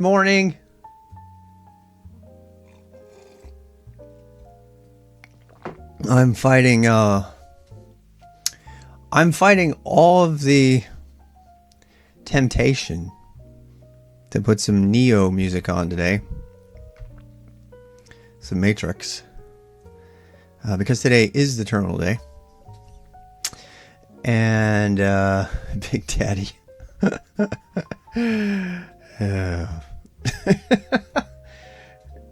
Morning. I'm fighting all of the temptation to put some Neo music on today. Some Matrix. Because today is the terminal day. And Big Daddy.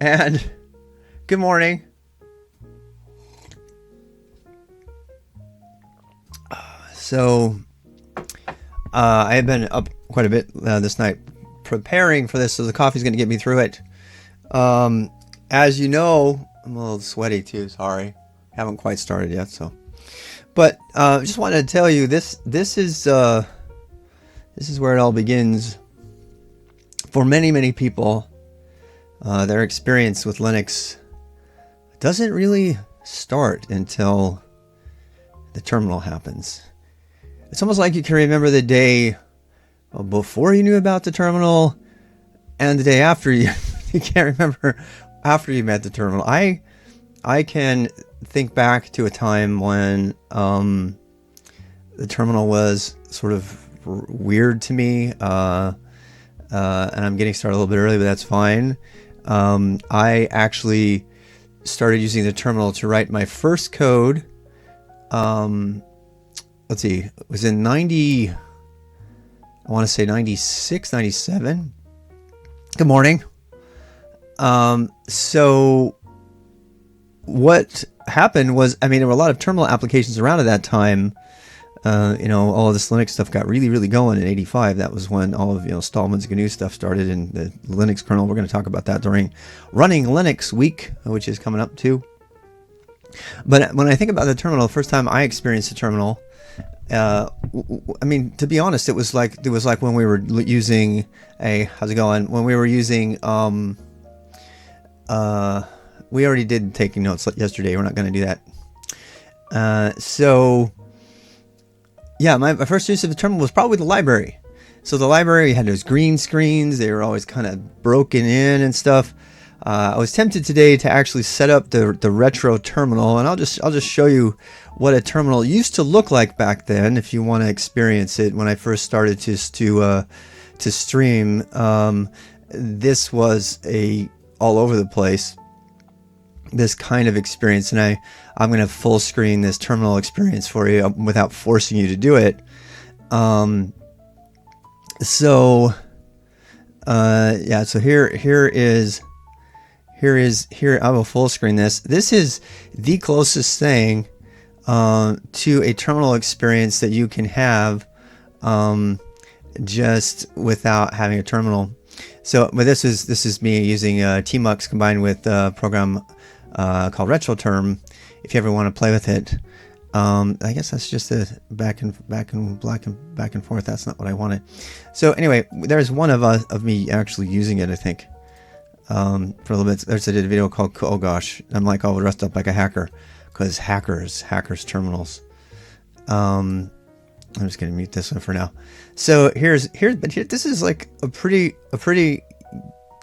And good morning. So I have been up quite a bit this night preparing for this, so the coffee's going to get me through it. As you know, I'm a little sweaty too. Sorry, haven't quite started yet. So, but just wanted to tell you this is where it all begins. For many people, their experience with Linux doesn't really start until the terminal happens. It's almost like you can remember the day before you knew about the terminal and the day after you can't remember after you met the terminal. I can think back to a time when the terminal was sort of weird to me, and I'm getting started a little bit early, but that's fine. I actually started using the terminal to write my first code. Let's see, it was in 90, I want to say 96, 97. Good morning. So what happened was, I mean, there were a lot of terminal applications around at that time. All of this Linux stuff got really going in 85. That was when all of, Stallman's GNU stuff started in the Linux kernel. We're going to talk about that during Running Linux Week, which is coming up too. But when I think about the terminal, the first time I experienced the terminal, I mean, to be honest, it was like when we were using how's it going? When we were using, we already did taking notes yesterday. We're not going to do that. So yeah, my first use of the terminal was probably the library. So the library had those green screens. They were always kind of broken in and stuff. I was tempted today to actually set up the retro terminal, and I'll just show you what a terminal used to look like back then, if you want to experience it. When I first started to stream, this was all over the place, this kind of experience, and I'm going to full screen this terminal experience for you without forcing you to do it. So here I will full screen this. This is the closest thing to a terminal experience that you can have just without having a terminal. So, but this is me using tmux combined with a program called RetroTerm. If you ever want to play with it, I guess that's just a back and forth. That's not what I wanted. So anyway, there's one of me actually using it, I think. For a little bit. I did a video called, oh gosh, I'm like all dressed up like a hacker, because hackers terminals. I'm just gonna mute this one for now. So this is like a pretty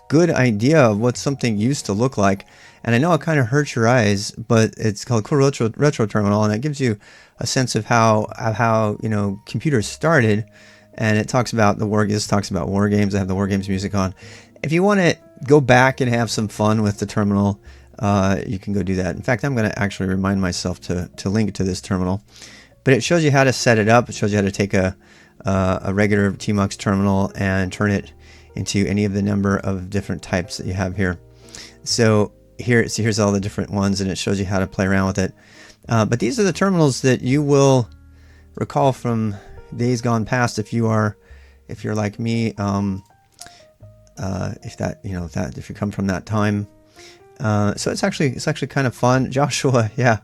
good idea of what something used to look like. And I know it kind of hurts your eyes, but it's called Retro Terminal, and it gives you a sense of how computers started. And it talks about this talks about war games. I have the war games music on. If you want to go back and have some fun with the terminal, you can go do that. In fact, I'm going to actually remind myself to link to this terminal. But it shows you how to set it up. It shows you how to take a regular tmux terminal and turn it into any of the number of different types that you have here. So here's all the different ones, and it shows you how to play around with it. But these are the terminals that you will recall from days gone past if you're like me. If you come from that time. So it's actually kind of fun. Joshua, yeah,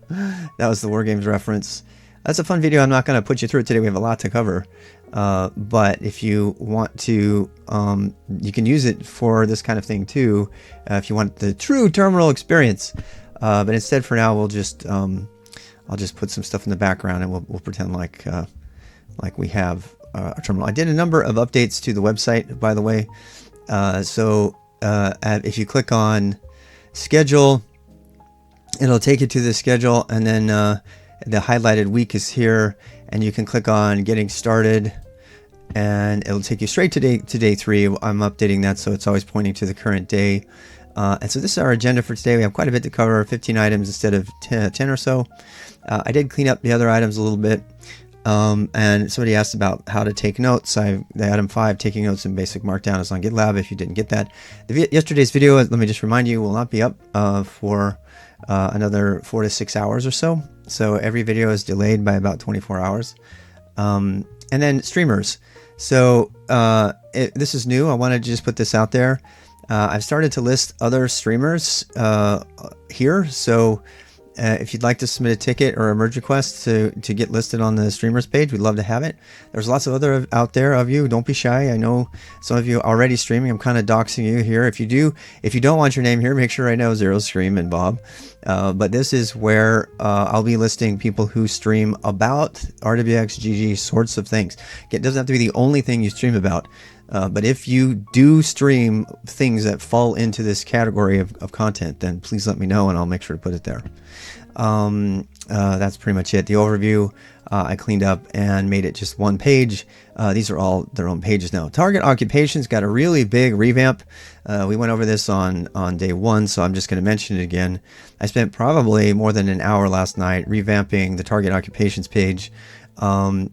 that was the War Games reference. That's a fun video. I'm not going to put you through it today. We have a lot to cover. But if you want to, you can use it for this kind of thing too, if you want the true terminal experience. But instead, for now, I'll just put some stuff in the background, and we'll pretend like we have a terminal. I did a number of updates to the website, by the way. If you click on schedule, it'll take you to the schedule, and then the highlighted week is here, and you can click on getting started, and it'll take you straight to day 3. I'm updating that so it's always pointing to the current day. And so this is our agenda for today. We have quite a bit to cover, 15 items instead of 10 or so. I did clean up the other items a little bit. And somebody asked about how to take notes. The item 5, taking notes in basic markdown, is on GitLab if you didn't get that. Yesterday's video, let me just remind you, will not be up for another 4 to 6 hours or so. So every video is delayed by about 24 hours. And then streamers. So this is new. I wanted to just put this out there. I've started to list other streamers here. So if you'd like to submit a ticket or a merge request to get listed on the streamers page, we'd love to have it. There's lots of other out there of you. Don't be shy. I know some of you are already streaming. I'm kind of doxing you here. If you don't want your name here, make sure I know Zero Stream and Bob. But this is where I'll be listing people who stream about RWX, GG, sorts of things. It doesn't have to be the only thing you stream about. But if you do stream things that fall into this category of content, then please let me know and I'll make sure to put it there. That's pretty much it. The overview I cleaned up and made it just one page. These are all their own pages now. Target occupations got a really big revamp. We went over this on day 1, so I'm just going to mention it again. I spent probably more than an hour last night revamping the target occupations page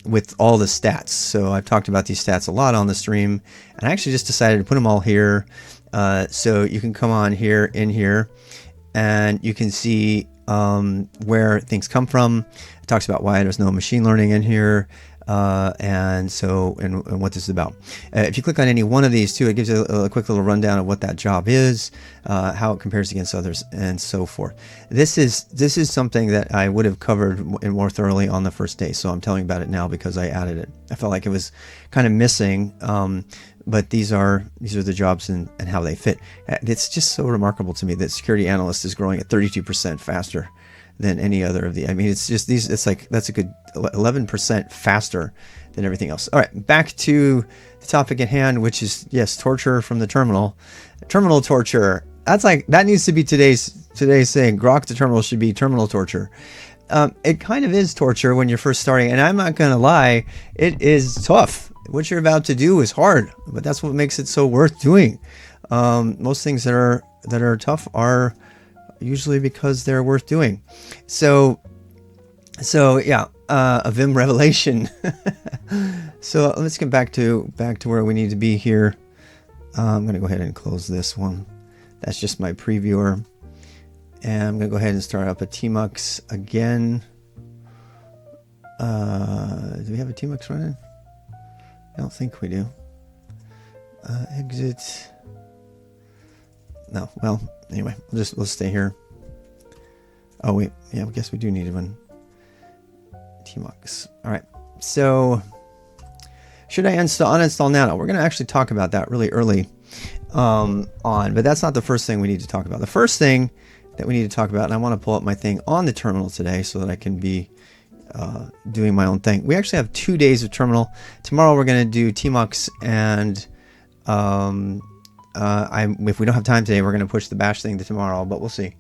with all the stats. So I've talked about these stats a lot on the stream, and I actually just decided to put them all here. So you can come on here, in here, and you can see where things come from. It talks about why there's no machine learning in here, and what this is about. If you click on any one of these too, it gives you a quick little rundown of what that job is, how it compares against others, and so forth. This is something that I would have covered more thoroughly on the first day, so I'm telling you about it now because I added it. I felt like it was kind of missing, but these are the jobs and how they fit. It's just so remarkable to me that security analyst is growing at 32% faster than any other of the. I mean, it's just these. It's like that's a good 11% faster than everything else. All right, back to the topic at hand, which is yes, torture from the terminal. Terminal torture. That needs to be today's saying. Grok the terminal should be terminal torture. It kind of is torture when you're first starting, and I'm not gonna lie, it is tough. What you're about to do is hard, but that's what makes it so worth doing. Most things that are tough are usually because they're worth doing. So yeah, a Vim revelation. So let's get back to where we need to be here. I'm going to go ahead and close this one. That's just my previewer. And I'm going to go ahead and start up a tmux again. Do we have a tmux running? I don't think we do. Exit. No, well, anyway, we'll stay here. Oh wait, yeah, I guess we do need one. Tmux. All right. So, should I uninstall Nano? We're going to actually talk about that really early but that's not the first thing we need to talk about. The first thing that we need to talk about, and I want to pull up my thing on the terminal today so that I can be doing my own thing. We actually have 2 days of terminal. Tomorrow we're going to do tmux, and if we don't have time today, we're going to push the bash thing to tomorrow, but we'll see.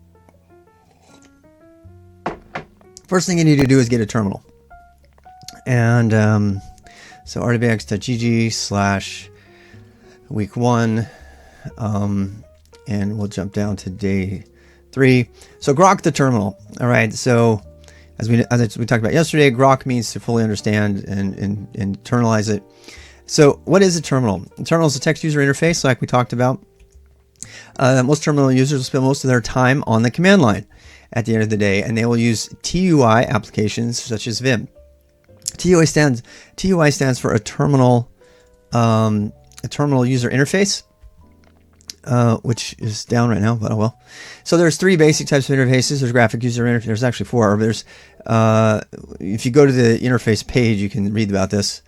First thing you need to do is get a terminal. And so rdbx.gg/week1, and we'll jump down to day 3. So Grok the terminal. All right, so as we talked about yesterday, Grok means to fully understand and internalize it. So what is a terminal? A terminal is a text user interface, like we talked about. Most terminal users will spend most of their time on the command line at the end of the day, and they will use TUI applications such as Vim. TUI stands for a terminal user interface, which is down right now, but oh well. So there's 3 basic types of interfaces. There's graphic user interface. There's actually 4. There's if you go to the interface page, you can read about this.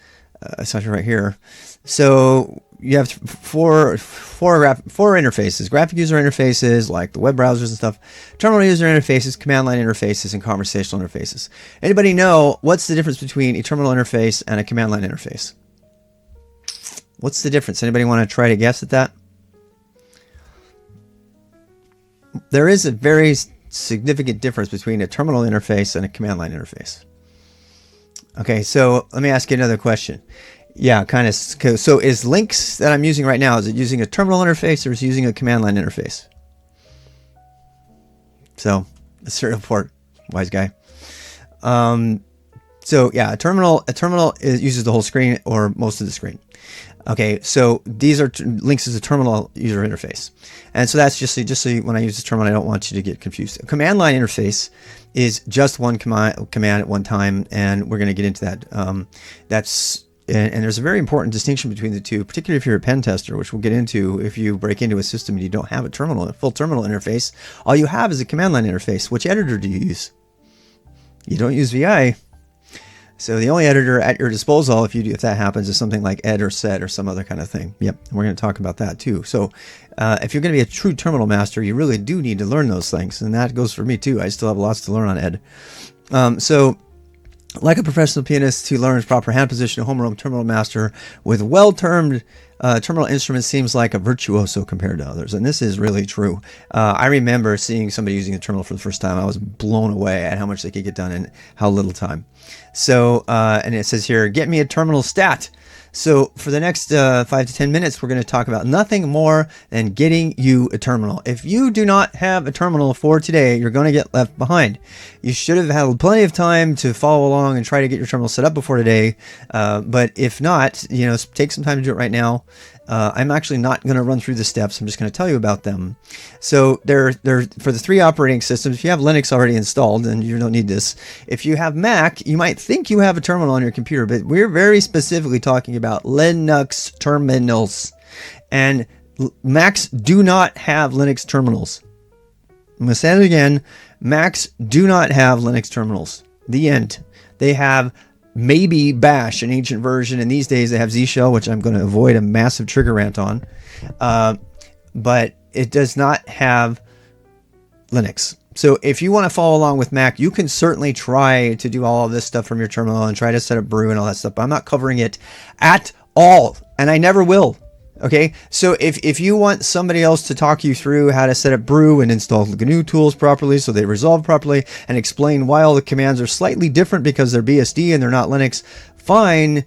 It's actually right here. So you have four interfaces: graphic user interfaces like the web browsers and stuff, terminal user interfaces, command line interfaces, and conversational interfaces. Anybody know what's the difference between a terminal interface and a command line interface? What's the difference? Anybody want to try to guess at that? there is a very significant difference between a terminal interface and a command line interface. Okay, so let me ask you another question. Yeah, kind of. So is Linux that I'm using right now, is it using a terminal interface or is it using a command line interface? So, a serial port, wise guy. So yeah, a terminal uses the whole screen or most of the screen. Okay, so these are Linux is a terminal user interface, and so that's just so when I use the terminal, I don't want you to get confused. A command line interface is just one command at one time, and we're going to get into that. And there's a very important distinction between the two, particularly if you're a pen tester, which we'll get into. If you break into a system and you don't have a full terminal interface, all you have is a command line interface. Which editor do you use? You don't use VI. So the only editor at your disposal, if that happens, is something like ed or set or some other kind of thing. Yep, we're going to talk about that too. So if you're going to be a true terminal master, you really do need to learn those things, and that goes for me too. I still have lots to learn on ed. So like a professional pianist who learns proper hand position, a homeroom terminal master with well-termed terminal instruments seems like a virtuoso compared to others. And this is really true. I remember seeing somebody using a terminal for the first time. I was blown away at how much they could get done in how little time. So, and it says here, get me a terminal stat. So for the next 5 to 10 minutes, we're going to talk about nothing more than getting you a terminal. If you do not have a terminal for today, you're going to get left behind. You should have had plenty of time to follow along and try to get your terminal set up before today. But if not, take some time to do it right now. I'm actually not going to run through the steps. I'm just going to tell you about them. So they're for the 3 operating systems. If you have Linux already installed, then you don't need this. If you have Mac, you might think you have a terminal on your computer, but we're very specifically talking about Linux terminals. And Macs do not have Linux terminals. I'm going to say it again. Macs do not have Linux terminals. The end. They have maybe Bash, an ancient version, and these days they have Z Shell, which I'm going to avoid a massive trigger rant on. But it does not have Linux. So if you want to follow along with Mac, you can certainly try to do all of this stuff from your terminal and try to set up brew and all that stuff, but I'm not covering it at all, and I never will. Okay, so if you want somebody else to talk you through how to set up brew and install GNU tools properly so they resolve properly and explain why all the commands are slightly different because they're BSD and they're not Linux, fine.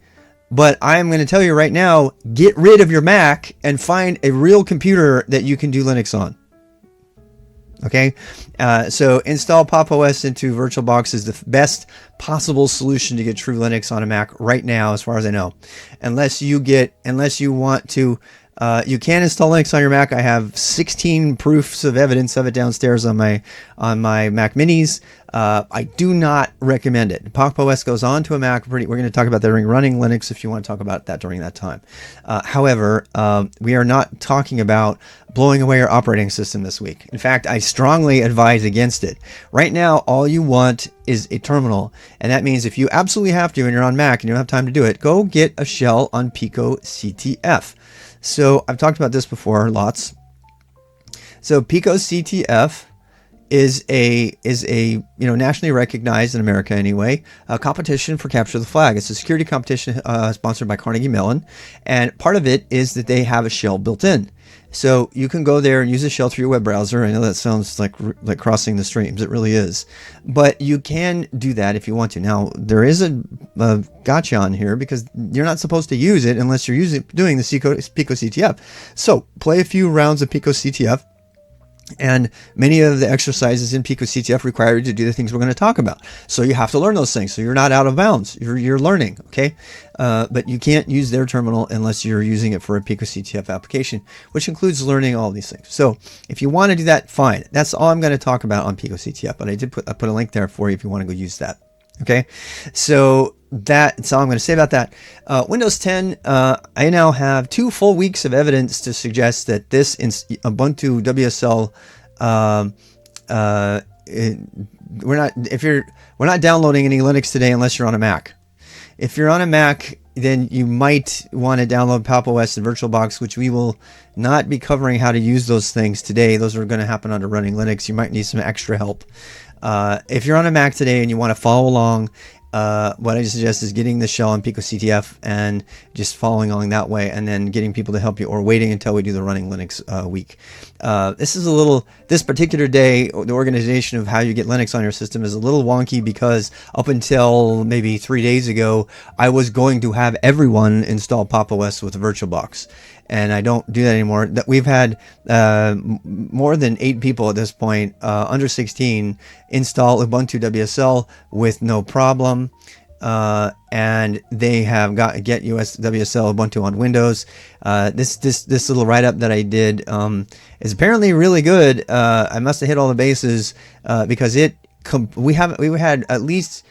But I'm going to tell you right now, get rid of your Mac and find a real computer that you can do Linux on. Okay, so install Pop! OS into VirtualBox is the best possible solution to get true Linux on a Mac right now, as far as I know. Unless you want to, you can install Linux on your Mac. I have 16 proofs of evidence of it downstairs on my Mac Minis. I do not recommend it. Pop! OS goes on to a Mac. We're going to talk about that during running Linux if you want to talk about that during that time. However, we are not talking about blowing away your operating system this week. In fact, I strongly advise against it. Right now, all you want is a terminal. And that means if you absolutely have to and you're on Mac and you don't have time to do it, go get a shell on Pico CTF. So I've talked about this before, lots. So Pico CTF is a nationally recognized, in America anyway, a competition for capture the flag. It's a security competition sponsored by Carnegie Mellon, and part of it is that they have a shell built in. So you can go there and use a shell through your web browser. I know that sounds like crossing the streams. It really is. But you can do that if you want to. Now, there is a gotcha on here because you're not supposed to use it unless you're doing the Pico CTF. So play a few rounds of Pico CTF. And many of the exercises in Pico CTF require you to do the things we're going to talk about. So you have to learn those things. So you're not out of bounds. You're learning, okay? But you can't use their terminal unless you're using it for a Pico CTF application, which includes learning all these things. So if you want to do that, fine. That's all I'm going to talk about on Pico CTF. But I put a link there for you if you want to go use that. Okay, so that's all I'm going to say about that. Windows 10, I now have 2 full weeks of evidence to suggest that this Ubuntu WSL, we're not downloading any Linux today unless you're on a Mac. If you're on a Mac, then you might want to download Pop! OS and VirtualBox, which we will not be covering how to use those things today. Those are going to happen under running Linux. You might need some extra help. If you're on a Mac today and you want to follow along what I suggest is getting the shell on picoctf and just following along that way, and then getting people to help you, or waiting until we do the running Linux week. This particular day, the organization of how you get Linux on your system is a little wonky, because up until maybe 3 days ago, I was going to have everyone install Pop! OS with VirtualBox. And I don't do that anymore. We've had more than 8 people at this point, under 16, install Ubuntu WSL with no problem. And they have got Get US WSL Ubuntu on Windows. This little write-up that I did is apparently really good. I must have hit all the bases, because we had at least,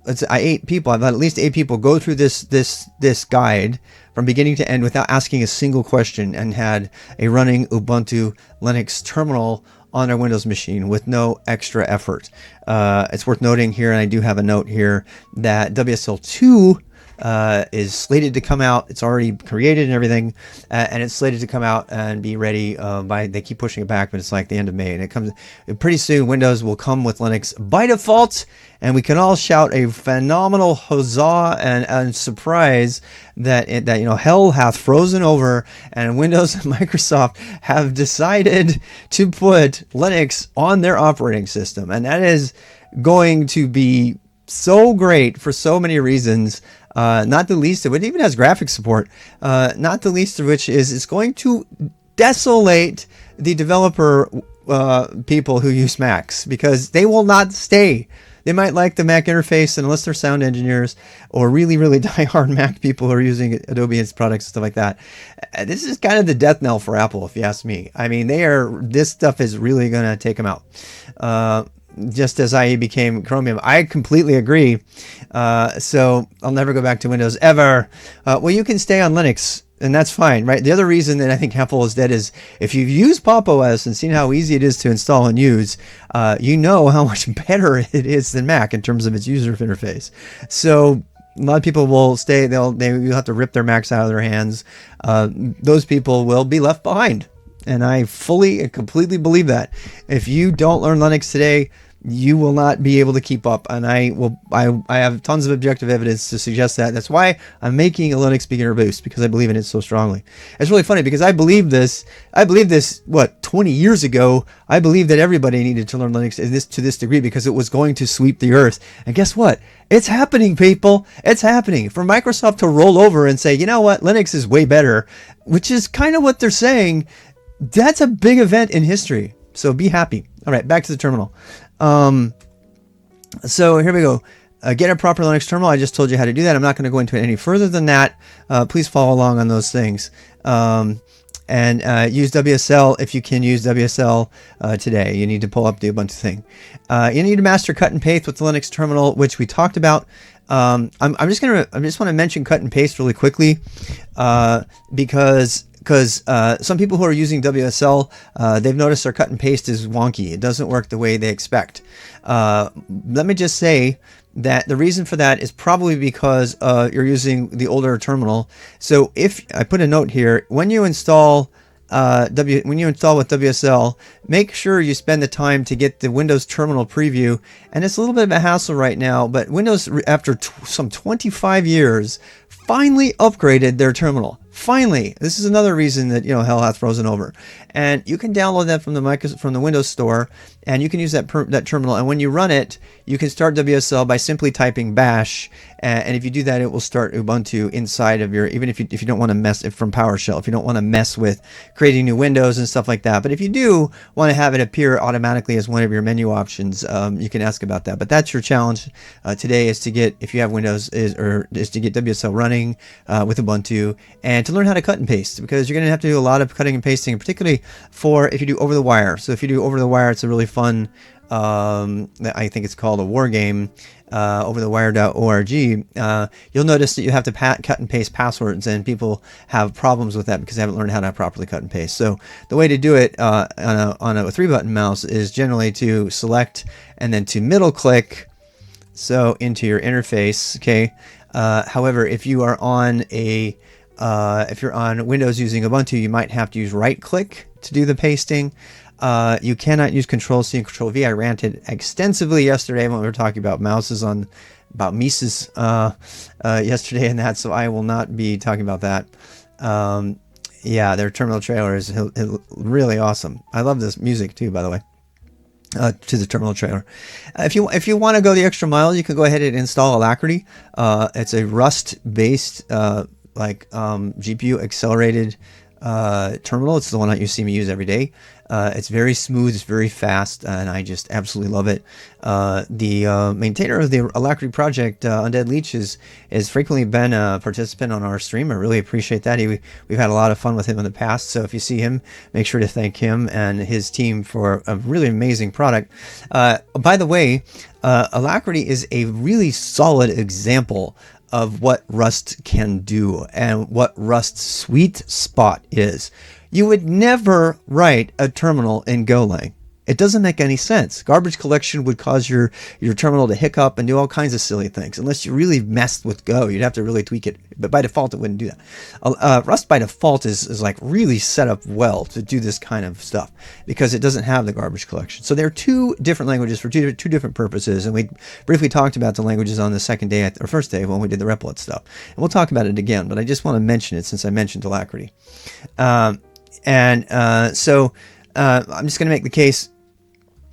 I've had at least 8 people go through this guide from beginning to end without asking a single question, and had a running Ubuntu Linux terminal on their Windows machine with no extra effort. It's worth noting here, and I do have a note here, that WSL2 is slated to come out. It's already created and everything, and it's slated to come out and be ready they keep pushing it back, but it's like the end of May, and it comes pretty soon. Windows will come with Linux by default, and we can all shout a phenomenal huzzah and surprise that hell hath frozen over, and Windows and Microsoft have decided to put Linux on their operating system, and that is going to be so great for so many reasons. Not the least of it even has graphics support. Not the least of which is it's going to desolate the developer people who use Macs, because they will not stay. They might like the Mac interface, and unless they're sound engineers or really, really die-hard Mac people who are using Adobe and products and stuff like that, this is kind of the death knell for Apple, if you ask me. I mean, this stuff is really going to take them out. Just as IE became Chromium. I completely agree. So I'll never go back to Windows ever. Well, you can stay on Linux, and that's fine, right? The other reason that I think Apple is dead is if you've used Pop! OS and seen how easy it is to install and use, you know how much better it is than Mac in terms of its user interface. So a lot of people will stay. You'll have to rip their Macs out of their hands. Those people will be left behind. And I fully and completely believe that. If you don't learn Linux today, you will not be able to keep up. And I have tons of objective evidence to suggest that. That's why I'm making a Linux beginner boost, because I believe in it so strongly. It's really funny, because I believed this, 20 years ago. I believed that everybody needed to learn Linux to this degree, because it was going to sweep the earth. And guess what? It's happening, people. It's happening. For Microsoft to roll over and say, you know what, Linux is way better, which is kind of what they're saying. That's a big event in history. So be happy. All right, back to the terminal. So here we go. Get a proper Linux terminal. I just told you how to do that. I'm not going to go into it any further than that. Please follow along on those things. And use WSL if you can use WSL today. You need to pull up the Ubuntu thing. You need to master cut and paste with the Linux terminal, which we talked about. I just want to mention cut and paste really quickly, because some people who are using WSL, they've noticed their cut and paste is wonky. It doesn't work the way they expect. Let me just say that the reason for that is probably because you're using the older terminal. So if I put a note here, when you install with WSL, make sure you spend the time to get the Windows terminal preview. And it's a little bit of a hassle right now, but Windows, after some 25 years, finally upgraded their terminal. Finally, this is another reason that hell hath frozen over, and you can download that from the Windows Store, and you can use that terminal. And when you run it, you can start WSL by simply typing bash, and if you do that, it will start Ubuntu inside of your. Even if you don't want to mess it from PowerShell, if you don't want to mess with creating new windows and stuff like that, but if you do want to have it appear automatically as one of your menu options, you can ask about that. But that's your challenge today, is to get, if you have Windows, is to get WSL running with Ubuntu, and to learn how to cut and paste, because you're going to have to do a lot of cutting and pasting, particularly for if you do over the wire. So if you do over the wire, it's a really fun, I think it's called a war game, overthewire.org. You'll notice that you have to cut and paste passwords, and people have problems with that because they haven't learned how to properly cut and paste. So the way to do it on a 3-button mouse is generally to select and then to middle click, so into your interface. Okay. However, if you are on if you're on Windows using Ubuntu, you might have to use right click to do the pasting. You cannot use Control C and Control V. I ranted extensively yesterday when we were talking about mouses on about Mises yesterday and that, so I will not be talking about that. Yeah, their terminal trailer is really awesome. I love this music too, by the way. To the terminal trailer. If you want to go the extra mile, you can go ahead and install Alacrity. It's a Rust-based GPU accelerated terminal. It's the one that you see me use every day. It's very smooth, it's very fast, and I just absolutely love it. The maintainer of the Alacrity project, Undead Leech, has frequently been a participant on our stream. I really appreciate that. We've had a lot of fun with him in the past, so if you see him, make sure to thank him and his team for a really amazing product. By the way, Alacrity is a really solid example of what Rust can do and what Rust's sweet spot is. You would never write a terminal in Golang. It doesn't make any sense. Garbage collection would cause your terminal to hiccup and do all kinds of silly things. Unless you really messed with Go, you'd have to really tweak it. But by default, it wouldn't do that. Rust by default is like really set up well to do this kind of stuff because it doesn't have the garbage collection. So there are two different languages for two different purposes. And we briefly talked about the languages on the second day or first day when we did the Replit stuff. And we'll talk about it again, but I just want to mention it since I mentioned Alacrity. So I'm just going to make the case.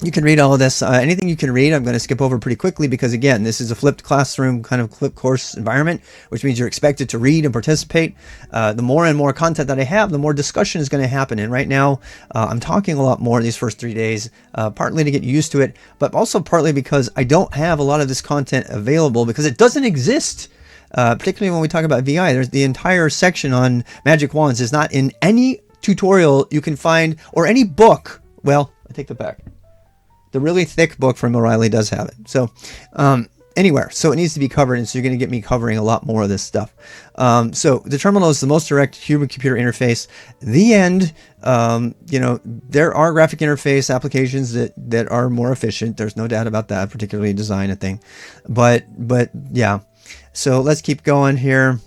You can read all of this. Anything you can read, I'm going to skip over pretty quickly because, again, this is a flipped classroom kind of flipped course environment, which means you're expected to read and participate. The more and more content that I have, the more discussion is going to happen. And right now, I'm talking a lot more these first 3 days, partly to get used to it, but also partly because I don't have a lot of this content available because it doesn't exist. Particularly when we talk about VI, there's the entire section on magic wands is not in any tutorial you can find or any book. Well, I take that back. The really thick book from O'Reilly does have it. So anywhere. So it needs to be covered. And so you're going to get me covering a lot more of this stuff. So the terminal is the most direct human-computer interface. The end. There are graphic interface applications that are more efficient. There's no doubt about that, particularly design a thing. But yeah. So let's keep going here.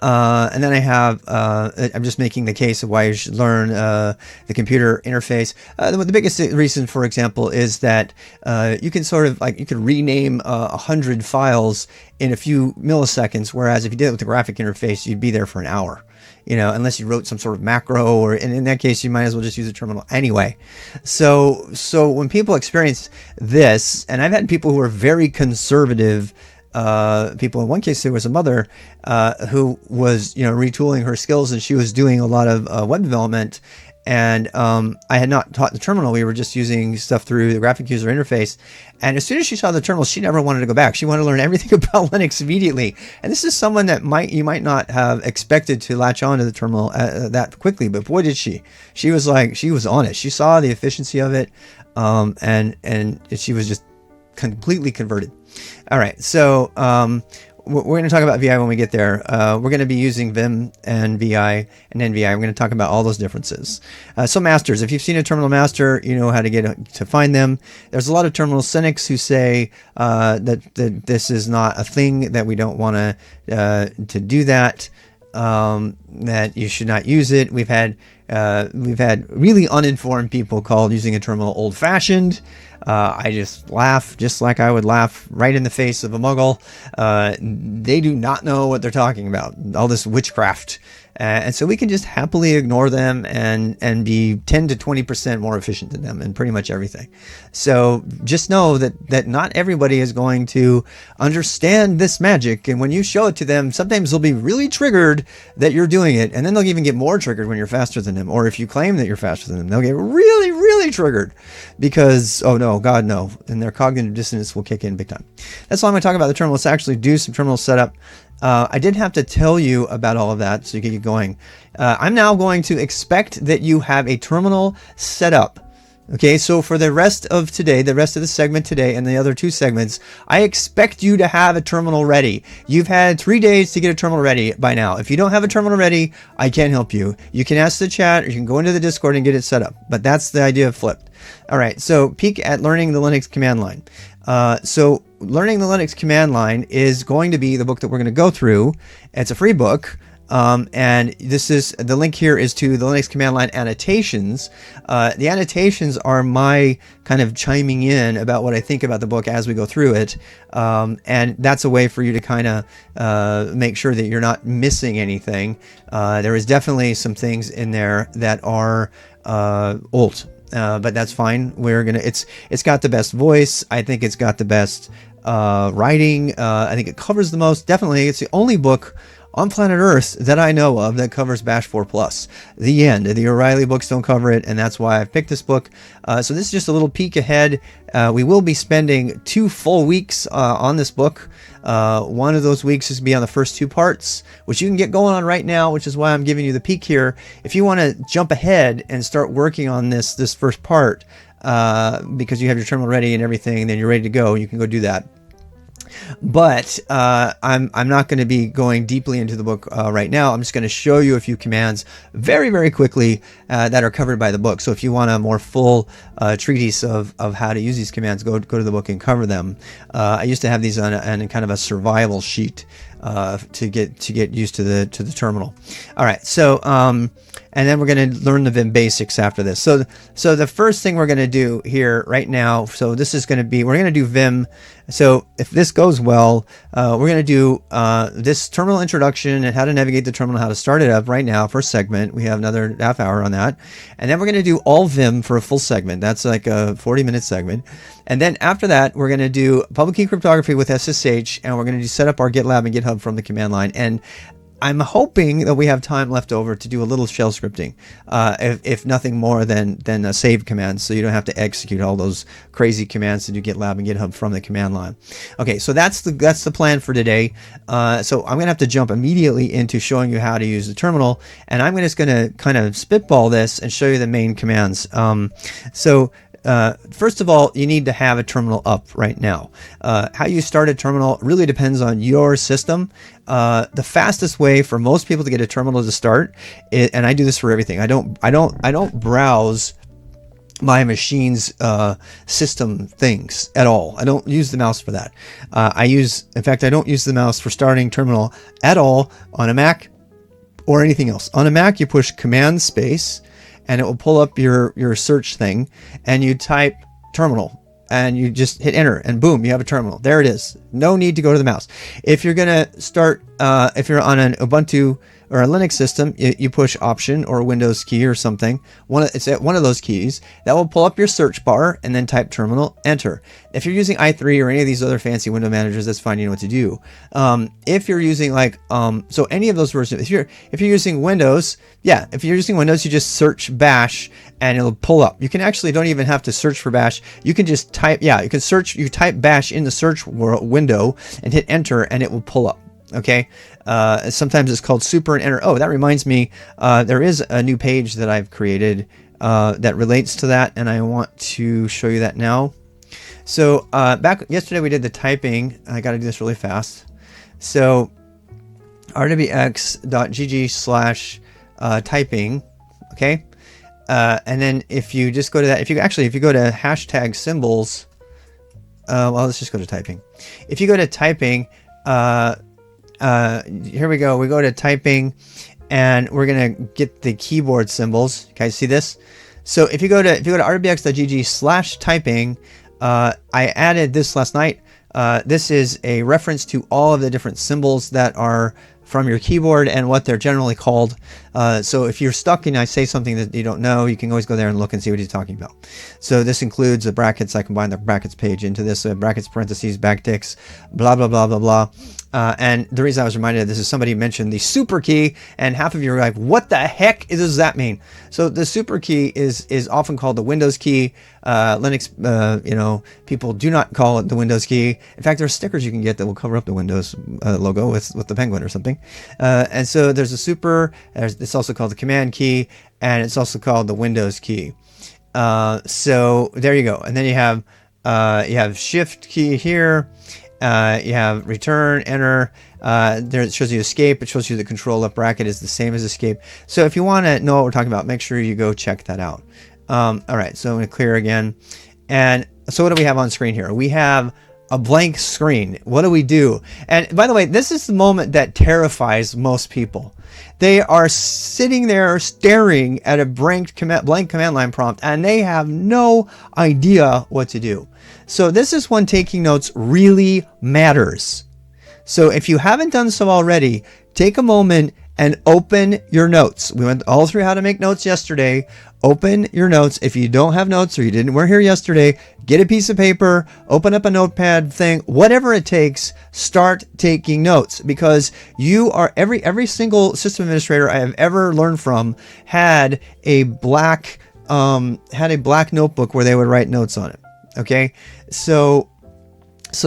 And then I have, I'm just making the case of why you should learn the computer interface. The biggest reason, for example, is that you can sort of you can rename 100 files in a few milliseconds, whereas if you did it with the graphic interface, you'd be there for an hour. Unless you wrote some sort of macro, and in that case, you might as well just use a terminal anyway. So when people experience this, and I've had people who are very conservative people. In one case, there was a mother who was, retooling her skills, and she was doing a lot of web development. And I had not taught the terminal. We were just using stuff through the graphic user interface. And as soon as she saw the terminal, she never wanted to go back. She wanted to learn everything about Linux immediately. And this is someone that you might not have expected to latch on to the terminal that quickly. But boy, did she! She was on it. She saw the efficiency of it, and she was just completely converted. All right, so we're going to talk about VI when we get there. We're going to be using Vim and VI and NVI. We're going to talk about all those differences. So masters, if you've seen a terminal master, you know how to find them. There's a lot of terminal cynics who say that this is not a thing, that we don't want to do that, that you should not use it. We've had really uninformed people called using a terminal old-fashioned. I just laugh, just like I would laugh right in the face of a muggle. They do not know what they're talking about, all this witchcraft. And so we can just happily ignore them and be 10 to 20% more efficient than them in pretty much everything. So just know that not everybody is going to understand this magic. And when you show it to them, sometimes they'll be really triggered that you're doing it. And then they'll even get more triggered when you're faster than them. Or if you claim that you're faster than them, they'll get really, really triggered because, oh no, God, no. And their cognitive dissonance will kick in big time. That's all I'm going to talk about the terminal. Let's actually do some terminal setup. I didn't have to tell you about all of that, so you can get going. I'm now going to expect that you have a terminal set up. Okay, so for the rest of today, the rest of the segment today, and the other two segments, I expect you to have a terminal ready. You've had 3 days to get a terminal ready by now. If you don't have a terminal ready, I can't help you. You can ask the chat, or you can go into the Discord and get it set up. But that's the idea of flipped. All right, so peek at learning the Linux command line. So learning the Linux command line is going to be the book that we're going to go through. It's a free book. And this is the link here is to the Linux command line annotations. The annotations are my kind of chiming in about what I think about the book as we go through it. And that's a way for you to kind of make sure that you're not missing anything. There is definitely some things in there that are old. But that's fine. It's got the best voice. I think it's got the best writing. I think it covers the most. Definitely, it's the only book on planet Earth that I know of that covers Bash 4 Plus. The end. The O'Reilly books don't cover it, and that's why I picked this book. So this is just a little peek ahead. We will be spending 2 full weeks on this book. One of those weeks is to be on the first 2 parts, which you can get going on right now, which is why I'm giving you the peek here. If you want to jump ahead and start working on this first part, because you have your terminal ready and everything, then you're ready to go, you can go do that. But I'm not going to be going deeply into the book right now. I'm just going to show you a few commands very, very quickly that are covered by the book. So if you want a more full treatise of how to use these commands, go to the book and cover them. I used to have these on kind of a survival sheet to get used to the terminal. All right, so and then we're going to learn the Vim Basics after this. So the first thing we're going to do here right now, so this is going to be, we're going to do Vim. So if this goes well, we're going to do this terminal introduction and how to navigate the terminal, how to start it up right now, first segment. We have another half hour on that. And then we're going to do all Vim for a full segment. That's like a 40-minute segment. And then after that, we're going to do public key cryptography with SSH, and we're going to set up our GitLab and GitHub from the command line. And I'm hoping that we have time left over to do a little shell scripting, if nothing more than a save command, so you don't have to execute all those crazy commands to do GitLab and GitHub from the command line. Okay, so that's the plan for today. So I'm gonna have to jump immediately into showing you how to use the terminal, and I'm just gonna kind of spitball this and show you the main commands. First of all, you need to have a terminal up right now. How you start a terminal really depends on your system. The fastest way for most people to get a terminal to start, and I do this for everything. I don't browse my machine's system things at all. I don't use the mouse for that. In fact, I don't use the mouse for starting terminal at all on a Mac or anything else. On a Mac, you push Command space, and it will pull up your search thing, and you type terminal, and you just hit enter, and boom, you have a terminal. There it is. No need to go to the mouse. If you're gonna start, if you're on an Ubuntu or a Linux system, you push Option or Windows key or something. It's at one of those keys. That will pull up your search bar, and then type terminal, enter. If you're using i3 or any of these other fancy window managers, that's fine. You know what to do. If you're using so any of those versions, if you're using Windows, if you're using Windows, you just search bash and it'll pull up. You can actually don't even have to search for bash. You can just type, you type bash in the search window and hit enter, and it will pull up. Okay, sometimes it's called super and enter. Oh, that reminds me, there is a new page that I've created that relates to that, and I want to show you that now. So back yesterday we did the typing. I got to do this really fast. So rwx.gg/typing. Okay, and then if you just go to that, if you go to hashtag symbols, well, let's just go to typing. If you go to typing, here we go. We go to typing, and we're gonna get the keyboard symbols. You guys see this? So if you go to rwx.gg/typing, I added this last night. This is a reference to all of the different symbols that are from your keyboard and what they're generally called. So if you're stuck and I say something that you don't know, you can always go there and look and see what he's talking about. So this includes the brackets. I combined the brackets page into this, brackets, parentheses, backticks, blah, blah, blah, blah, blah. And the reason I was reminded of this is somebody mentioned the super key, and half of you are like, what the heck does that mean? So the super key is often called the Windows key. Linux, people do not call it the Windows key. In fact, there are stickers you can get that will cover up the Windows logo with the penguin or something. And so there's a super, it's also called the command key, and it's also called the Windows key. So there you go. And then you have shift key here. You have return, enter, there it shows you escape, it shows you the control left bracket is the same as escape. So if you want to know what we're talking about, make sure you go check that out. All right, so I'm going to clear again. And so what do we have on screen here? We have a blank screen. What do we do? And by the way, this is the moment that terrifies most people. They are sitting there staring at a blank command line prompt, and they have no idea what to do. So this is when taking notes really matters. So if you haven't done so already, take a moment and open your notes. We went all through how to make notes yesterday. Open your notes. If you don't have notes or you weren't here yesterday, get a piece of paper, open up a notepad thing, whatever it takes, start taking notes, because you are every single system administrator I have ever learned from had a black notebook where they would write notes on it. Okay. So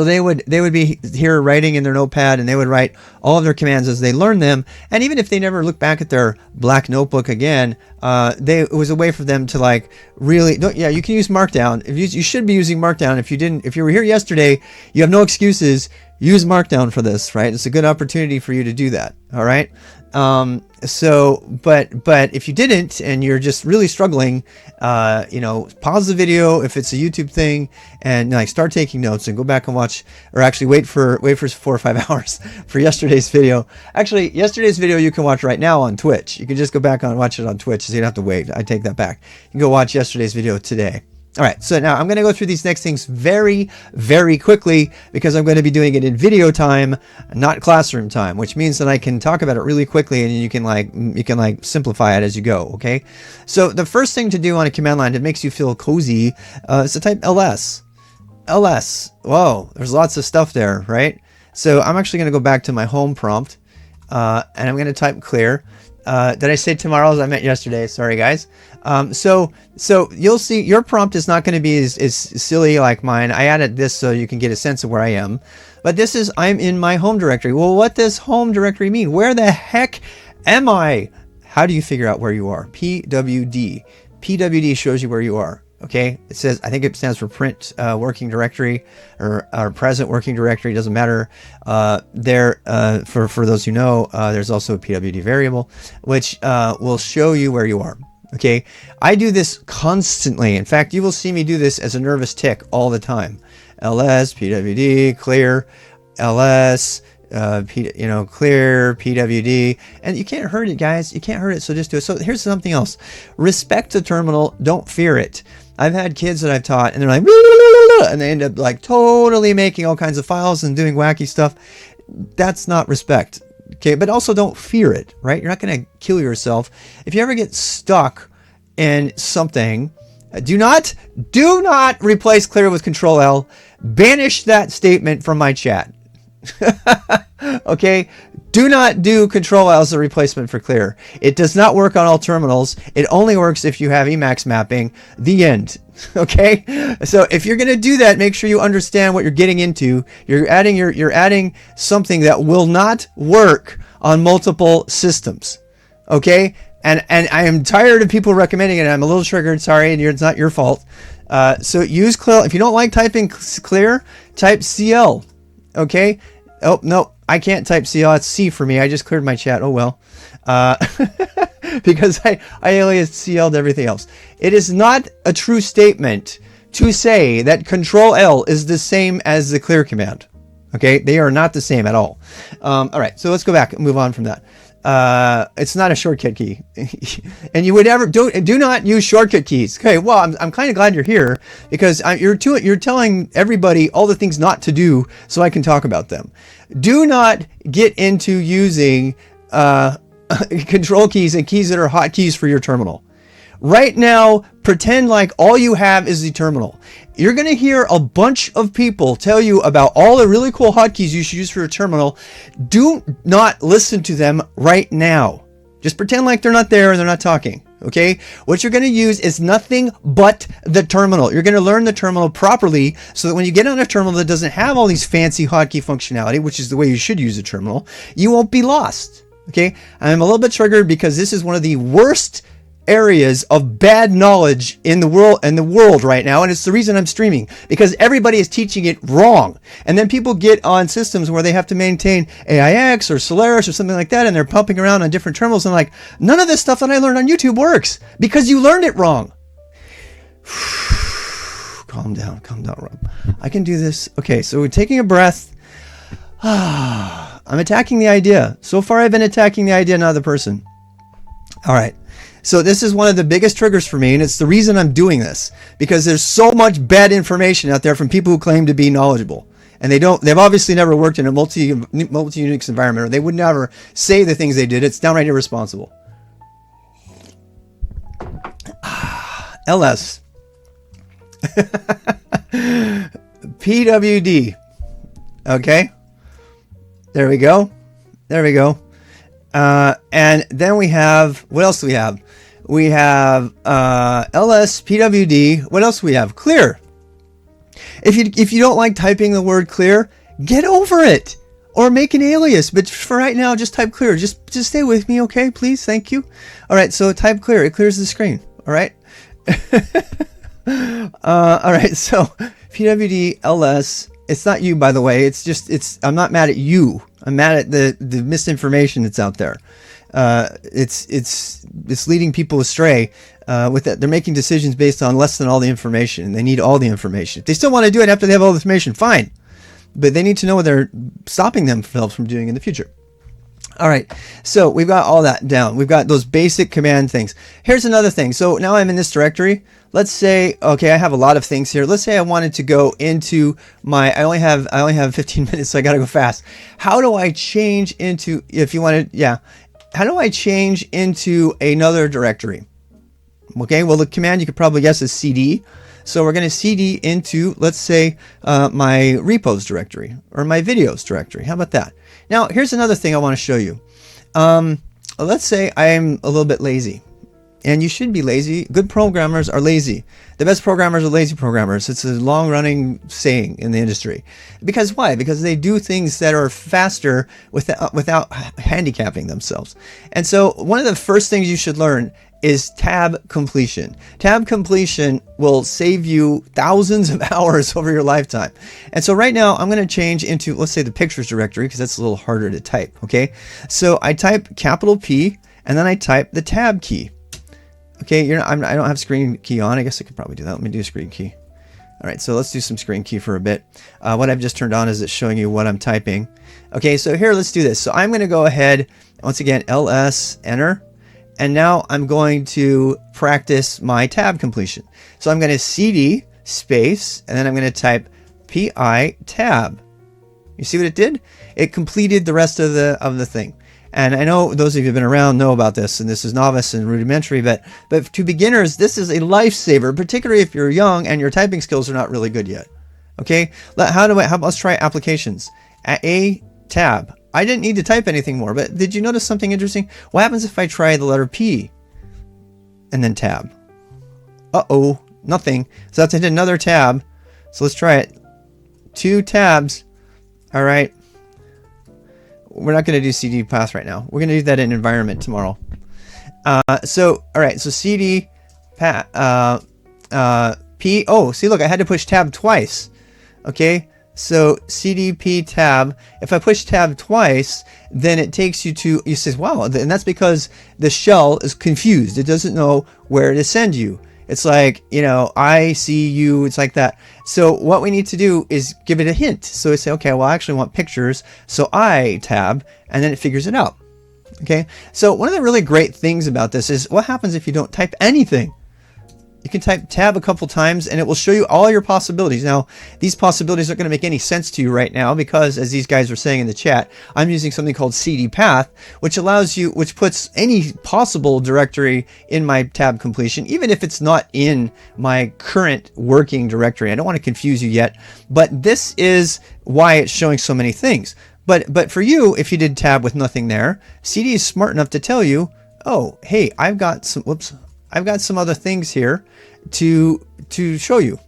they would be here writing in their notepad, and they would write all of their commands as they learn them. And even if they never look back at their black notebook again, it was a way for them to like really, you can use Markdown. You should be using Markdown. If you were here yesterday, you have no excuses. Use Markdown for this, right? It's a good opportunity for you to do that. All right. But if you didn't, and you're just really struggling, pause the video if it's a YouTube thing, and like start taking notes and go back and watch, or actually wait for 4 or 5 hours for yesterday's video. Actually, yesterday's video you can watch right now on Twitch. You can just go back and watch it on Twitch, so you don't have to wait. I take that back. You can go watch yesterday's video today. All right, so now I'm going to go through these next things very, very quickly, because I'm going to be doing it in video time, not classroom time, which means that I can talk about it really quickly, and you can simplify it as you go. Okay, so the first thing to do on a command line that makes you feel cozy is to type ls. Whoa, there's lots of stuff there, right? So I'm actually going to go back to my home prompt, and I'm going to type clear. Did I say tomorrow? I meant yesterday. Sorry, guys. So you'll see your prompt is not going to be as silly like mine. I added this so you can get a sense of where I am. But this is, I'm in my home directory. Well, what does home directory mean? Where the heck am I? How do you figure out where you are? PWD. PWD shows you where you are. Okay. It says, I think it stands for print working directory or present working directory. Doesn't matter. For those who know, there's also a PWD variable, which will show you where you are. Okay. I do this constantly. In fact, you will see me do this as a nervous tick all the time. ls, PWD, clear, ls, clear, PWD, and you can't hurt it, guys. You can't hurt it. So just do it. So here's something else. Respect the terminal. Don't fear it. I've had kids that I've taught, and they're like, and they end up like totally making all kinds of files and doing wacky stuff. That's not respect. Okay. But also don't fear it, right? You're not going to kill yourself. If you ever get stuck in something, do not replace clear with Control L. Banish that statement from my chat. Okay. Do not do Control L as a replacement for clear. It does not work on all terminals. It only works if you have Emacs mapping. The end. Okay. So if you're going to do that, make sure you understand what you're getting into. You're adding something that will not work on multiple systems. Okay. And I am tired of people recommending it. I'm a little triggered. Sorry. It's not your fault. So use clear. If you don't like typing clear, type CL. Okay. Oh, no, I can't type CL. It's C for me. I just cleared my chat. Oh, well. Because I aliased CL to everything else. It is not a true statement to say that Control L is the same as the clear command. Okay, they are not the same at all. All right, so let's go back and move on from that. It's not a shortcut key. And you would do not use shortcut keys. Okay, well, I'm kind of glad you're here, because you're telling everybody all the things not to do so I can talk about them. Do not get into using control keys and keys that are hotkeys for your terminal. Right now, pretend like all you have is the terminal. You're going to hear a bunch of people tell you about all the really cool hotkeys you should use for your terminal. Do not listen to them right now. Just pretend like they're not there and they're not talking. Okay? What you're going to use is nothing but the terminal. You're going to learn the terminal properly so that when you get on a terminal that doesn't have all these fancy hotkey functionality, which is the way you should use a terminal, you won't be lost. Okay? I'm a little bit triggered because this is one of the worst areas of bad knowledge in the world right now, and it's the reason I'm streaming, because everybody is teaching it wrong. And then people get on systems where they have to maintain AIX or Solaris or something like that, and they're pumping around on different terminals, and like, none of this stuff that I learned on YouTube works because you learned it wrong. calm down, Rob. I can do this. Okay, so we're taking a breath. I'm attacking the idea. So far, I've been attacking the idea, not the person. All right. So this is one of the biggest triggers for me, and it's the reason I'm doing this, because there's so much bad information out there from people who claim to be knowledgeable, and they've obviously never worked in a multi-Unix environment, or they would never say the things they did. It's downright irresponsible. LS. PWD. Okay. There we go. And then we have, what else do we have? We have LS, PWD. What else do we have? Clear. If you don't like typing the word clear, get over it. Or make an alias. But for right now, just type clear. Just stay with me, okay? Please, thank you. All right, so type clear. It clears the screen. All right. All right, so PWD, LS. It's not you, by the way. I'm not mad at you. I'm mad at the misinformation that's out there. It's leading people astray. With that, they're making decisions based on less than all the information. They need all the information. If they still want to do it after they have all the information, fine. But they need to know what they're stopping themselves from doing in the future. All right, so we've got all that down. We've got those basic command things. Here's another thing. So now I'm in this directory. Let's say, okay, I have a lot of things here. Let's say I wanted to go into my, I only have 15 minutes, so I gotta go fast. How do I change into, how do I change into another directory? Okay, well, the command you could probably guess is cd. So we're going to cd into, let's say, my repos directory or my videos directory. How about that? Now, here's another thing I want to show you. Let's say I'm a little bit lazy. And you should be lazy. Good programmers are lazy. The best programmers are lazy programmers. It's a long-running saying in the industry. Because why? Because they do things that are faster without handicapping themselves. And so one of the first things you should learn is tab completion. Tab completion will save you thousands of hours over your lifetime. And so right now I'm going to change into, let's say, the pictures directory, because that's a little harder to type. Okay. So I type capital P and then I type the tab key. Okay, I don't have screen key on. I guess I could probably do that. Let me do a screen key. All right, so let's do some screen key for a bit. What I've just turned on is it's showing you what I'm typing. Okay, so here, let's do this. So I'm going to go ahead, once again, ls, enter. And now I'm going to practice my tab completion. So I'm going to cd space, and then I'm going to type pi tab. You see what it did? It completed the rest of the thing. And I know those of you who've been around know about this, and this is novice and rudimentary, but to beginners, this is a lifesaver, particularly if you're young and your typing skills are not really good yet. Okay, let's try applications. A tab. I didn't need to type anything more, but did you notice something interesting? What happens if I try the letter P and then tab? Uh-oh, nothing. So that's another tab. So let's try it. 2 tabs. All right. We're not going to do CD path right now. We're going to do that in environment tomorrow. All right. So CD P. Oh, see, look, I had to push tab twice. Okay. So CDP tab. If I push tab twice, then it takes you to, you says, wow. And that's because the shell is confused. It doesn't know where to send you. It's like, I see you. It's like that. So what we need to do is give it a hint. So we say, okay, well, I actually want pictures. So I tab, and then it figures it out. Okay. So one of the really great things about this is what happens if you don't type anything. You can type tab a couple times and it will show you all your possibilities. Now, these possibilities aren't going to make any sense to you right now because, as these guys were saying in the chat, I'm using something called cd path, which puts any possible directory in my tab completion, even if it's not in my current working directory. I don't want to confuse you yet, but this is why it's showing so many things. But for you, if you did tab with nothing there, CD is smart enough to tell you, oh, hey, I've got some other things here to show you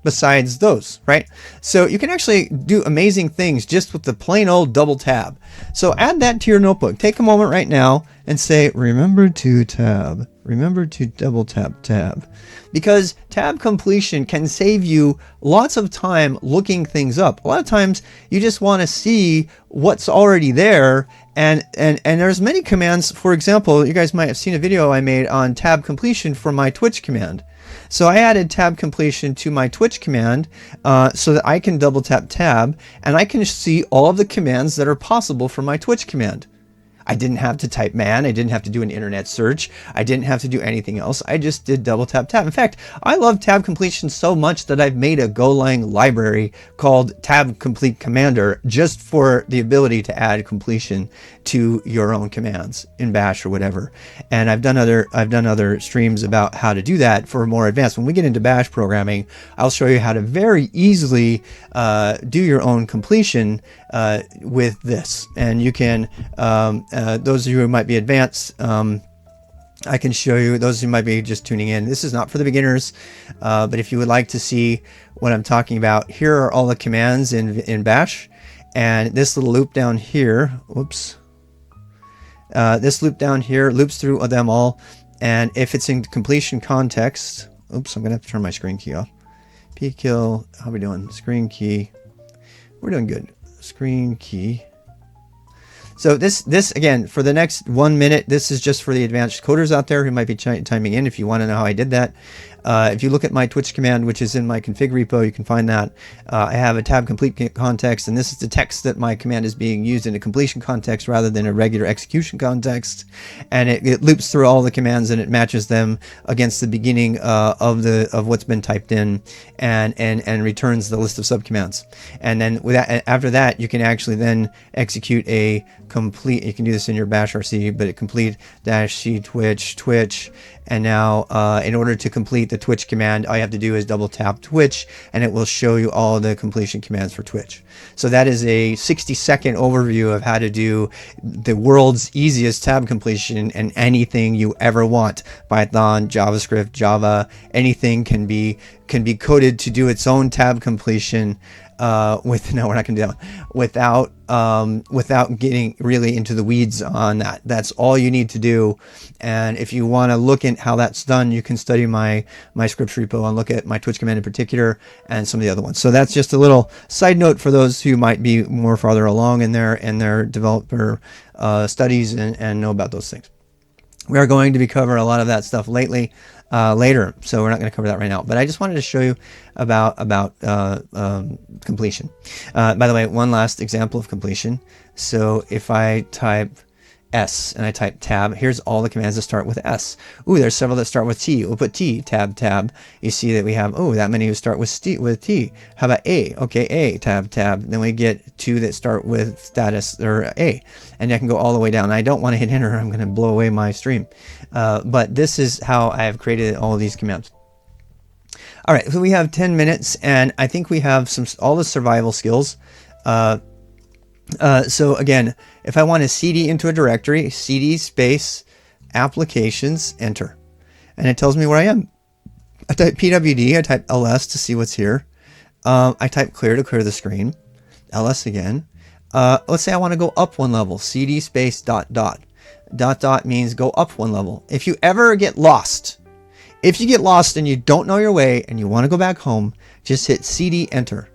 besides those, right? So you can actually do amazing things just with the plain old double tab. So add that to your notebook. Take a moment right now and say, remember to tab. Remember to double tab. Because tab completion can save you lots of time looking things up. A lot of times you just want to see what's already there. And there's many commands. For example, you guys might have seen a video I made on tab completion for my Twitch command. So I added tab completion to my Twitch command so that I can double tap tab and I can see all of the commands that are possible for my Twitch command. I didn't have to type man. I didn't have to do an internet search. I didn't have to do anything else. I just did double tap tab. In fact, I love tab completion so much that I've made a Golang library called tab complete commander just for the ability to add completion to your own commands in bash or whatever. And I've done other streams about how to do that for more advanced. When we get into bash programming, I'll show you how to very easily do your own completion with this. And you can those of you who might be advanced, I can show you. Those who might be just tuning in, this is not for the beginners, but if you would like to see what I'm talking about, here are all the commands in bash, and this little loop down here, whoops, this loop down here loops through them all, and if it's in completion context, oops, I'm gonna have to turn my screen key off. pkill, how are we doing? Screen key, we're doing good. Screen key. So this again, for the next 1 minute, this is just for the advanced coders out there who might be chiming in if you want to know how I did that. If you look at my Twitch command, which is in my config repo, you can find that. I have a tab complete context, and this is the text that my command is being used in a completion context rather than a regular execution context. And it loops through all the commands and it matches them against the beginning of what's been typed in, and returns the list of subcommands. And then after that, you can actually then execute a complete. You can do this in your bash RC, but it complete -c twitch, and now in order to complete the Twitch command, all you have to do is double tap Twitch and it will show you all the completion commands for Twitch. So that is a 60-second overview of how to do the world's easiest tab completion and anything you ever want. Python, JavaScript, Java, anything can be coded to do its own tab completion no, we're not going to do that without getting really into the weeds on that. That's all you need to do. And if you want to look at how that's done, you can study my scripts repo and look at my Twitch command in particular and some of the other ones. So that's just a little side note for those who might be more farther along in their developer studies and know about those things. We are going to be covering a lot of that stuff later, so we're not going to cover that right now. But I just wanted to show you about completion. By the way, one last example of completion. So if I type S and I type tab, here's all the commands that start with S. Ooh, there's several that start with T. We'll put T, tab. You see that we have, oh, that many who start with T. How about A? Okay, A, tab. Then we get 2 that start with status or A. And I can go all the way down. I don't want to hit enter. I'm going to blow away my stream. But this is how I have created all of these commands. All right, so we have 10 minutes, and I think we have all the survival skills. So again, if I want to cd into a directory, cd space applications, enter. And it tells me where I am. I type pwd, I type ls to see what's here. I type clear to clear the screen. ls again. Let's say I want to go up one level, cd space ... means go up one level. If you ever get lost, if you get lost and you don't know your way and you want to go back home, just hit cd enter.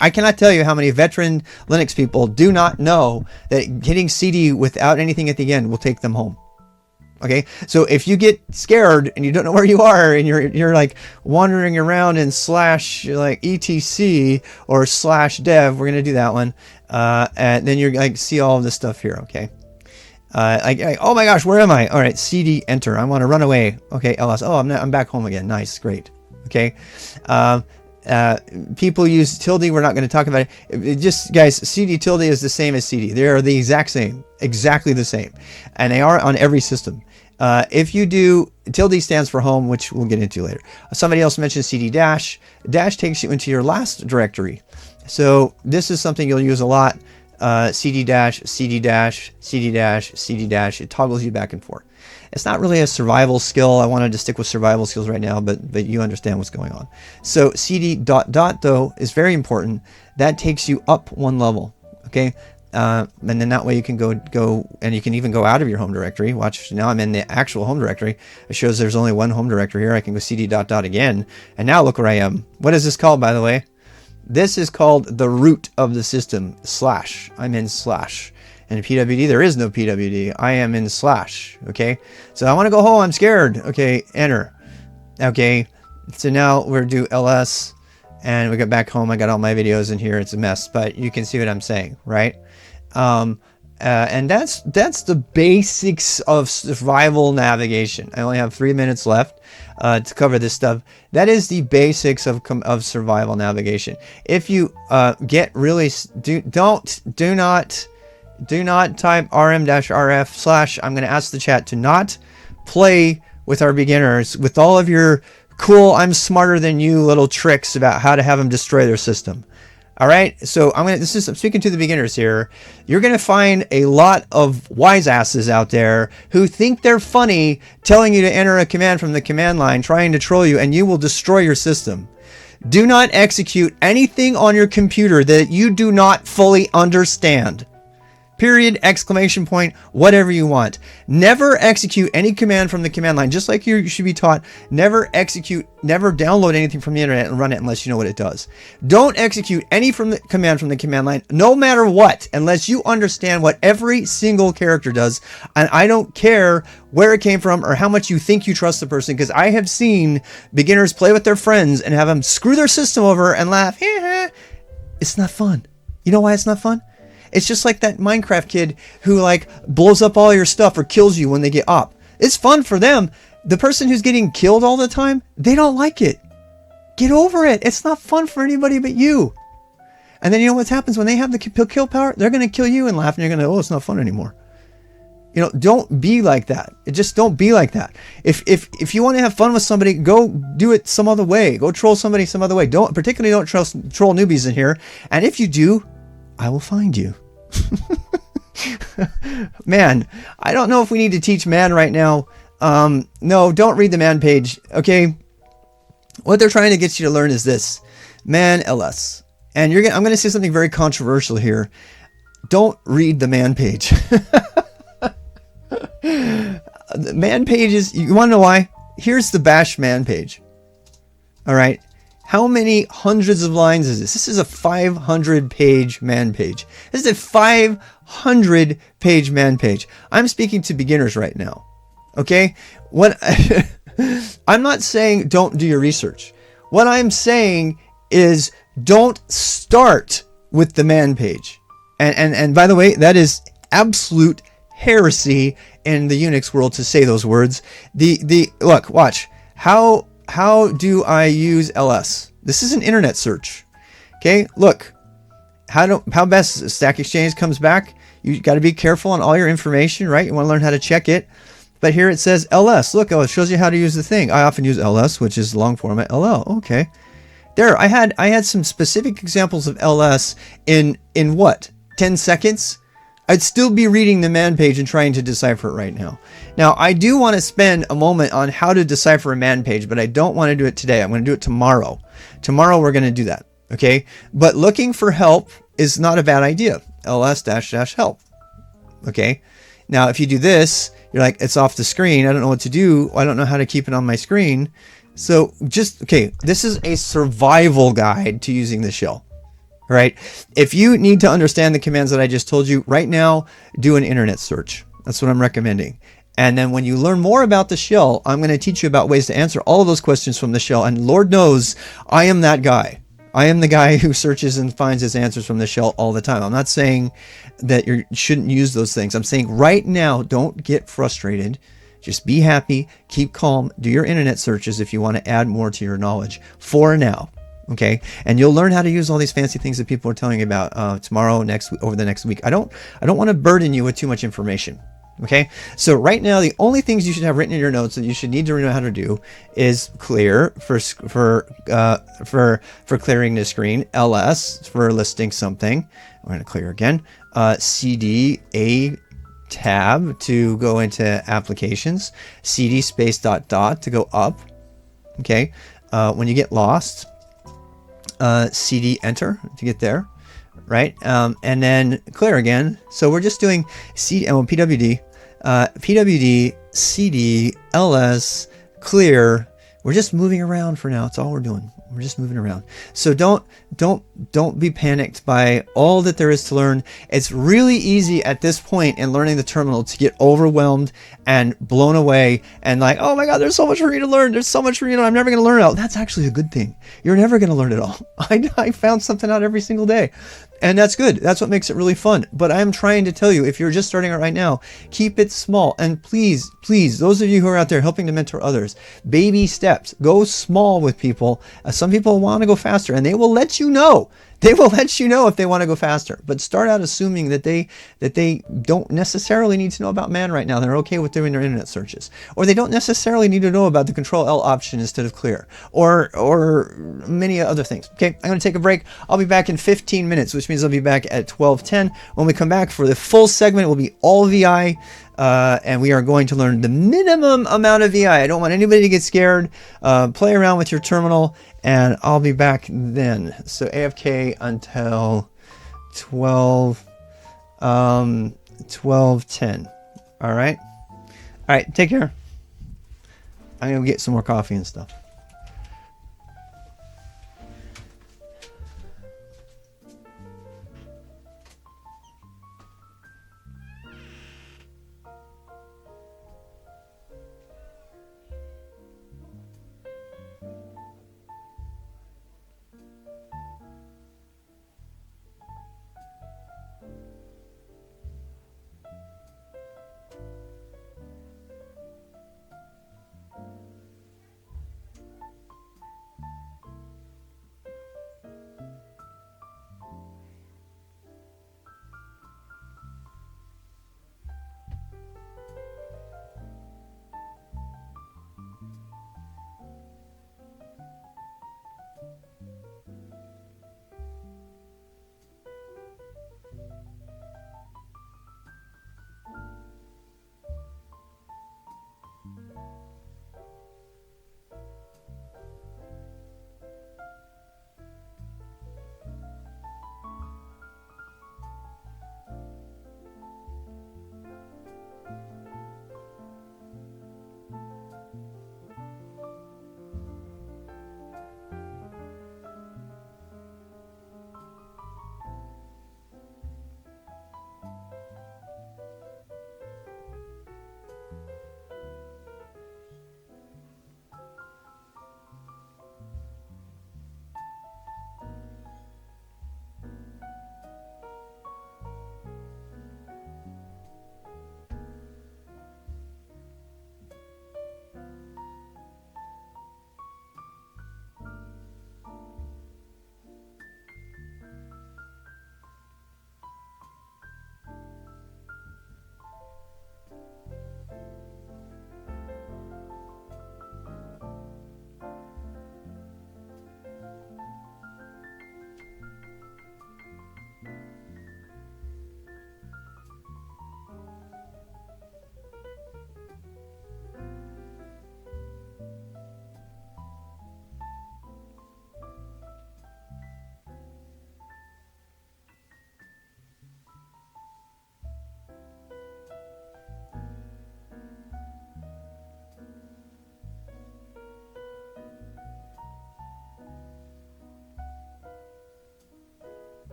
I cannot tell you how many veteran Linux people do not know that hitting cd without anything at the end will take them home. Okay, so if you get scared and you don't know where you are and you're like wandering around in /etc or /dev, we're gonna do that one, and then you're like see all of this stuff here. Okay, oh my gosh, where am I? All right, cd enter. I want to run away. Okay, ls. Oh, I'm back home again. Nice, great. Okay. People use tilde. We're not going to talk about it. Just guys, cd tilde is the same as cd. They are the exact same, exactly the same, and they are on every system. If you do, tilde stands for home, which we'll get into later. Somebody else mentioned cd dash. Dash takes you into your last directory. So this is something you'll use a lot. cd dash, cd dash, cd dash, cd dash. It toggles you back and forth. It's not really a survival skill. I wanted to stick with survival skills right now, but you understand what's going on. So cd ... though is very important. That takes you up one level. Okay, and then that way you can go and you can even go out of your home directory. Watch, now I'm in the actual home directory. It shows there's only one home directory here. I can go cd ... again, and now look where I am. What is this called, by the way? This is called the root of the system, /. I'm in /. And in pwd, there is no pwd. I am in /. Okay, so I want to go home. I'm scared. Okay, enter. Okay, So now we're do ls, and we got back home. I got all my videos in here. It's a mess, but you can see what I'm saying, right? And that's the basics of survival navigation. I only have 3 minutes left to cover this stuff. That is the basics of survival navigation. If you get really do not type rm-rf / I'm going to ask the chat to not play with our beginners with all of your cool I'm smarter than you little tricks about how to have them destroy their system. All right, so I'm speaking to the beginners here. You're gonna find a lot of wise asses out there who think they're funny, telling you to enter a command from the command line, trying to troll you, and you will destroy your system. Do not execute anything on your computer that you do not fully understand. Period, exclamation point, whatever you want. Never execute any command from the command line. Just like you should be taught, never download anything from the internet and run it unless you know what it does. Don't execute any command from the command line, no matter what, unless you understand what every single character does. And I don't care where it came from or how much you think you trust the person, because I have seen beginners play with their friends and have them screw their system over and laugh. It's not fun. You know why it's not fun? It's just like that Minecraft kid who like blows up all your stuff or kills you when they get up. It's fun for them. The person who's getting killed all the time, they don't like it. Get over it. It's not fun for anybody but you. And then you know what happens when they have the kill power? They're going to kill you and laugh, and you're going to, oh, it's not fun anymore. You know, don't be like that. Just don't be like that. If you want to have fun with somebody, go do it some other way. Go troll somebody some other way. Particularly don't troll newbies in here. And if you do, I will find you. Man, I don't know if we need to teach man right now. No, don't read the man page. Okay. What they're trying to get you to learn is this: man ls. And I'm going to say something very controversial here. Don't read the man page. The man page is, you want to know why? Here's the bash man page. All right. How many hundreds of lines is this? This is a 500-page man page. This is a 500-page man page. I'm speaking to beginners right now. Okay? I'm not saying don't do your research. What I'm saying is don't start with the man page. And by the way, that is absolute heresy in the Unix world to say those words. Look, watch. How do I use ls? This is an internet search. Okay, look. How best Stack Exchange comes back? You got to be careful on all your information, right? You want to learn how to check it. But here it says ls. Look, it shows you how to use the thing. I often use ls, which is long format ll. Okay. There, I had some specific examples of ls in what? 10 seconds? I'd still be reading the man page and trying to decipher it right now. Now, I do want to spend a moment on how to decipher a man page, but I don't want to do it today. I'm going to do it tomorrow. Tomorrow, we're going to do that. Okay? But looking for help is not a bad idea. ls-help. Okay? Now, if you do this, you're like, it's off the screen. I don't know what to do. I don't know how to keep it on my screen. So this is a survival guide to using the shell. Right? If you need to understand the commands that I just told you right now, do an internet search. That's what I'm recommending. And then when you learn more about the shell, I'm going to teach you about ways to answer all of those questions from the shell. And Lord knows, I am that guy. I am the guy who searches and finds his answers from the shell all the time. I'm not saying that you shouldn't use those things. I'm saying right now, don't get frustrated. Just be happy, keep calm, do your internet searches if you want to add more to your knowledge for now. Okay, and you'll learn how to use all these fancy things that people are telling you about tomorrow, over the next week. I don't want to burden you with too much information. Okay, so right now the only things you should have written in your notes that you should need to know how to do is clear for clearing the screen, ls for listing something. We're going to clear again. cd a tab to go into applications. cd space ... to go up. Okay, when you get lost, cd enter to get there, right? And then clear again. So we're just doing cd and pwd, pwd cd ls clear We're just moving around for now. It's all we're doing. We're just moving around. So don't be panicked by all that there is to learn. It's really easy at this point in learning the terminal to get overwhelmed and blown away and like, oh my God, there's so much for me to learn. There's so much for me to learn. I'm never going to learn it all. That's actually a good thing. You're never going to learn it all. I found something out every single day. And that's good. That's what makes it really fun. But I'm trying to tell you, if you're just starting out right now, keep it small. And please, those of you who are out there helping to mentor others, baby steps. Go small with people. Some people want to go faster, and they will let you know. They will let you know if they want to go faster. But start out assuming that they don't necessarily need to know about man right now. They're okay with doing their internet searches. Or they don't necessarily need to know about the Control-L option instead of clear. Or many other things. Okay, I'm going to take a break. I'll be back in 15 minutes, which means I'll be back at 12:10. When we come back for the full segment, it will be all VI. And we are going to learn the minimum amount of VI. I don't want anybody to get scared. Play around with your terminal, and I'll be back then. So AFK until 12:10. All right. All right. Take care. I'm gonna get some more coffee and stuff.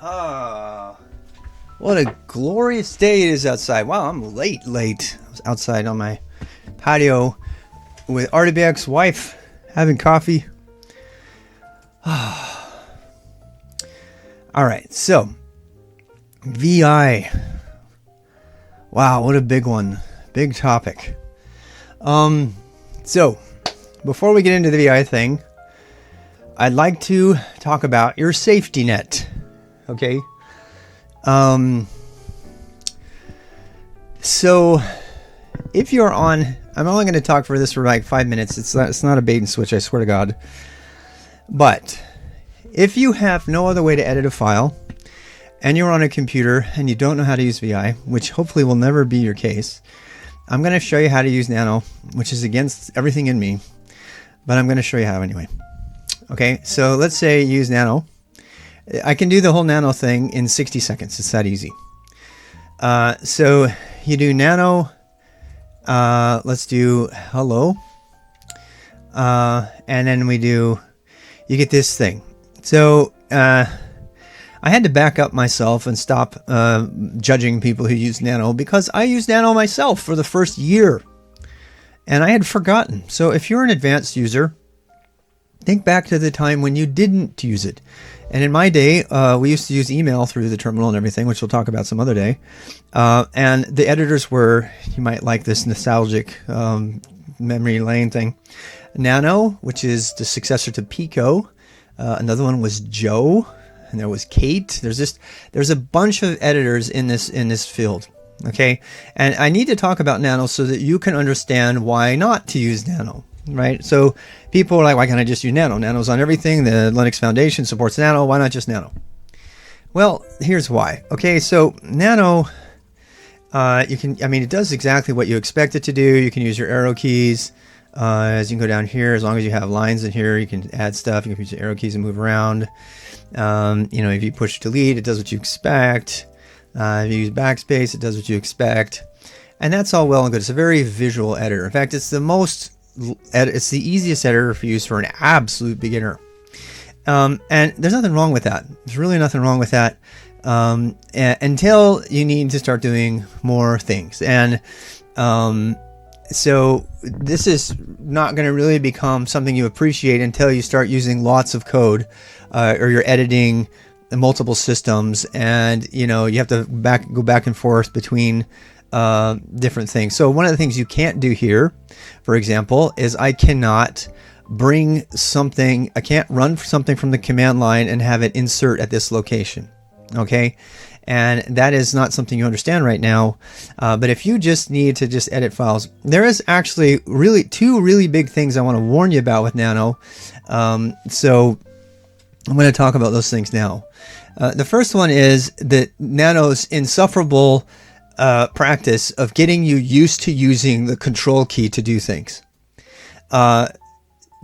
Ah, what a glorious day it is outside. Wow, I'm late. I was outside on my patio with RDBX's wife having coffee. All right, so VI. Wow, what a big one. Big topic. So before we get into the VI thing, I'd like to talk about your safety net. Okay. So if you're on, I'm only going to talk for this for like 5 minutes. It's not a bait and switch, I swear to God. But if you have no other way to edit a file and you're on a computer and you don't know how to use VI, which hopefully will never be your case, I'm going to show you how to use Nano, which is against everything in me, but I'm going to show you how anyway. Okay, so let's say you use Nano. I can do the whole Nano thing in 60 seconds. It's that easy. So you do Nano. Let's do hello. And then you get this thing. So I had to back up myself and stop judging people who use Nano, because I used Nano myself for the first year and I had forgotten. So if you're an advanced user, think back to the time when you didn't use it. And in my day, we used to use email through the terminal and everything, which we'll talk about some other day. And the editors were, you might like this nostalgic memory lane thing, Nano, which is the successor to Pico. Another one was Joe, and there was Kate. There's a bunch of editors in this field. Okay, and I need to talk about Nano so that you can understand why not to use Nano. Right, so people are like, why can't I just use Nano? Nano's on everything. The Linux Foundation supports Nano. Why not just Nano? Well, here's why. Okay, so Nano, it does exactly what you expect it to do. You can use your arrow keys. As you can go down here, as long as you have lines in here, you can add stuff. You can use your arrow keys and move around. If you push delete, it does what you expect. If you use backspace, it does what you expect. And that's all well and good. It's a very visual editor. In fact, it's the easiest editor for use for an absolute beginner. And there's nothing wrong with that. There's really nothing wrong with that until you need to start doing more things. And so this is not going to really become something you appreciate until you start using lots of code or you're editing multiple systems, and you have to go back and forth between different things. So one of the things you can't do here, for example, is I can't run something from the command line and have it insert at this location. Okay, and that is not something you understand right now. But if you just need to just edit files, there is actually two really big things I want to warn you about with Nano. So I'm going to talk about those things now. The first one is that Nano's insufferable practice of getting you used to using the control key to do things.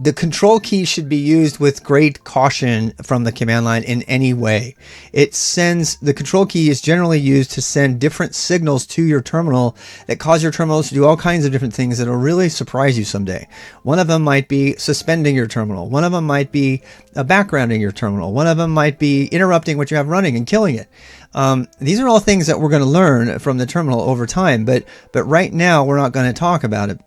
The control key should be used with great caution from the command line in any way. The control key is generally used to send different signals to your terminal that cause your terminals to do all kinds of different things that will really surprise you someday. One of them might be suspending your terminal. One of them might be backgrounding your terminal. One of them might be interrupting what you have running and killing it. These are all things that we're going to learn from the terminal over time, but right now we're not going to talk about it.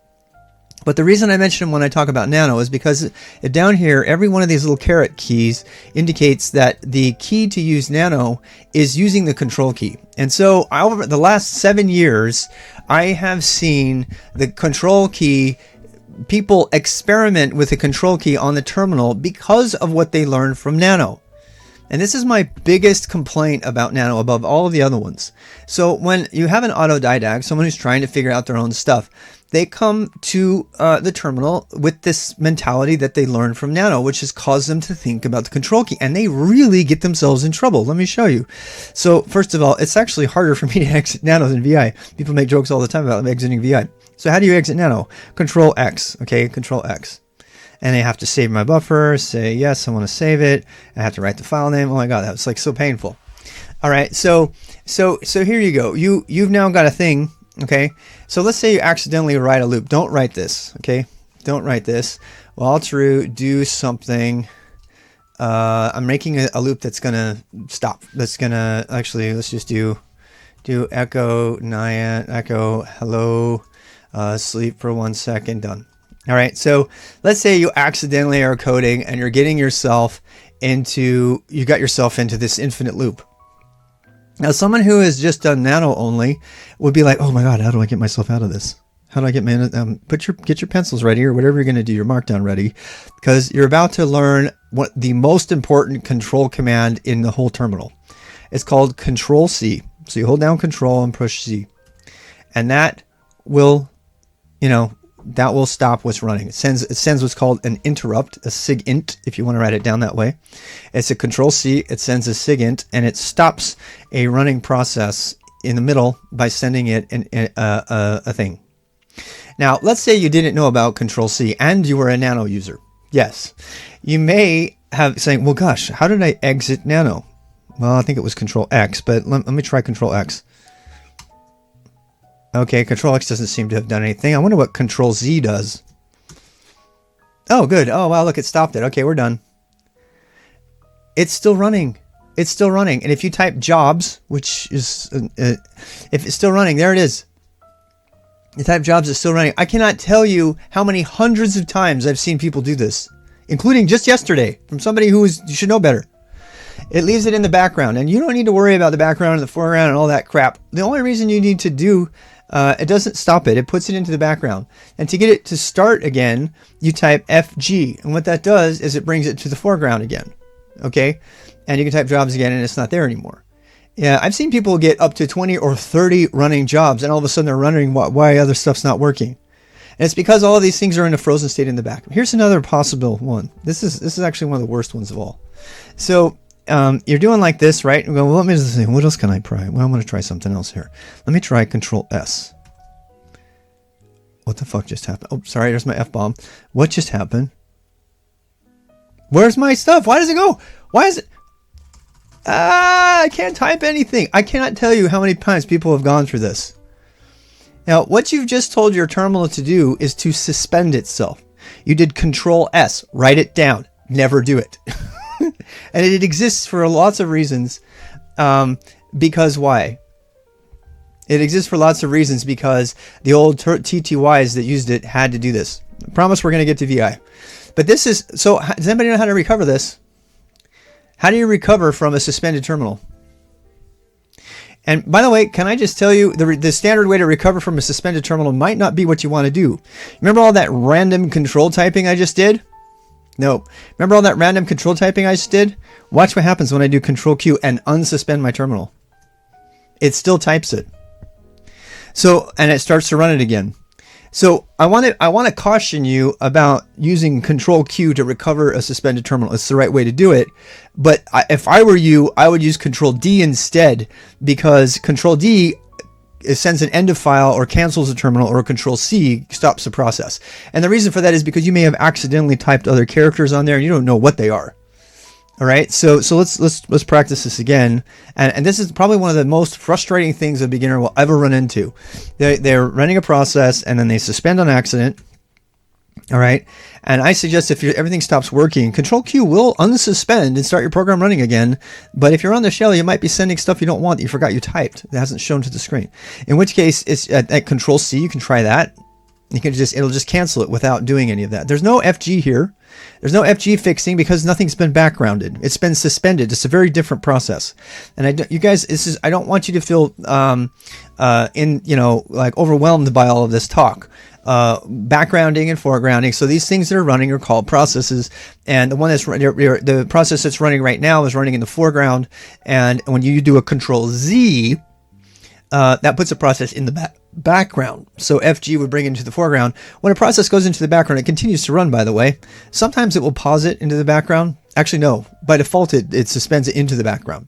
But the reason I mention them when I talk about Nano is because down here, every one of these little caret keys indicates that the key to use Nano is using the control key. And so over the last 7 years, I have seen the control key, people experiment with the control key on the terminal because of what they learned from Nano. And this is my biggest complaint about Nano above all of the other ones. So when you have an autodidact, someone who's trying to figure out their own stuff, they come to the terminal with this mentality that they learned from Nano, which has caused them to think about the control key, and they really get themselves in trouble. Let me show you. So first of all, it's actually harder for me to exit Nano than VI. People make jokes all the time about exiting VI. So how do you exit Nano? Control X, okay, Control X. And I have to save my buffer, say yes, I want to save it. I have to write the file name. Oh my God, that was like so painful. All right, so here you go. You've now got a thing. Okay, so let's say you accidentally write a loop. Don't write this, okay? Don't write this. While true, do something I'm making a loop that's gonna stop. That's gonna actually, let's just do echo nyan, echo hello, sleep for 1 second, done. All right, so let's say you accidentally are coding and you're getting yourself into, you got yourself into this infinite loop. Now, someone who has just done Nano only would be like, oh my God, how do I get myself out of this? How do I get get your pencils ready, or whatever you're going to do, your markdown ready, because you're about to learn what the most important control command in the whole terminal. It's called Control C. So you hold down Control and push C, and that will, that will stop what's running. It sends what's called an interrupt, a SIGINT, if you want to write it down that way. It's a Control C. It sends a SIGINT, and it stops a running process in the middle by sending it a thing. Now, let's say you didn't know about Control C and you were a Nano user. Yes, you may have saying, well, gosh, how did I exit Nano? Well, I think it was Control X, but let me try Control X. Okay, Control X doesn't seem to have done anything. I wonder what Control Z does. Oh, good. Oh, wow, look, it stopped it. Okay, we're done. It's still running. It's still running. And if you type jobs, which is, if it's still running, there it is. You type jobs, it's still running. I cannot tell you how many hundreds of times I've seen people do this, including just yesterday from somebody you should know better. It leaves it in the background, and you don't need to worry about the background and the foreground and all that crap. The only reason you need to do, it doesn't stop it. It puts it into the background. And to get it to start again, you type FG. And what that does is it brings it to the foreground again. Okay? And you can type jobs again, and it's not there anymore. Yeah, I've seen people get up to 20 or 30 running jobs, and all of a sudden they're wondering why other stuff's not working. And it's because all of these things are in a frozen state in the back. Here's another possible one. This is actually one of the worst ones of all. So you're doing like this, right? Well, let me just see. What else can I try? Well, I'm going to try something else here. Let me try Control S. What the fuck just happened? Oh, sorry, there's my F-bomb. What just happened? Where's my stuff? Why does it go? Why is it? I can't type anything. I cannot tell you how many times people have gone through this. Now, what you've just told your terminal to do is to suspend itself. You did Control S, write it down, never do it. And it exists for lots of reasons. Because why? It exists for lots of reasons because the old TTYs that used it had to do this. I promise we're going to get to VI. But this is, so does anybody know how to recover this? How do you recover from a suspended terminal? And by the way, can I just tell you, the standard way to recover from a suspended terminal might not be what you want to do. Remember all that random control typing I just did? No. Remember all that random control typing I just did? Watch what happens when I do Control Q and unsuspend my terminal. It still types it. So, and it starts to run it again. So I want to caution you about using Control Q to recover a suspended terminal. It's the right way to do it. But if I were you, I would use Control D instead, because Control D sends an end of file or cancels a terminal, or Control C stops the process. And the reason for that is because you may have accidentally typed other characters on there and you don't know what they are. All right, so let's practice this again, and this is probably one of the most frustrating things a beginner will ever run into. They're running a process and then they suspend on accident. All right, and I suggest if everything stops working, Control Q will unsuspend and start your program running again. But if you're on the shell, you might be sending stuff you don't want that you forgot you typed that hasn't shown to the screen. In which case, it's at Control C. You can try that. It'll just cancel it without doing any of that. There's no FG here. There's no FG fixing because nothing's been backgrounded. It's been suspended. It's a very different process. And you guys, I don't want you to feel like overwhelmed by all of this talk. Backgrounding and foregrounding. So these things that are running are called processes, and the process that's running right now is running in the foreground. And when you do a Control Z, that puts a process in the background. So FG would bring it into the foreground. When a process goes into the background, it continues to run, by the way. Sometimes it will pause it into the background. Actually, no. By default, it suspends it into the background.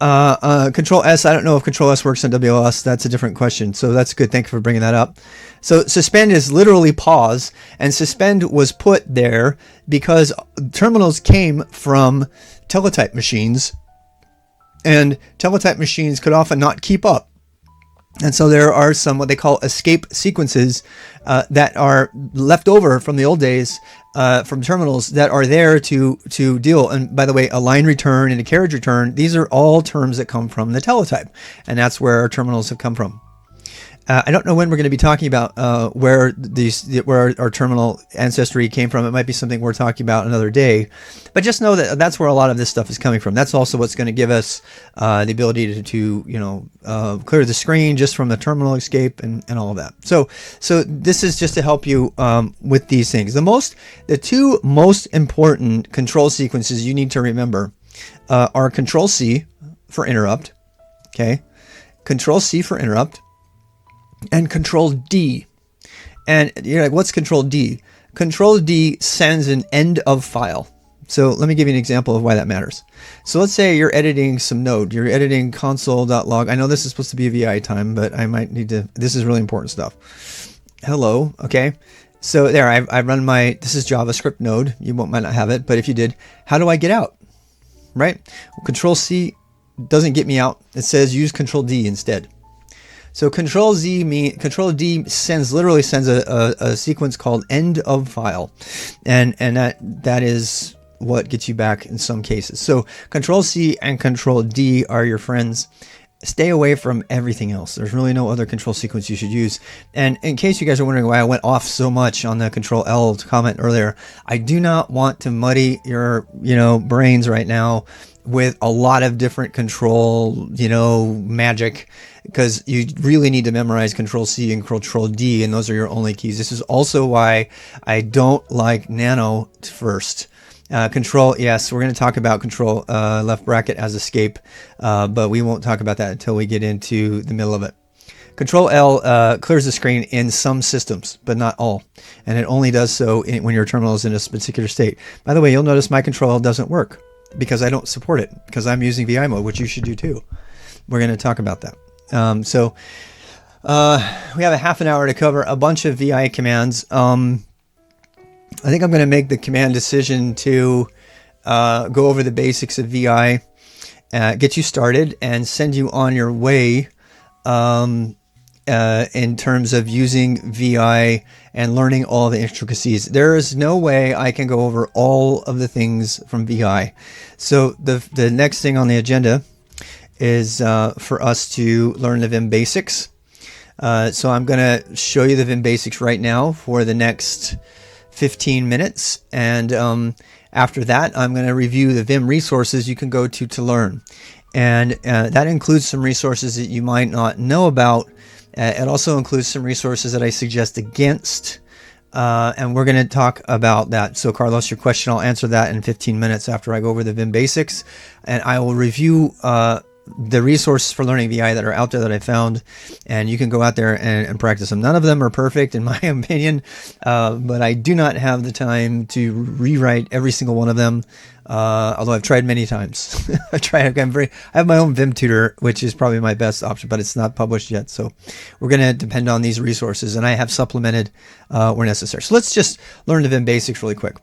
Control S, I don't know if Control S works on WLS. That's a different question. So that's good. Thank you for bringing that up. So suspend is literally pause, and suspend was put there because terminals came from teletype machines, and teletype machines could often not keep up And so there are some what they call escape sequences that are left over from the old days from terminals that are there to deal. And by the way, a line return and a carriage return, these are all terms that come from the teletype. And that's where our terminals have come from. I don't know when we're going to be talking about where our terminal ancestry came from. It might be something we're talking about another day, but just know that that's where a lot of this stuff is coming from. That's also what's going to give us the ability to clear the screen just from the terminal escape and all of that. So this is just to help you with these things. The two most important control sequences you need to remember are Control C for interrupt, okay, Control C for interrupt, and Control D. And you're like, what's Control D? Control D sends an end of file. So let me give you an example of why that matters. So let's say you're editing some node. You're editing console.log. I know this is supposed to be a VI time, but I might need to, this is really important stuff. Hello, okay. So there, I've run this is JavaScript node. You might not have it, but if you did, how do I get out? Right? Well, Control C doesn't get me out. It says use Control D instead. So Control D literally sends a sequence called end of file, and that is what gets you back in some cases. So Control C and Control D are your friends. Stay away from everything else. There's really no other control sequence you should use. And in case you guys are wondering why I went off so much on the Control L comment earlier, I do not want to muddy your brains right now with a lot of different control magic, because you really need to memorize Control C and Control D, and those are your only keys. This is also why I don't like Nano first. Control, yes, we're going to talk about Control left bracket as escape, but we won't talk about that until we get into the middle of it. Control L clears the screen in some systems, but not all, and it only does so when your terminal is in a particular state. By the way, you'll notice my Control L doesn't work because I don't support it, because I'm using VI mode, which you should do too. We're going to talk about that. So we have a half an hour to cover a bunch of VI commands. I think I'm going to make the command decision to go over the basics of VI, get you started, and send you on your way in terms of using VI and learning all the intricacies. There is no way I can go over all of the things from VI. So the next thing on the agenda is for us to learn the Vim Basics. So I'm going to show you the Vim Basics right now for the next 15 minutes. And after that, I'm going to review the Vim resources you can go to learn. And that includes some resources that you might not know about. It also includes some resources that I suggest against. And we're going to talk about that. So Carlos, your question, I'll answer that in 15 minutes after I go over the Vim Basics. And I will review the resources for learning VI that are out there that I found, and you can go out there and practice them. None of them are perfect in my opinion, but I do not have the time to rewrite every single one of them, although I've tried many times. I have my own Vim tutor, which is probably my best option, but it's not published yet, so we're going to depend on these resources, and I have supplemented where necessary. So let's just learn the Vim Basics really quick.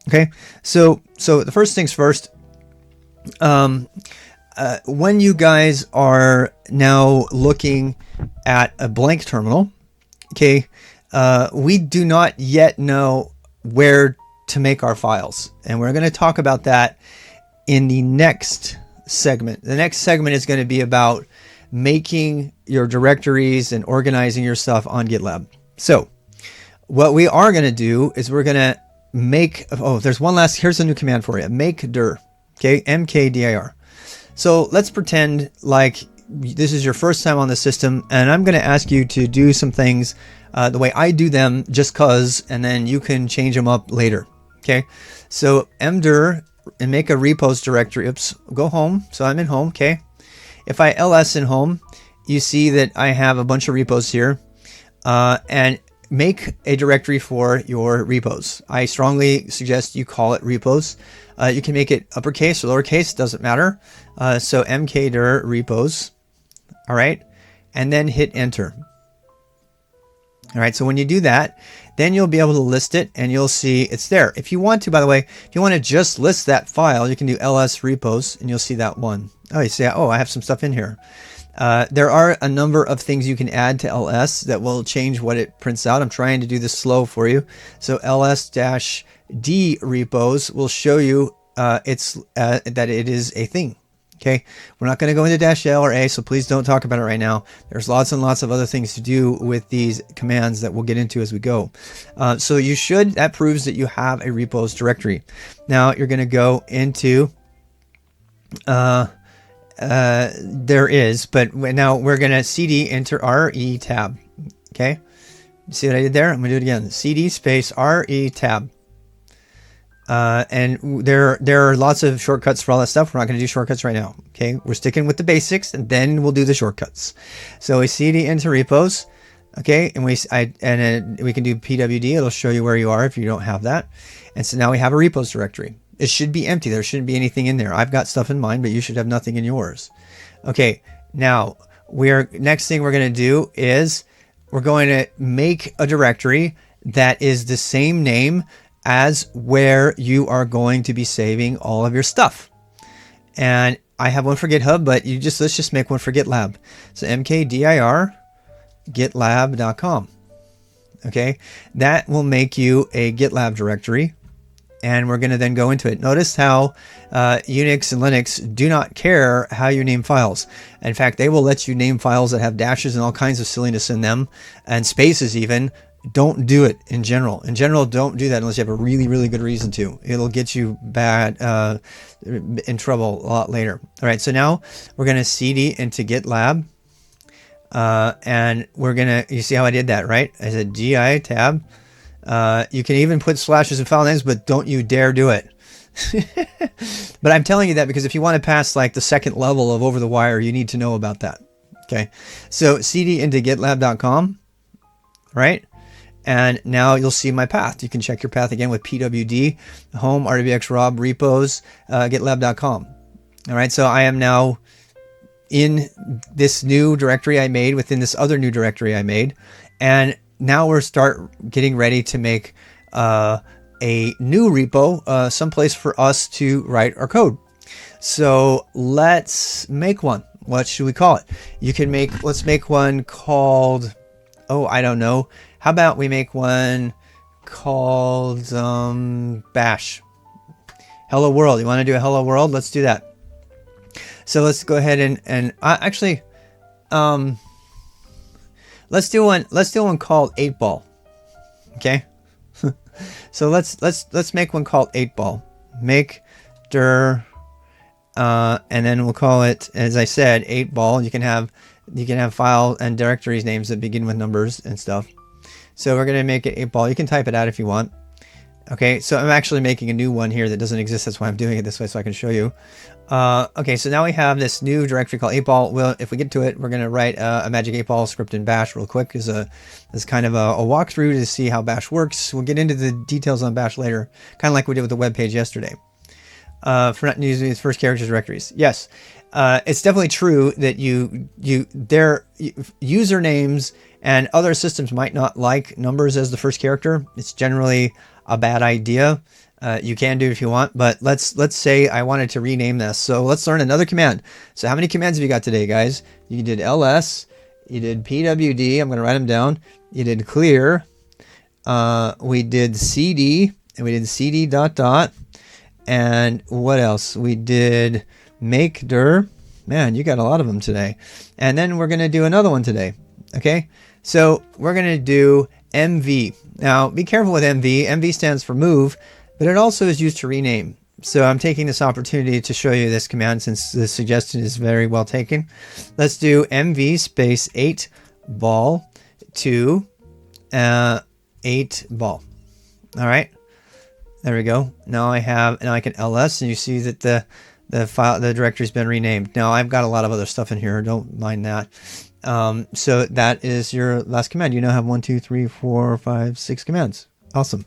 Okay, so the first things first. When you guys are now looking at a blank terminal, okay, we do not yet know where to make our files. And we're going to talk about that in the next segment. The next segment is going to be about making your directories and organizing your stuff on GitLab. So what we are going to do is we're going to make, here's a new command for you, make dir, okay, mkdir. So let's pretend like this is your first time on the system, and I'm going to ask you to do some things the way I do them, just cause, and then you can change them up later. Okay, so mdir and make a repos directory. Oops, go home. So I'm in home. Okay, if I ls in home, you see that I have a bunch of repos here, and make a directory for your repos. I strongly suggest you call it repos. You can make it uppercase or lowercase, doesn't matter. So mkdir repos, all right, and then hit enter. All right, so when you do that, then you'll be able to list it and you'll see it's there. If you want to, by the way, if you want to just list that file, you can do ls repos and you'll see that one. Oh, you say, oh, I have some stuff in here. There are a number of things you can add to ls that will change what it prints out. I'm trying to do this slow for you. So ls-d repos will show you that it is a thing. Okay, we're not going to go into -l or a, so please don't talk about it right now. There's lots and lots of other things to do with these commands that we'll get into as we go. So you should, that proves that you have a repos directory. Now you're going to go into, there is, but now we're going to cd enter re tab. Okay, see what I did there? I'm going to do it again. Cd space re tab. And there are lots of shortcuts for all that stuff. We're not going to do shortcuts right now. Okay, we're sticking with the basics, and then we'll do the shortcuts. So we cd into repos. Okay, and we can do pwd. It'll show you where you are if you don't have that. And so now we have a repos directory. It should be empty. There shouldn't be anything in there. I've got stuff in mine, but you should have nothing in yours. Okay, now next thing we're going to do is we're going to make a directory that is the same name as where you are going to be saving all of your stuff. And I have one for GitHub, but let's just make one for GitLab. So mkdir gitlab.com. Okay, that will make you a GitLab directory, and we're going to then go into it. Notice how Unix and Linux do not care how you name files. In fact, they will let you name files that have dashes and all kinds of silliness in them, and spaces even. Don't do it in general. In general, don't do that unless you have a really, really good reason to. It'll get you in trouble a lot later. All right, so now we're going to cd into GitLab. And we're going to, you see how I did that, right? I said gi tab. You can even put slashes in file names, but don't you dare do it. But I'm telling you that because if you want to pass like the second level of over the wire, you need to know about that. Okay, so cd into gitlab.com, right? And now you'll see my path. You can check your path again with pwd, home, rdbxrob, repos, gitlab.com. All right, so I am now in this new directory I made within this other new directory I made. And now we're getting ready to make a new repo, someplace for us to write our code. So let's make one. What should we call it? Let's make one called, oh, I don't know. How about we make one called bash. Hello world. You want to do a hello world? Let's do that. So let's go ahead and actually, let's do one called 8-ball. Okay. So let's make one called 8-ball. Make dir, and then we'll call it, as I said, 8-ball. You can have file and directories names that begin with numbers and stuff. So we're going to make it 8-ball. You can type it out if you want. Okay, so I'm actually making a new one here that doesn't exist. That's why I'm doing it this way, so I can show you. Okay, so now we have this new directory called 8-ball. Well, if we get to it, we're going to write a magic 8-ball script in bash real quick as kind of a walkthrough to see how bash works. We'll get into the details on bash later, kind of like we did with the web page yesterday. For not using these first characters directories. Yes, it's definitely true that their usernames and other systems might not like numbers as the first character. It's generally a bad idea. You can do it if you want, but let's say I wanted to rename this. So let's learn another command. So how many commands have you got today, guys? You did ls, you did pwd, I'm going to write them down. You did clear, we did cd, and we did cd ... And what else? We did make dir. Man, you got a lot of them today. And then we're going to do another one today. Okay, so we're going to do mv. Now, be careful with mv. mv stands for move, but it also is used to rename. So I'm taking this opportunity to show you this command since the suggestion is very well taken. Let's do mv space 8-ball to 8-ball. All right. There we go. Now I can ls, and you see that the directory's been renamed. Now I've got a lot of other stuff in here. Don't mind that. So that is your last command. You now have 1, 2, 3, 4, 5, 6 commands. Awesome.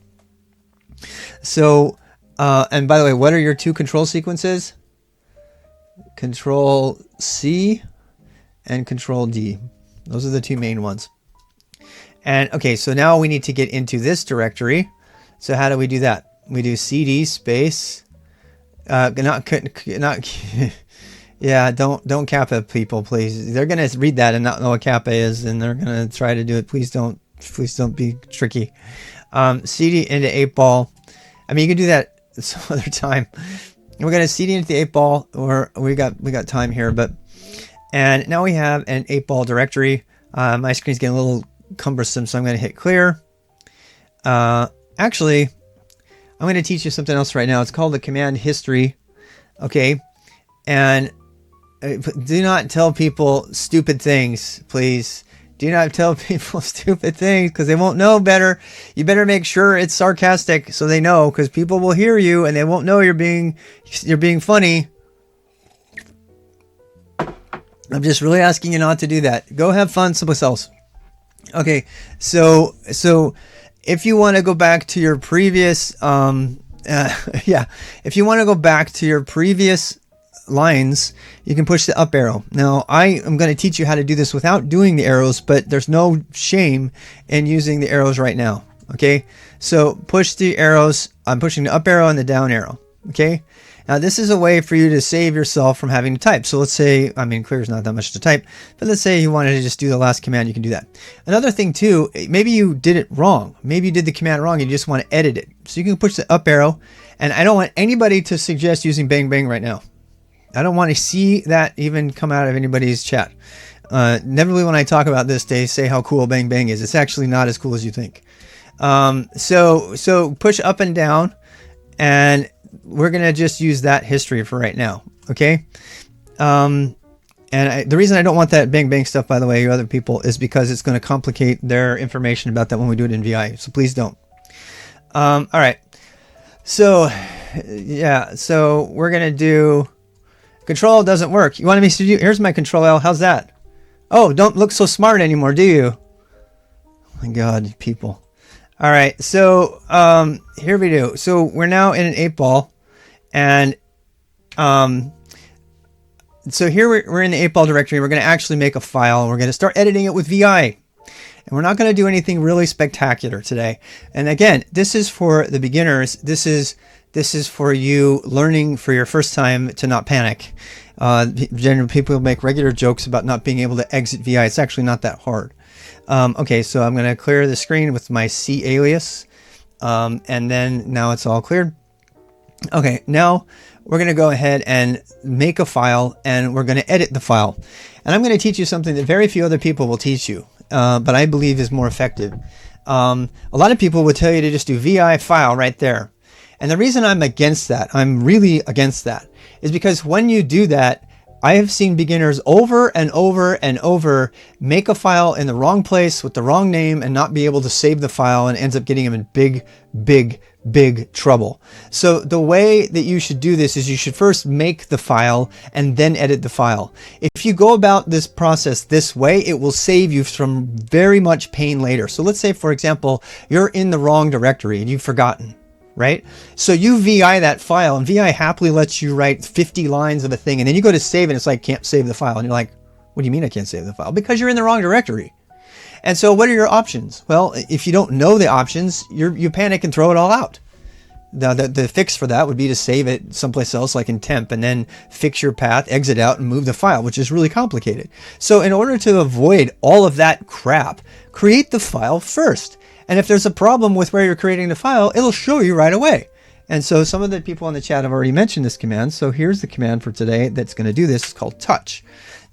So, and by the way, what are your two control sequences? Control C and Control D. Those are the two main ones. And okay, so now we need to get into this directory. So how do we do that? We do cd space, yeah, Yeah, don't kappa people, please. They're gonna read that and not know what kappa is, and they're gonna try to do it. Please don't be tricky. CD into 8-ball. I mean, you can do that some other time. We're gonna CD into the 8-ball, or we got time here, but and now we have an 8-ball directory. My screen's getting a little cumbersome, so I'm gonna hit clear. Actually, I'm gonna teach you something else right now. It's called the command history. Okay, and do not tell people stupid things, please. Do not tell people stupid things because they won't know better. You better make sure it's sarcastic so they know, because people will hear you and they won't know you're being funny. I'm just really asking you not to do that. Go have fun someplace else. Okay, so if you want to go back to your previous if you want to go back to your previous lines, you can push the up arrow. Now I am going to teach you how to do this without doing the arrows, but there's no shame in using the arrows right now. Okay, so push the arrows. I'm pushing the up arrow and the down arrow. Okay, now this is a way for you to save yourself from having to type. So let's say, I mean, clear is not that much to type, but let's say you wanted to just do the last command, you can do that. Another thing too, maybe you did it wrong. Maybe you did the command wrong and you just want to edit it. So you can push the up arrow, and I don't want anybody to suggest using bang bang right now. I don't want to see that even come out of anybody's chat. Never when I talk about this, they say how cool bang bang is. It's actually not as cool as you think. So push up and down, and we're going to just use that history for right now. Okay. The reason I don't want that bang bang stuff, by the way, you other people, is because it's going to complicate their information about that when we do it in VI. So please don't. All right. So yeah, so we're going to do Control doesn't work. You wanted me to do, here's my Control L. How's that? Oh, don't look so smart anymore, do you? Oh my God, people. All right, so here we do. So we're now in an 8-ball, and so here we're in the 8-ball directory. We're going to actually make a file. We're going to start editing it with VI, and we're not going to do anything really spectacular today. And again, this is for the beginners. This is for you learning for your first time to not panic. Generally, people make regular jokes about not being able to exit VI. It's actually not that hard. Okay, so I'm going to clear the screen with my C alias, and then now it's all cleared. Okay, now we're going to go ahead and make a file, and we're going to edit the file. And I'm going to teach you something that very few other people will teach you, but I believe is more effective. A lot of people would tell you to just do VI file right there. And the reason I'm against that, I'm really against that, is because when you do that, I have seen beginners over and over and over make a file in the wrong place with the wrong name and not be able to save the file, and ends up getting them in big trouble. So the way that you should do this is you should first make the file and then edit the file. If you go about this process this way, it will save you from very much pain later. So let's say, for example, you're in the wrong directory and you've forgotten. Right? So you VI that file, and VI happily lets you write 50 lines of a thing, and then you go to save it, and it's like, can't save the file. And you're like, what do you mean I can't save the file? Because you're in the wrong directory. And so what are your options? Well, if you don't know the options, you panic and throw it all out. The fix for that would be to save it someplace else, like in temp, and then fix your path, exit out, and move the file, which is really complicated. So in order to avoid all of that crap, create the file first. And if there's a problem with where you're creating the file, it'll show you right away. And so some of the people in the chat have already mentioned this command. So here's the command for today that's going to do this. It's called touch.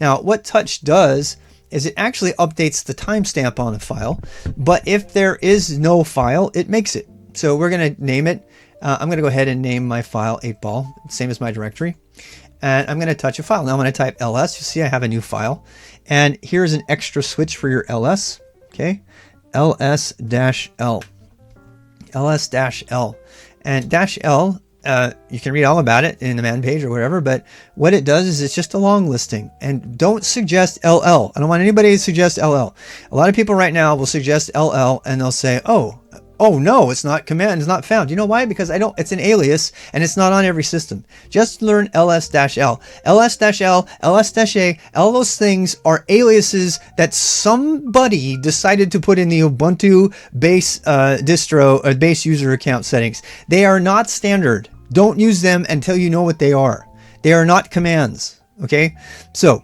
Now, what touch does is it actually updates the timestamp on the file. But if there is no file, it makes it. So we're going to name it. I'm going to go ahead and name my file 8-ball, same as my directory. And I'm going to touch a file. Now I'm going to type ls. You see I have a new file. And here's an extra switch for your ls. Okay. ls-l, ls-l, and -l, you can read all about it in the man page or whatever, but what it does is it's just a long listing. And don't suggest ll. I don't want anybody to suggest ll. A lot of people right now will suggest ll, and they'll say, oh no, it's not command, it's not found. You know why? Because it's an alias, and it's not on every system. Just learn ls-l. ls-l, ls-a, all those things are aliases that somebody decided to put in the Ubuntu base distro or base user account settings. They are not standard. Don't use them until you know what they are. They are not commands. Okay, so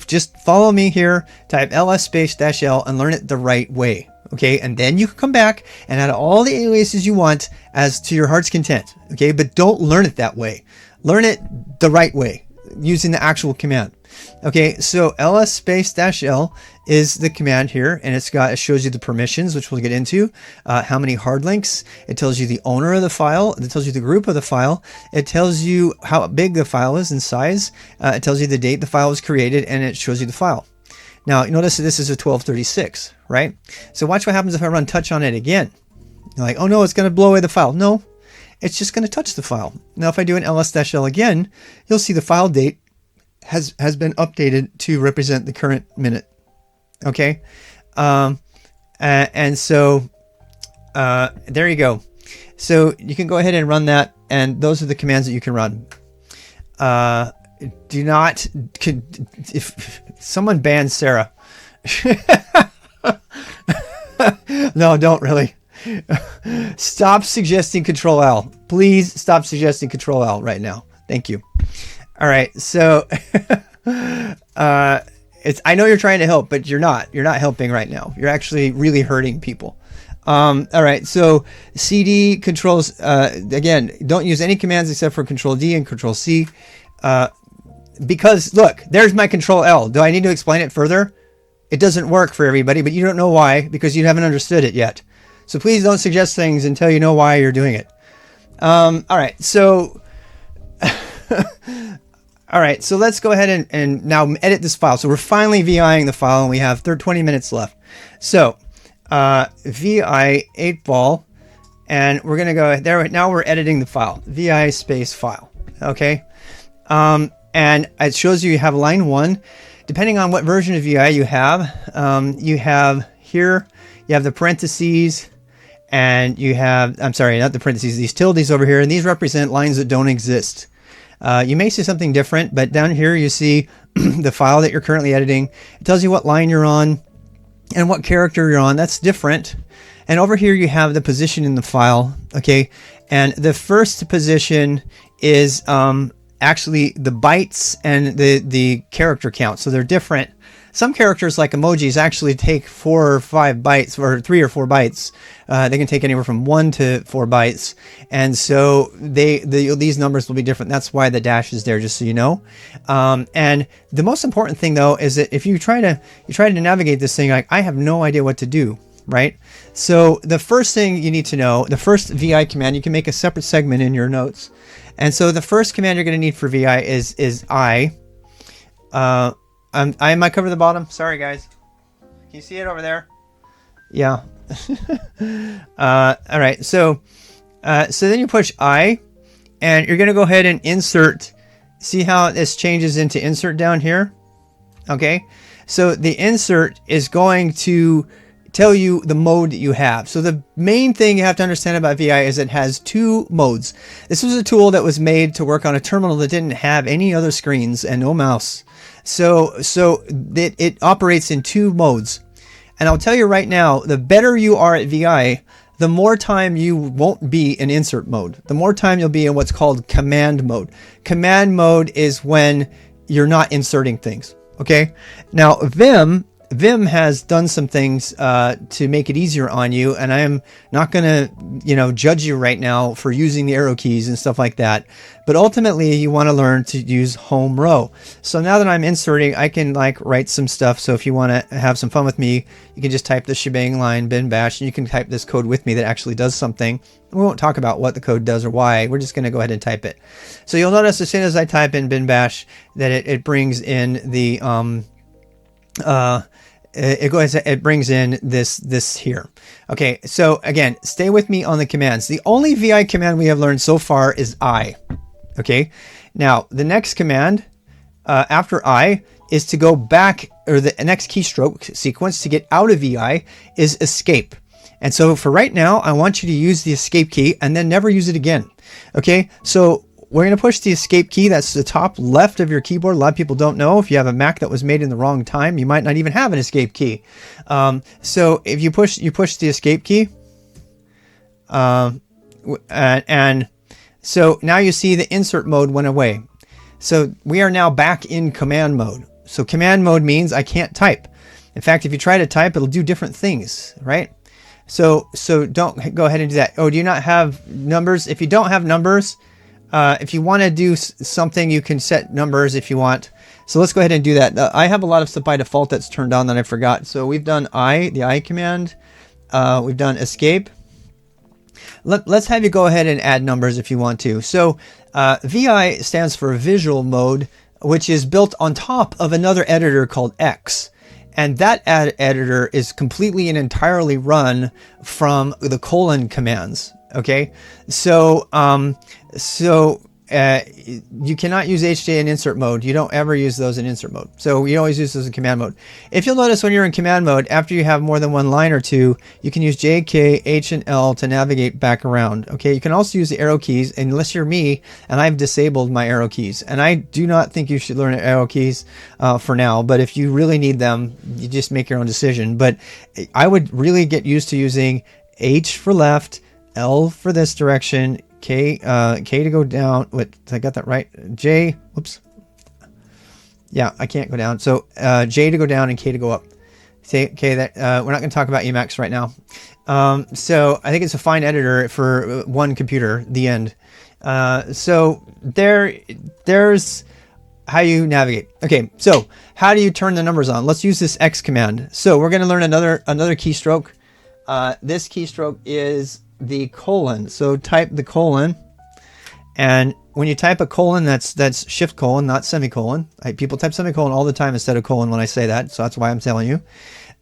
just follow me here, type ls space -l and learn it the right way. Okay, and then you can come back and add all the aliases you want as to your heart's content. Okay, but don't learn it that way. Learn it the right way using the actual command. Okay, so ls space -l is the command here, and it shows you the permissions, which we'll get into, how many hard links. It tells you the owner of the file. It tells you the group of the file. It tells you how big the file is in size. It tells you the date the file was created, and it shows you the file. Now, you notice that this is a 1236, right? So watch what happens if I run touch on it again. You're like, oh no, it's going to blow away the file. No, it's just going to touch the file. Now, if I do an ls-l again, you'll see the file date has been updated to represent the current minute. Okay, and so there you go. So you can go ahead and run that, and those are the commands that you can run. Do not, if someone bans Sarah. No, don't really. Stop suggesting Control L. Please stop suggesting Control L right now. Thank you. All right, so I know you're trying to help, but you're not. You're not helping right now. You're actually really hurting people. All right, so CD controls, again, don't use any commands except for Control D and Control C. Because, look, there's my Control L. Do I need to explain it further? It doesn't work for everybody, but you don't know why because you haven't understood it yet. So please don't suggest things until you know why you're doing it. All right, so... All right, so let's go ahead and now edit this file. So we're finally VIing the file, and we have 20 minutes left. So VI 8-ball, and we're going to go there. Now we're editing the file, VI space file. Okay, and it shows you have line 1. Depending on what version of VI you have here, you have the parentheses, and you have, I'm sorry, not the parentheses, these tildes over here, and these represent lines that don't exist. You may see something different, but down here you see the file that you're currently editing. It tells you what line you're on and what character you're on. That's different. And over here you have the position in the file. Okay, and the first position is actually the bytes and the character count. So they're different. Some characters like emojis actually take 4 or 5 bytes, or 3 or 4 bytes. They can take anywhere from 1 to 4 bytes, and so these numbers will be different. That's why the dash is there, just so you know. And the most important thing, though, is that if you try to navigate this thing, like I have no idea what to do, right? So the first thing you need to know, the first VI command, you can make a separate segment in your notes. And so the first command you're going to need for VI is I. I might cover the bottom. Sorry, guys. Can you see it over there? Yeah. All right. So then you push I, and you're going to go ahead and insert. See how this changes into insert down here? Okay. So the insert is going to tell you the mode that you have. So the main thing you have to understand about VI is it has 2 modes. This was a tool that was made to work on a terminal that didn't have any other screens and no mouse. So it operates in 2 modes. And I'll tell you right now, the better you are at VI, the more time you won't be in insert mode. The more time you'll be in what's called command mode. Command mode is when you're not inserting things. Okay. Now Vim has done some things to make it easier on you, and I am not going to, judge you right now for using the arrow keys and stuff like that. But ultimately, you want to learn to use home row. So now that I'm inserting, I can write some stuff. So if you want to have some fun with me, you can just type the shebang line bin bash, and you can type this code with me that actually does something. We won't talk about what the code does or why. We're just going to go ahead and type it. So you'll notice as soon as I type in bin bash that it brings in the it brings in this here. Okay, so again, stay with me on the commands. The only VI command we have learned so far is I. Okay, now the next command after I is to go back, or the next keystroke sequence to get out of VI is escape. And so for right now, I want you to use the escape key and then never use it again. Okay, so we're going to push the escape key. That's the top left of your keyboard. A lot of people don't know. If you have a Mac that was made in the wrong time, you might not even have an escape key. So if you push the escape key, and so now you see the insert mode went away. So we are now back in command mode. So command mode means I can't type. In fact, if you try to type, it'll do different things, right? So don't go ahead and do that. Oh, do you not have numbers? If you don't have numbers, if you want to do something, you can set numbers if you want. So let's go ahead and do that. I have a lot of stuff by default that's turned on that I forgot. So we've done the I command. We've done escape. Let's have you go ahead and add numbers if you want to. So VI stands for visual mode, which is built on top of another editor called X. And that editor is completely and entirely run from the colon commands. Okay, so you cannot use HJ in insert mode. You don't ever use those in insert mode. So you always use those in command mode. If you'll notice when you're in command mode, after you have more than one line or two, you can use J, K, H, and L to navigate back around. Okay, you can also use the arrow keys, unless you're me, and I've disabled my arrow keys. And I do not think you should learn arrow keys for now, but if you really need them, you just make your own decision. But I would really get used to using H for left, L for this direction, K to go down. Wait, did I got that right? J, whoops. Yeah, I can't go down. So J to go down and K to go up. Say, okay, that we're not going to talk about Emacs right now. So I think it's a fine editor for one computer. The end. So there's how you navigate. Okay, so how do you turn the numbers on? Let's use this X command. So we're going to learn another keystroke. This keystroke is the colon. So type the colon, and when you type a colon, that's shift colon, not semicolon. People type semicolon all the time instead of colon when I say that, so that's why I'm telling you.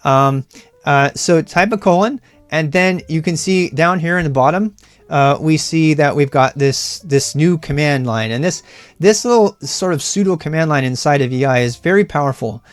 So type a colon, and then you can see down here in the bottom, we see that we've got this new command line, and this little sort of pseudo command line inside of VI is very powerful.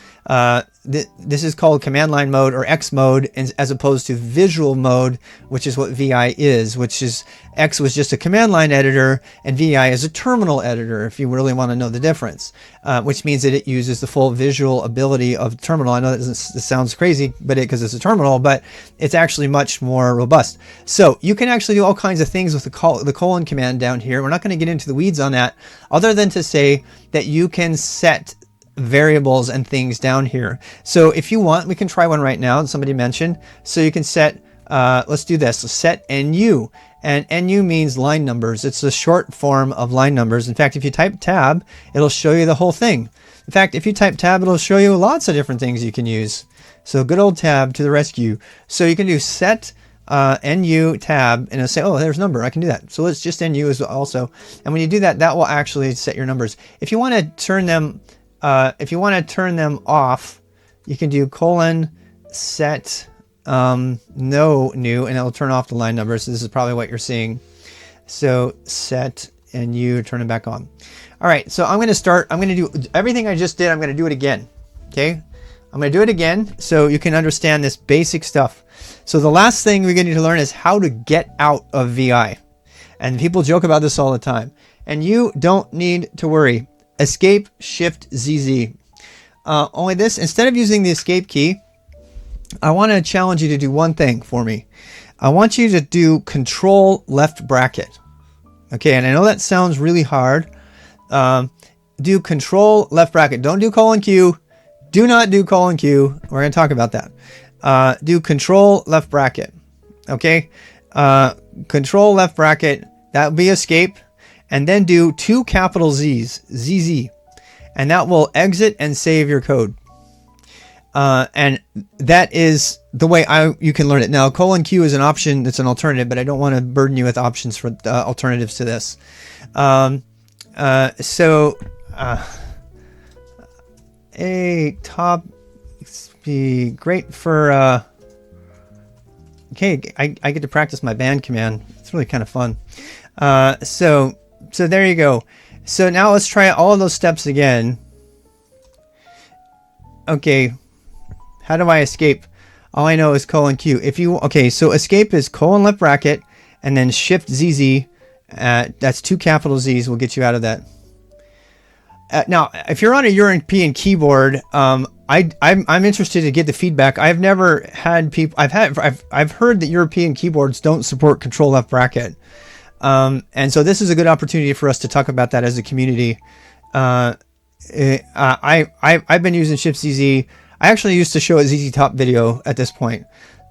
This is called command line mode or X mode, as opposed to visual mode, which is what VI is, which is X was just a command line editor and VI is a terminal editor, if you really want to know the difference, which means that it uses the full visual ability of terminal. I know that sounds crazy, but because it's a terminal, but it's actually much more robust. So you can actually do all kinds of things with the colon command down here. We're not going to get into the weeds on that, other than to say that you can set variables and things down here. So if you want, we can try one right now. Somebody mentioned, so you can set let's do this. So set NU, and NU means line numbers. It's a short form of line numbers. In fact, if you type tab, it'll show you the whole thing. In fact, if you type tab, it'll show you lots of different things you can use. So good old tab to the rescue. So you can do set NU tab, and it'll say, oh, there's number. I can do that. So let's just NU as also. And when you do that, that will actually set your numbers. If you want to turn them off, you can do colon set no new, and it'll turn off the line numbers. So this is probably what you're seeing. So set and you turn it back on. All right, so I'm going to do everything I just did. I'm going to do it again. Okay, I'm going to do it again so you can understand this basic stuff. So the last thing we're going to need to learn is how to get out of VI. And people joke about this all the time. And you don't need to worry. Escape Shift ZZ. Only this, instead of using the escape key, I want to challenge you to do one thing for me. I want you to do Control left bracket. Okay, and I know that sounds really hard. Do Control left bracket. Don't do colon Q. Do not do colon Q. We're going to talk about that. Do Control left bracket. Okay, Control left bracket. That would be escape. And then do 2 capital Z's, ZZ, and that will exit and save your code. And that is the way you can learn it. Now, colon Q is an option, it's an alternative, but I don't want to burden you with options for alternatives to this. A top be great for, okay, I get to practice my band command. It's really kind of fun. So there you go. So now let's try all of those steps again. Okay, how do I escape? All I know is colon Q. Okay, so escape is colon left bracket and then Shift ZZ. That's 2 capital Z's will get you out of that. Now, if you're on a European keyboard, I'm interested to get the feedback. I've never had people. I've heard that European keyboards don't support Control left bracket. And so this is a good opportunity for us to talk about that as a community. I've been using Shift ZZ. I actually used to show a ZZ Top video at this point.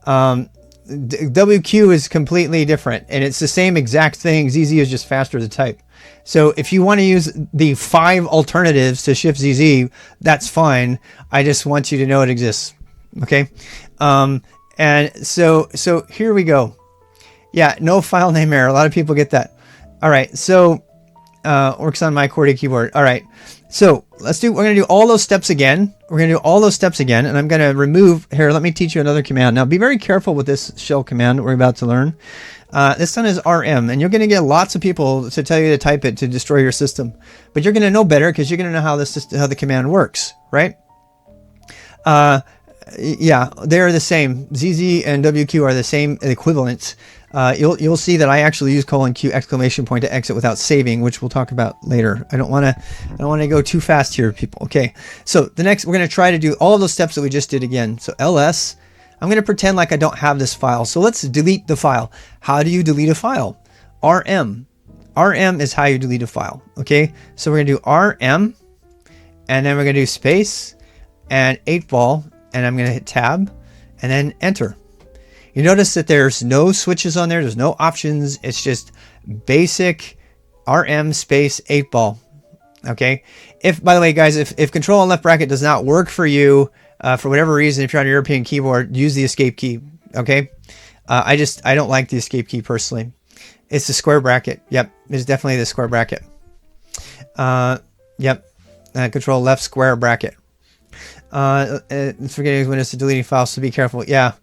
WQ is completely different, and it's the same exact thing. ZZ is just faster to type. So if you want to use the 5 alternatives to Shift ZZ, that's fine. I just want you to know it exists. Okay. And so here we go. Yeah, no file name error. A lot of people get that. All right. So works on my QWERTY keyboard. All right. So we're going to do all those steps again. And I'm going to remove here. Let me teach you another command. Now be very careful with this shell command that we're about to learn. This one is RM, and you're going to get lots of people to tell you to type it to destroy your system, but you're going to know better because you're going to know how the command works, right? Yeah, they're the same. ZZ and WQ are the same equivalents. You'll see that I actually use :Q exclamation point to exit without saving, which we'll talk about later. I don't want to go too fast here, people. Okay, so the next we're going to try to do all of those steps that we just did again. So ls, I'm going to pretend like I don't have this file. So let's delete the file. How do you delete a file? RM. RM is how you delete a file. Okay, so we're going to do RM, and then we're going to do space and 8-ball, and I'm going to hit tab and then enter. You notice that there's no switches on there. There's no options. It's just basic RM space 8-ball. Okay. If, by the way, guys, if control and left bracket does not work for you, for whatever reason, if you're on a European keyboard, use the escape key. Okay. I don't like the escape key personally. It's the square bracket. Yep. It's definitely the square bracket. Yep. Control left square bracket. Forgetting when it's deleting files, so be careful. Yeah.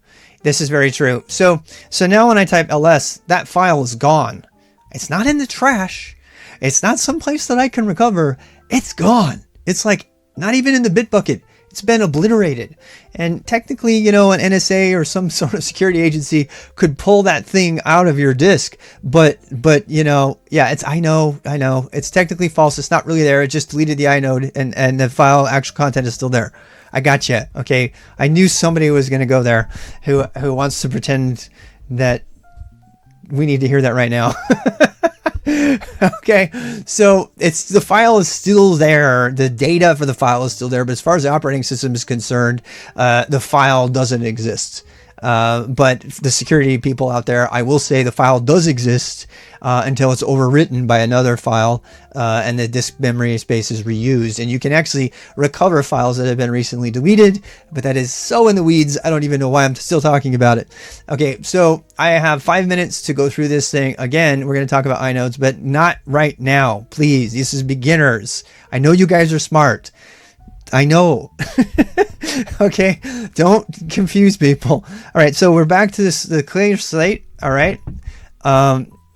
This is very true. So now when I type ls, that file is gone. It's not in the trash. It's not someplace that I can recover. It's gone. It's like not even in the bit bucket. It's been obliterated. And technically, you know, an NSA or some sort of security agency could pull that thing out of your disk. But you know, yeah, I know. It's technically false. It's not really there. It just deleted the inode, and the file actual content is still there. I got you. Okay. I knew somebody was going to go there who wants to pretend that we need to hear that right now. Okay. So the file is still there. The data for the file is still there. But as far as the operating system is concerned, the file doesn't exist. But the security people out there, I will say the file does exist until it's overwritten by another file, and the disk memory space is reused. And you can actually recover files that have been recently deleted, but that is so in the weeds, I don't even know why I'm still talking about it. Okay, so I have 5 minutes to go through this thing. Again, we're going to talk about inodes, but not right now. Please, this is beginners. I know you guys are smart. I know. Okay, don't confuse people. All right, so we're back to the clear slate. All right.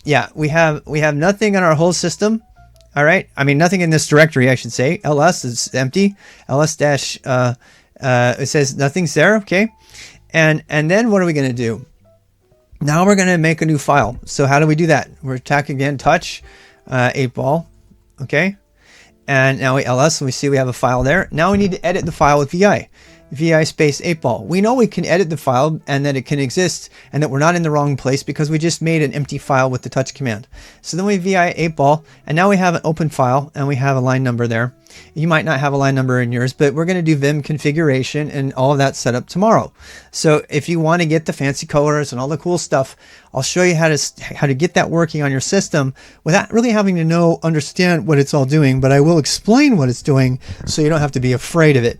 Yeah, we have nothing on our whole system. All right. I mean, nothing in this directory, I should say. ls is empty. ls dash it says nothing's there. Okay. And then what are we going to do? Now we're going to make a new file. So how do we do that? We're attack again, touch 8-ball. Okay. And now we ls, and we see we have a file there. Now we need to edit the file with vi space 8-ball. We know we can edit the file and that it can exist and that we're not in the wrong place because we just made an empty file with the touch command. So then we vi 8-ball, and now we have an open file and we have a line number there. You might not have a line number in yours, but we're going to do Vim configuration and all of that set up tomorrow. So if you want to get the fancy colors and all the cool stuff, I'll show you how to get that working on your system without really having to understand what it's all doing, but I will explain what it's doing so you don't have to be afraid of it.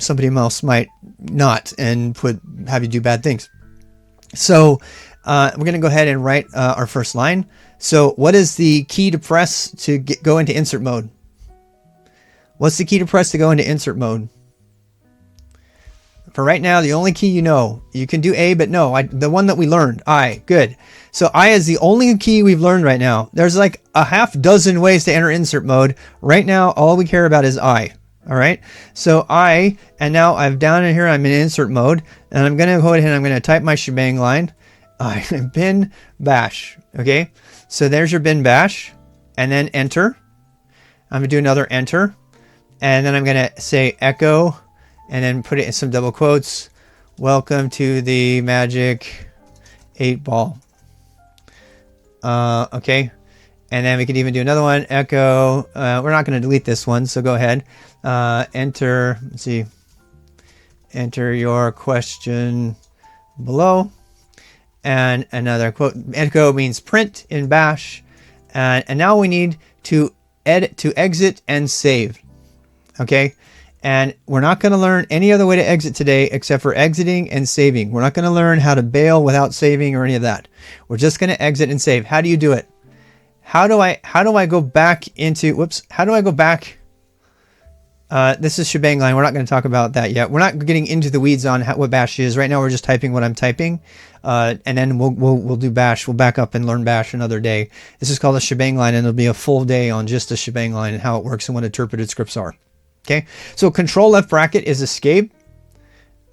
Somebody else might not and have you do bad things. So we're going to go ahead and write our first line. So what is the key to press to go into insert mode? What's the key to press to go into insert mode? For right now, the only key you can do A, but no, the one that we learned, I. Good. So I is the only key we've learned right now. There's like a half dozen ways to enter insert mode. Right now, all we care about is I. All right. So I, and now I'm down in here, I'm in insert mode, and I'm going to go ahead and I'm going to type my shebang line. Bin bash. Okay. So there's your bin bash, and then enter. I'm going to do another enter. And then I'm going to say echo and then put it in some double quotes. Welcome to the magic 8-ball. Okay. And then we could even do another one, echo. We're not going to delete this one, so go ahead. Enter, let's see, enter your question below. And another quote, echo means print in bash. And now we need to exit and save. Okay. And we're not going to learn any other way to exit today except for exiting and saving. We're not going to learn how to bail without saving or any of that. We're just going to exit and save. How do you do it? How do I go back into, whoops, how do I go back? This is shebang line. We're not going to talk about that yet. We're not getting into the weeds on what bash is. Right now we're just typing what I'm typing. And then we'll do bash. We'll back up and learn bash another day. This is called a shebang line, and it'll be a full day on just a shebang line and how it works and what interpreted scripts are. Okay, so control left bracket is escape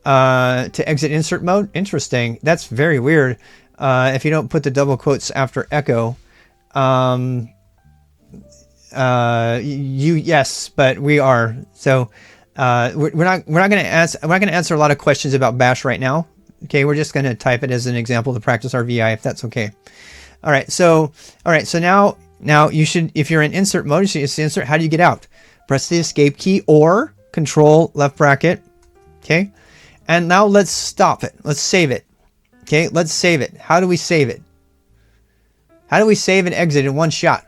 to exit insert mode. Interesting. That's very weird. If you don't put the double quotes after echo, yes, but we are. So we're not going to answer a lot of questions about bash right now. Okay, we're just going to type it as an example to practice our VI, if that's okay. All right. So now you should, if you're in insert mode, you see insert. How do you get out? Press the escape key or control left bracket. Okay. And now let's stop it. Let's save it. Okay. Let's save it. How do we save it? How do we save and exit in one shot?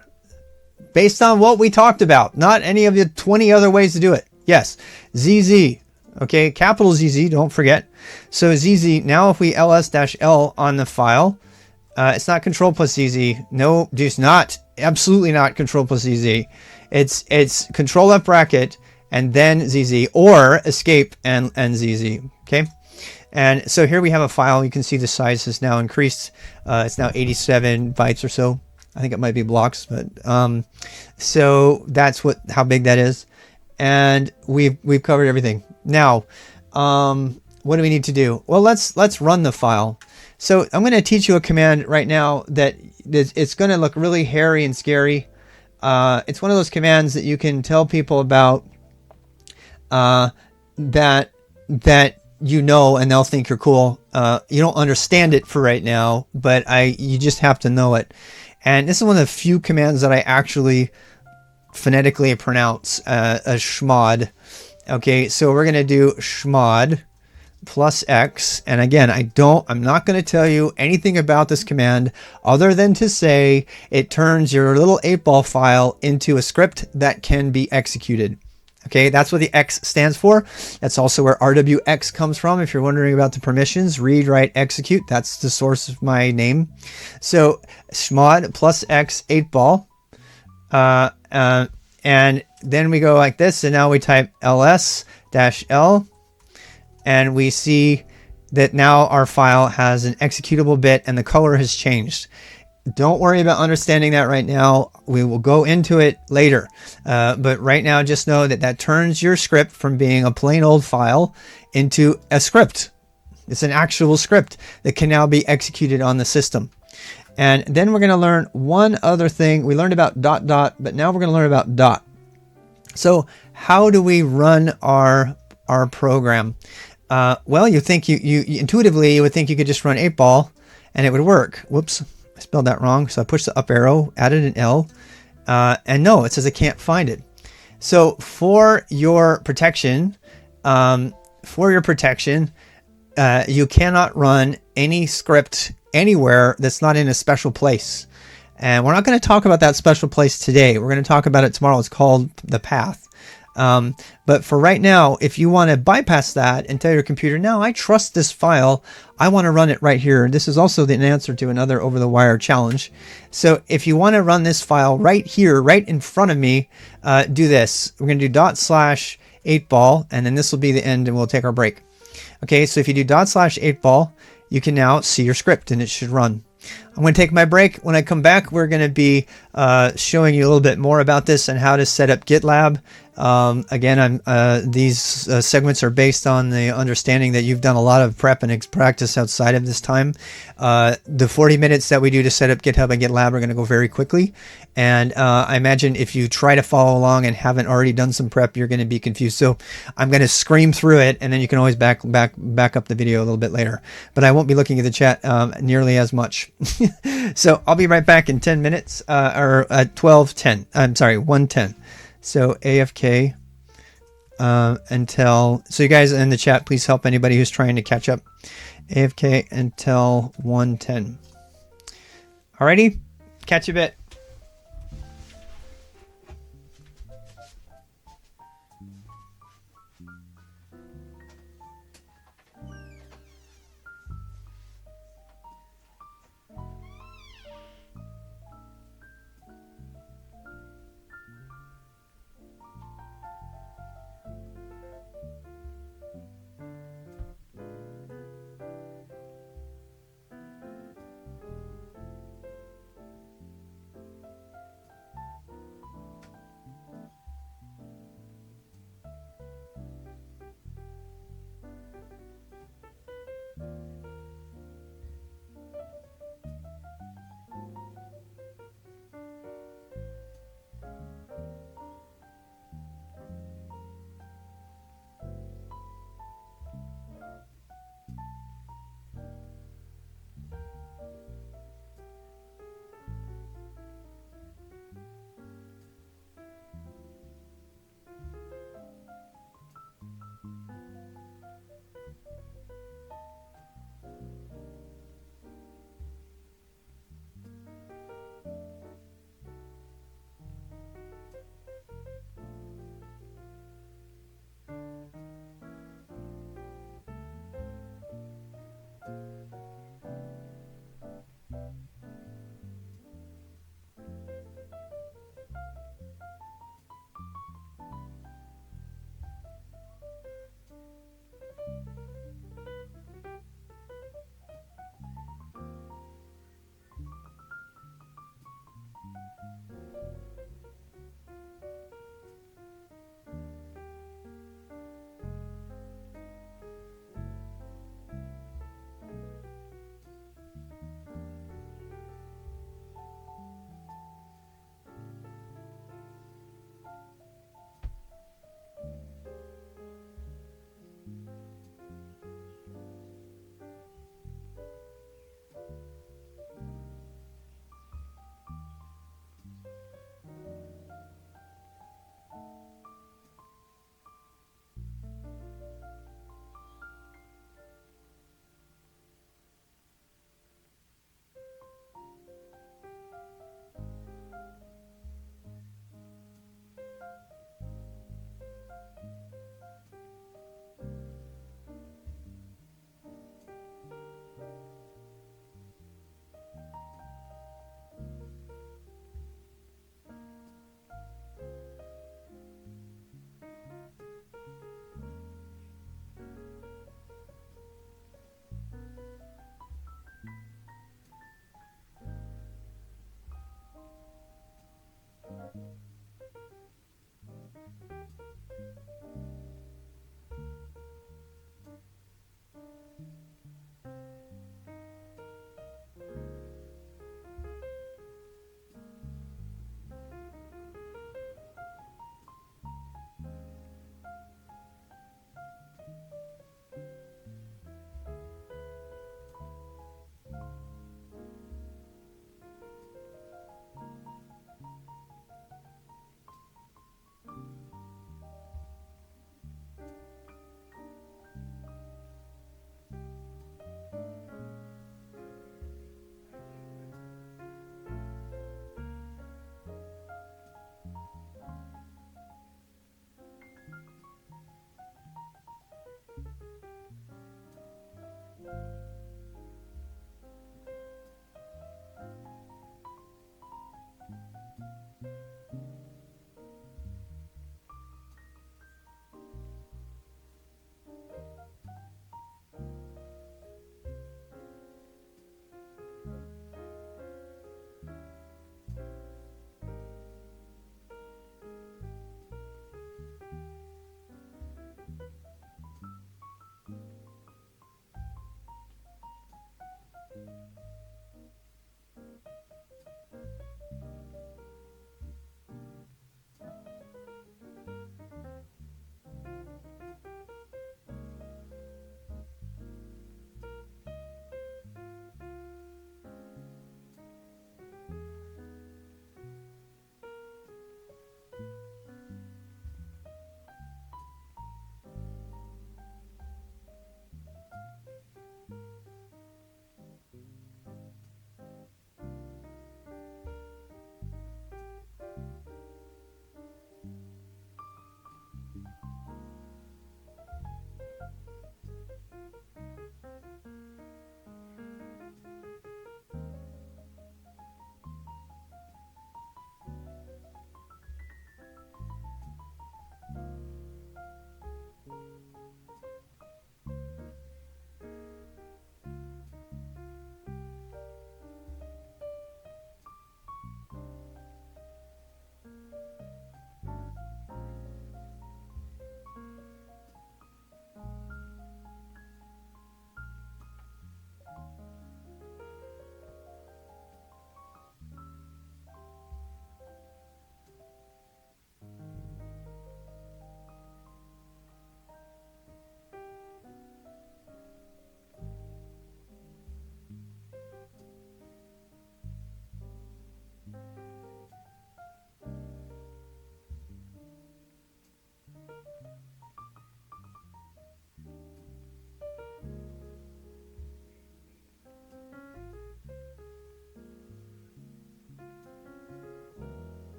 Based on what we talked about, not any of the 20 other ways to do it. Yes. ZZ. Okay. Capital ZZ. Don't forget. So ZZ, now if we ls-l on the file, it's not control plus ZZ. No, just not. Absolutely not control plus ZZ. It's control left bracket and then ZZ, or escape and ZZ. Okay. And so here we have a file. You can see the size has now increased. It's now 87 bytes or so. I think it might be blocks, but so that's how big that is. And we've covered everything. Now, what do we need to do? Well, let's run the file. So I'm going to teach you a command right now that it's going to look really hairy and scary. It's one of those commands that you can tell people about that you know, and they'll think you're cool. You don't understand it for right now, but you just have to know it. And this is one of the few commands that I actually phonetically pronounce a chmod. Okay, so we're going to do chmod plus X. And again, I'm not going to tell you anything about this command other than to say it turns your little 8-ball file into a script that can be executed. Okay, that's what the X stands for. That's also where RWX comes from. If you're wondering about the permissions, read, write, execute. That's the source of my name. So chmod plus X 8-ball. And then we go like this. And now we type ls-l. And we see that now our file has an executable bit and the color has changed. Don't worry about understanding that right now. We will go into it later. But right now, just know that turns your script from being a plain old file into a script. It's an actual script that can now be executed on the system. And then we're going to learn one other thing. We learned about ... but now we're going to learn about dot. So how do we run our program? Well, you think you intuitively, you would think you could just run 8-ball and it would work. Whoops. I spelled that wrong. So I pushed the up arrow, added an L, and no, it says I can't find it. So for your protection, you cannot run any script anywhere that's not in a special place. And we're not going to talk about that special place today. We're going to talk about it tomorrow. It's called the path. But for right now, if you want to bypass that and tell your computer, no, I trust this file, I want to run it right here. This is also an answer to another over-the-wire challenge. So if you want to run this file right here, right in front of me, do this. We're going to do ./8ball, and then this will be the end, and we'll take our break. Okay, so if you do ./8ball, you can now see your script, and it should run. I'm going to take my break. When I come back, we're going to be showing you a little bit more about this and how to set up GitLab. Again, these segments are based on the understanding that you've done a lot of prep and practice outside of this time. The 40 minutes that we do to set up GitHub and GitLab are going to go very quickly. And I imagine if you try to follow along and haven't already done some prep, you're going to be confused. So I'm going to scream through it, and then you can always back up the video a little bit later. But I won't be looking at the chat nearly as much. So I'll be right back in 10 minutes, or at 12:10. I'm sorry, 1:10. So AFK until. So you guys in the chat, please help anybody who's trying to catch up. AFK until 1:10. Alrighty, catch you a bit.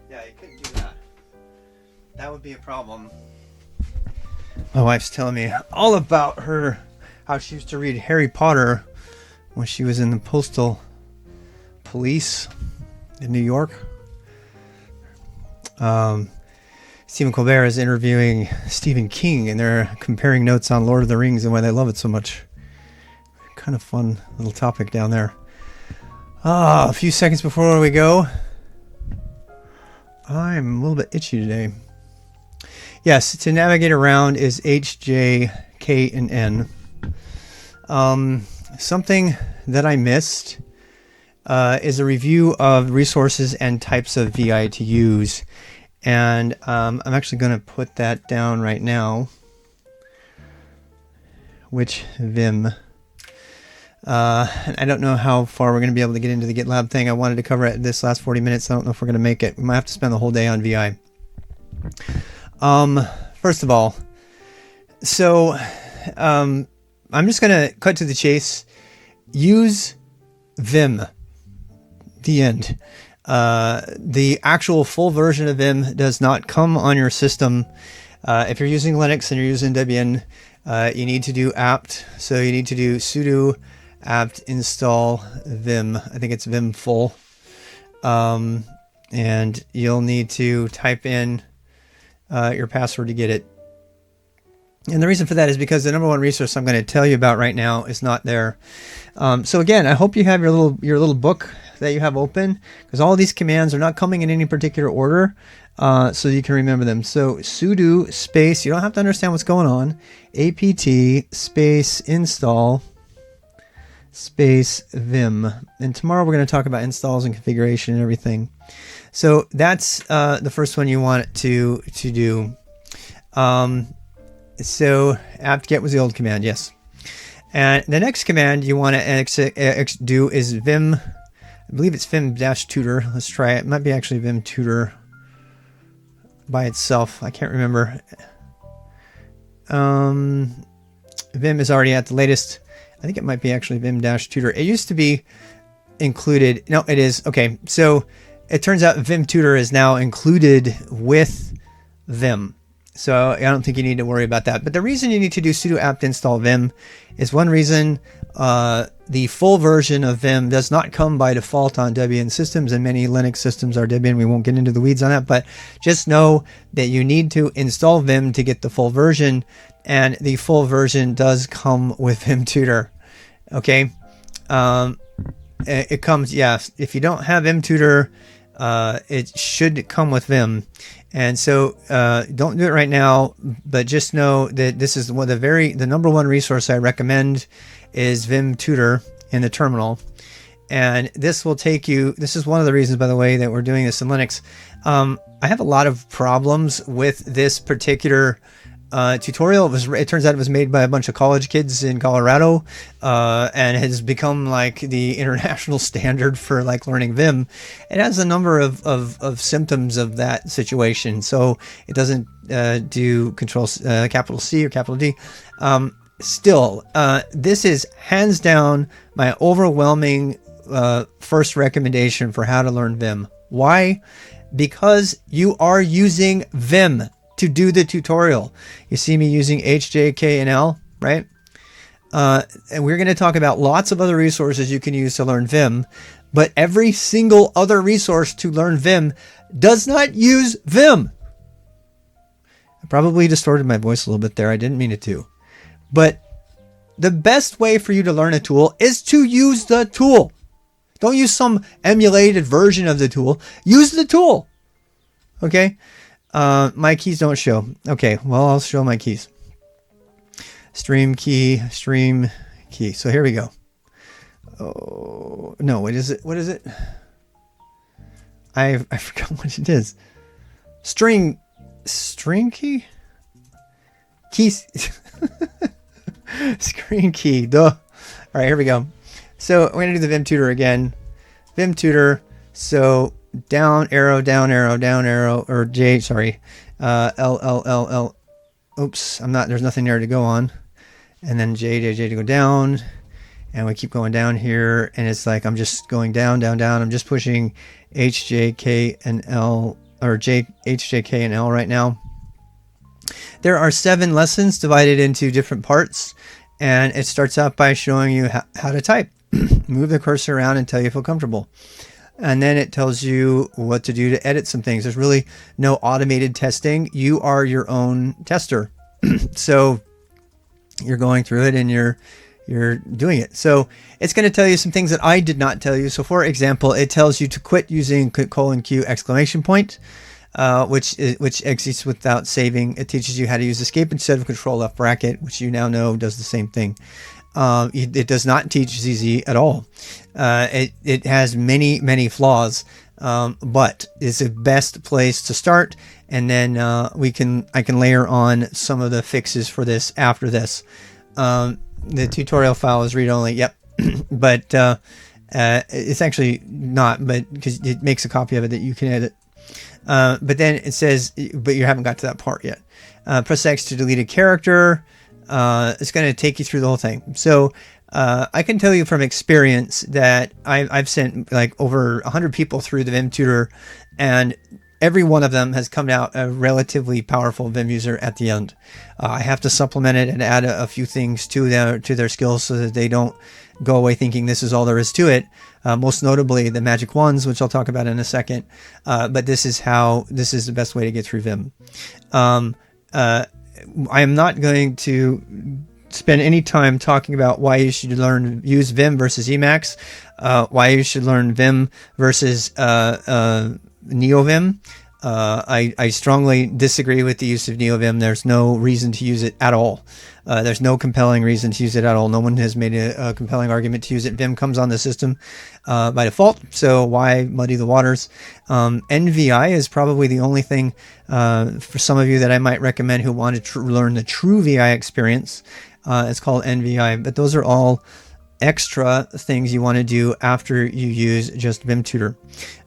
Yeah, you couldn't do that. That would be a problem. My wife's telling me all about her, how she used to read Harry Potter when she was in the postal police in New York. Stephen Colbert is interviewing Stephen King, and they're comparing notes on Lord of the Rings and why they love it so much. Kind of fun little topic down there. A few seconds before we go. I'm a little bit itchy today. Yes, to navigate around is H, J, K, and N. Something that I missed is a review of resources and types of VI to use. And I'm actually going to put that down right now. Which Vim? I don't know how far we're going to be able to get into the GitLab thing. I wanted to cover it this last 40 minutes. I don't know if we're going to make it. We might have to spend the whole day on VI. First of all, so I'm just going to cut to the chase. Use Vim. The end. The actual full version of Vim does not come on your system. If you're using Linux and you're using Debian, you need to do apt. So you need to do sudo apt install Vim. I think it's Vim full. And you'll need to type in your password to get it. And the reason for that is because the number one resource I'm going to tell you about right now is not there. So again, I hope you have your little book that you have open, because all of these commands are not coming in any particular order, so you can remember them. So sudo space, you don't have to understand what's going on, apt space install space vim. And tomorrow we're going to talk about installs and configuration and everything. So that's the first one you want to do. So apt-get was the old command, yes. And the next command you want to do is vim, I believe it's vim-tutor. Let's try it. It might be actually vim-tutor by itself. I can't remember. Vim is already at the latest. I think it might be actually vim-tutor. It used to be included. No, it is. Okay, so it turns out vim-tutor is now included with Vim. So I don't think you need to worry about that. But the reason you need to do sudo apt install vim is, one reason the full version of Vim does not come by default on Debian systems, and many Linux systems are Debian. We won't get into the weeds on that, but just know that you need to install Vim to get the full version, and the full version does come with vim-tutor. Okay, it comes, yeah. If you don't have vim-tutor, it should come with Vim. And so don't do it right now, but just know that this is one of the number one resource I recommend is vim-tutor in the terminal. And this will take you, this is one of the reasons, by the way, that we're doing this in Linux. I have a lot of problems with this particular tutorial. It turns out it was made by a bunch of college kids in Colorado, and has become like the international standard for like learning Vim. It has a number of symptoms of that situation. So it doesn't do capital C or capital D. Still, this is hands down my overwhelming first recommendation for how to learn Vim. Why? Because you are using Vim to do the tutorial. You see me using ssh-keygen, right? And we're going to talk about lots of other resources you can use to learn Vim, but every single other resource to learn Vim does not use Vim. I probably distorted my voice a little bit there. I didn't mean it to. But the best way for you to learn a tool is to use the tool. Don't use some emulated version of the tool. Use the tool. Okay? My keys don't show. Okay, well, I'll show my keys. Stream key. So here we go. Oh, no, what is it? What is it? I forgot what it is. String key? Keys. Screen key. Duh. All right, here we go. So we're going to do the vim-tutor again. Vim-tutor. So down arrow, or J, sorry. L. Oops, there's nothing there to go on. And then J to go down. And we keep going down here. And it's like I'm just going down. I'm just pushing H, J, K, and L, or H, J, K, and L right now. There are 7 lessons divided into different parts. And it starts out by showing you how to type. Move the cursor around until you feel comfortable. And then it tells you what to do to edit some things. There's really no automated testing. You are your own tester. So you're going through it and you're doing it. So it's going to tell you some things that I did not tell you. So for example, it tells you to quit using :Q exclamation point, which exits without saving. It teaches you how to use escape instead of Control Left bracket, which you now know does the same thing. It does not teach ZZ at all. It has many flaws, but it's the best place to start. And then I can layer on some of the fixes for this after this. The tutorial file is read only. Yep, but it's actually not. But because it makes a copy of it that you can edit. But then it says, but you haven't got to that part yet. Press X to delete a character. It's going to take you through the whole thing. So I can tell you from experience that I've sent like over 100 people through the vim-tutor, and every one of them has come out a relatively powerful Vim user at the end. I have to supplement it and add a few things to their skills so that they don't go away thinking this is all there is to it. Most notably the magic wands, which I'll talk about in a second. But this is the best way to get through Vim. I am not going to spend any time talking about why you should use Vim versus Emacs, why you should learn Vim versus NeoVim. I strongly disagree with the use of NeoVim. There's no reason to use it at all. There's no compelling reason to use it at all. No one has made a compelling argument to use it. Vim comes on the system by default, so why muddy the waters? NVI is probably the only thing for some of you that I might recommend who want to learn the true VI experience. It's called NVI, but those are all extra things you want to do after you use just Vim Tutor.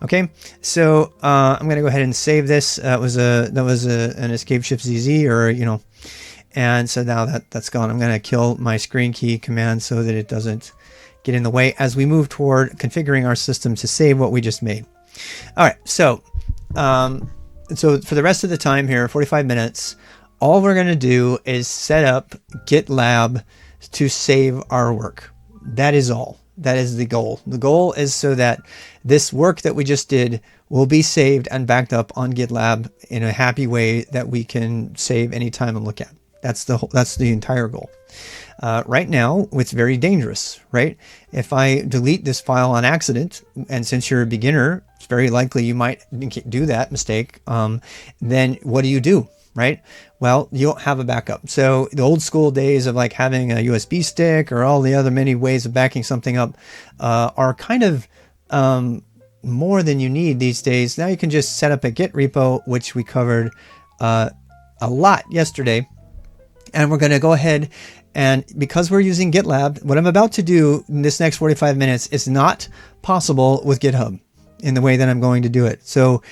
Okay, so I'm going to go ahead and save this. That was an escape shift ZZ, or and so now that's gone. I'm going to kill my screen key command so that it doesn't get in the way as we move toward configuring our system to save what we just made. All right, so for the rest of the time here, 45 minutes, all we're going to do is set up GitLab to save our work. That is all. That is the goal. The goal is so that this work that we just did will be saved and backed up on GitLab in a happy way that we can save anytime and look at. That's the entire goal. Right now, it's very dangerous, right? If I delete this file on accident, and since you're a beginner, it's very likely you might do that mistake. Then what do? Right? Well, you don't have a backup. So the old school days of like having a USB stick or all the other many ways of backing something up are kind of more than you need these days. Now you can just set up a Git repo, which we covered a lot yesterday. And we're going to go ahead, and because we're using GitLab, what I'm about to do in this next 45 minutes is not possible with GitHub in the way that I'm going to do it. So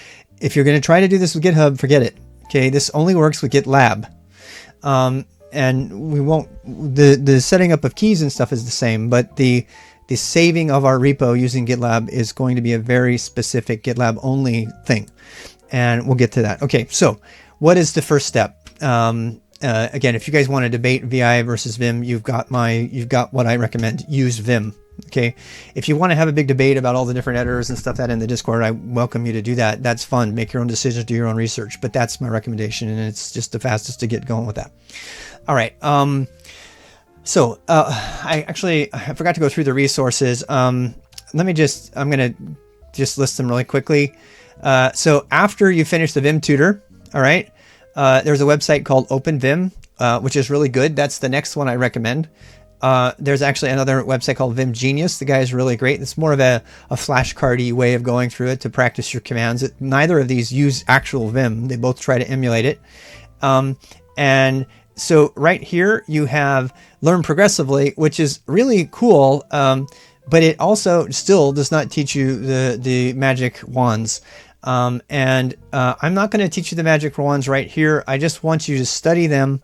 if you're going to try to do this with GitHub, forget it. Okay, this only works with GitLab. And we won't, the setting up of keys and stuff is the same, but the saving of our repo using GitLab is going to be a very specific GitLab only thing. And we'll get to that. Okay, so what is the first step? Again, if you guys want to debate VI versus Vim, you've got what I recommend. Use Vim. Okay, if you want to have a big debate about all the different editors and stuff that in the Discord, I welcome you to do that. That's fun. Make your own decisions, do your own research. But that's my recommendation, and it's just the fastest to get going with that. All right. So I forgot to go through the resources. I'm going to just list them really quickly. So after you finish the Vim tutor, all right, there's a website called OpenVim, which is really good. That's the next one I recommend. There's actually another website called Vim Genius. The guy is really great. It's more of a flashcardy way of going through it to practice your commands. Neither of these use actual Vim. They both try to emulate it. And so right here you have Learn Progressively, which is really cool. But it also still does not teach you the magic wands. I'm not going to teach you the magic wands right here. I just want you to study them.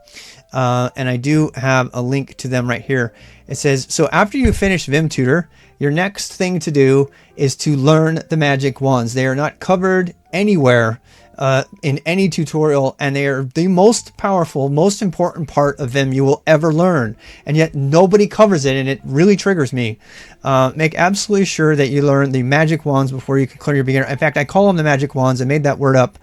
And I do have a link to them right here. It says, so after you finish Vim Tutor, your next thing to do is to learn the magic wands. They are not covered anywhere in any tutorial, and they are the most powerful, most important part of Vim you will ever learn. And yet nobody covers it, and it really triggers me. Make absolutely sure that you learn the magic wands before you can clear your beginner. In fact, I call them the magic wands. I made that word up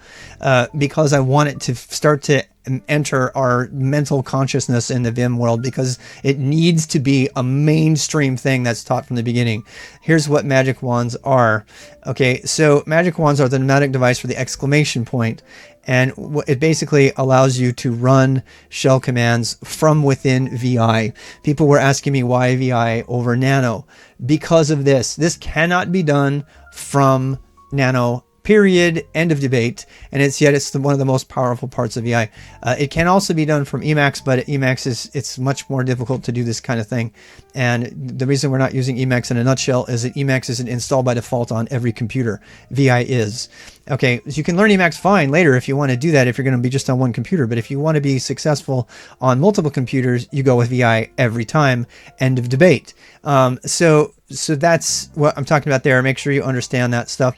because I want it to start to enter our mental consciousness in the Vim world, because it needs to be a mainstream thing that's taught from the beginning. Here's what magic wands are. Okay, so magic wands are the pneumatic device for the exclamation point, and it basically allows you to run shell commands from within VI. People were asking me why VI over Nano. Because of this. This cannot be done from Nano. Period. End of debate. And it's one of the most powerful parts of VI. It can also be done from Emacs, but Emacs it's much more difficult to do this kind of thing. And the reason we're not using Emacs in a nutshell is that Emacs isn't installed by default on every computer. VI is. Okay, so you can learn Emacs fine later if you want to do that, if you're going to be just on one computer. But if you want to be successful on multiple computers, you go with VI every time. End of debate. So that's what I'm talking about there. Make sure you understand that stuff.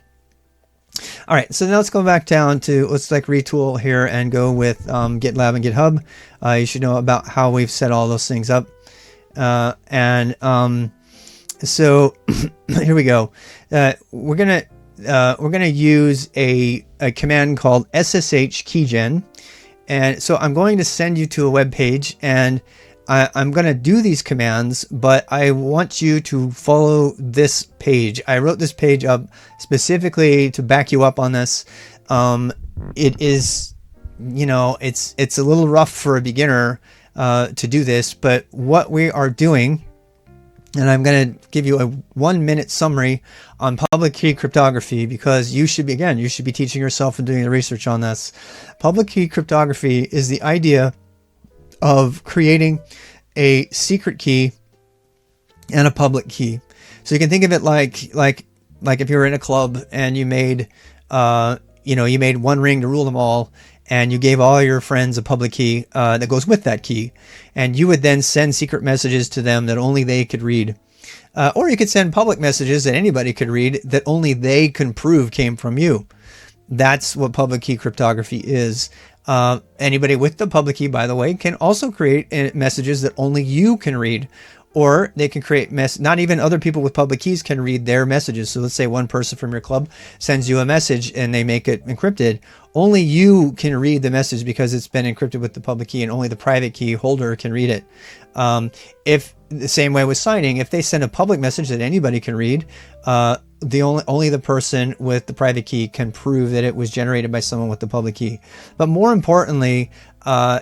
All right, so now let's go back down to, let's retool here and go with GitLab and GitHub. You should know about how we've set all those things up. So here we go. We're gonna use a command called ssh-keygen, And so I'm going to send you to a web page, and I'm going to do these commands, but I want you to follow this page. I wrote this page up specifically to back you up on this. It is, you know, it's a little rough for a beginner to do this, but what we are doing, and I'm going to give you a 1-minute summary on public key cryptography, because you should be teaching yourself and doing the research on this. Public key cryptography is the idea of creating a secret key and a public key. So you can think of it like if you were in a club and you made you made one ring to rule them all, and you gave all your friends a public key that goes with that key, and you would then send secret messages to them that only they could read. Or you could send public messages that anybody could read that only they can prove came from you. That's what public key cryptography is. Anybody with the public key, by the way, can also create messages that only you can read. Or they can create not even other people with public keys can read their messages. So let's say one person from your club sends you a message and they make it encrypted. Only you can read the message because it's been encrypted with the public key, and only the private key holder can read it. If the same way with signing, if they send a public message that anybody can read, only the person with the private key can prove that it was generated by someone with the public key. But more importantly,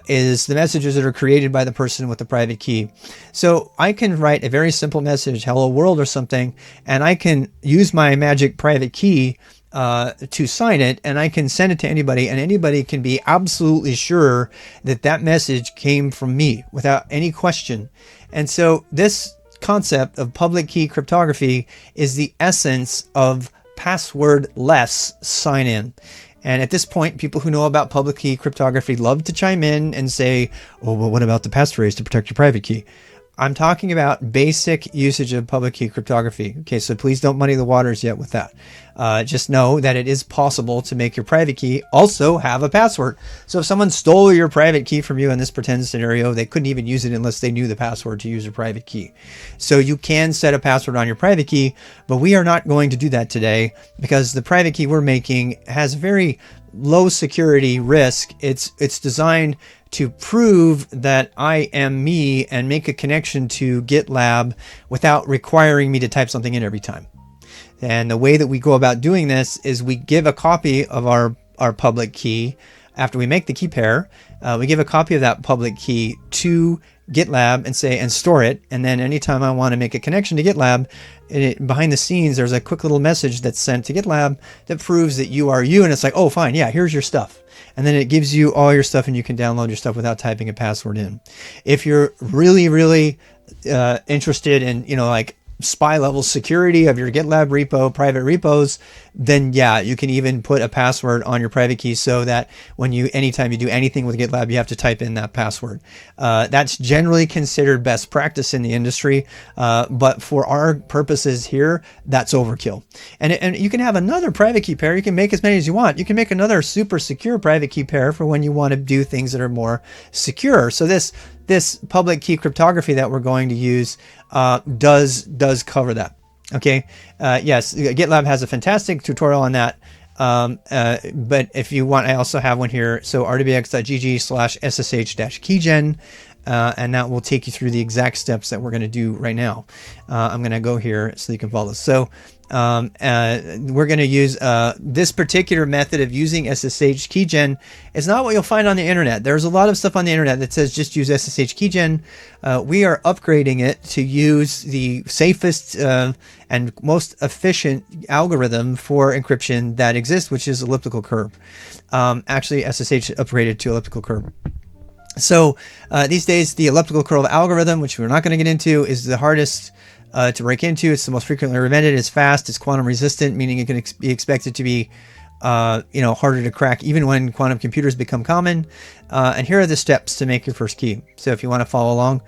is the messages that are created by the person with the private key. So I can write a very simple message, hello world or something, and I can use my magic private key to sign it, and I can send it to anybody, and anybody can be absolutely sure that that message came from me without any question. And so this concept of public key cryptography is the essence of passwordless sign-in. And at this point, people who know about public key cryptography love to chime in and say, oh, well, what about the passphrase to protect your private key? I'm talking about basic usage of public key cryptography. Okay, so please don't muddy the waters yet with that. Just know that it is possible to make your private key also have a password. So if someone stole your private key from you in this pretend scenario, they couldn't even use it unless they knew the password to use your private key. So you can set a password on your private key, but we are not going to do that today because the private key we're making has very low security risk. It's designed to prove that I am me and make a connection to GitLab without requiring me to type something in every time. And the way that we go about doing this is we give a copy of our public key after we make the key pair. We give a copy of that public key to GitLab and store it. And then anytime I want to make a connection to GitLab, behind the scenes, there's a quick little message that's sent to GitLab that proves that you are you. And it's like, oh, fine. Yeah, here's your stuff. And then it gives you all your stuff and you can download your stuff without typing a password in. If you're really, really interested in, like spy level security of your GitLab repo, private repos, then yeah, you can even put a password on your private key so that anytime you do anything with GitLab, you have to type in that password. That's generally considered best practice in the industry, but for our purposes here, that's overkill. And you can have another private key pair. You can make as many as you want. You can make another super secure private key pair for when you want to do things that are more secure. So this public key cryptography that we're going to use does cover that. Okay. Yes, GitLab has a fantastic tutorial on that. But if you want, I also have one here. So rdbx.gg/ssh-keygen. And that will take you through the exact steps that we're going to do right now. I'm going to go here so you can follow. So we're going to use this particular method of using ssh-keygen. It's not what you'll find on the internet. There's a lot of stuff on the internet that says just use ssh-keygen. We are upgrading it to use the safest and most efficient algorithm for encryption that exists, which is elliptical curve. Actually, SSH upgraded to elliptical curve. So these days, the elliptical curve algorithm, which we're not going to get into, is the hardest to break into. It's the most frequently invented. It's fast. It's quantum resistant, meaning it can be expected to be harder to crack even when quantum computers become common. And here are the steps to make your first key. So if you want to follow along.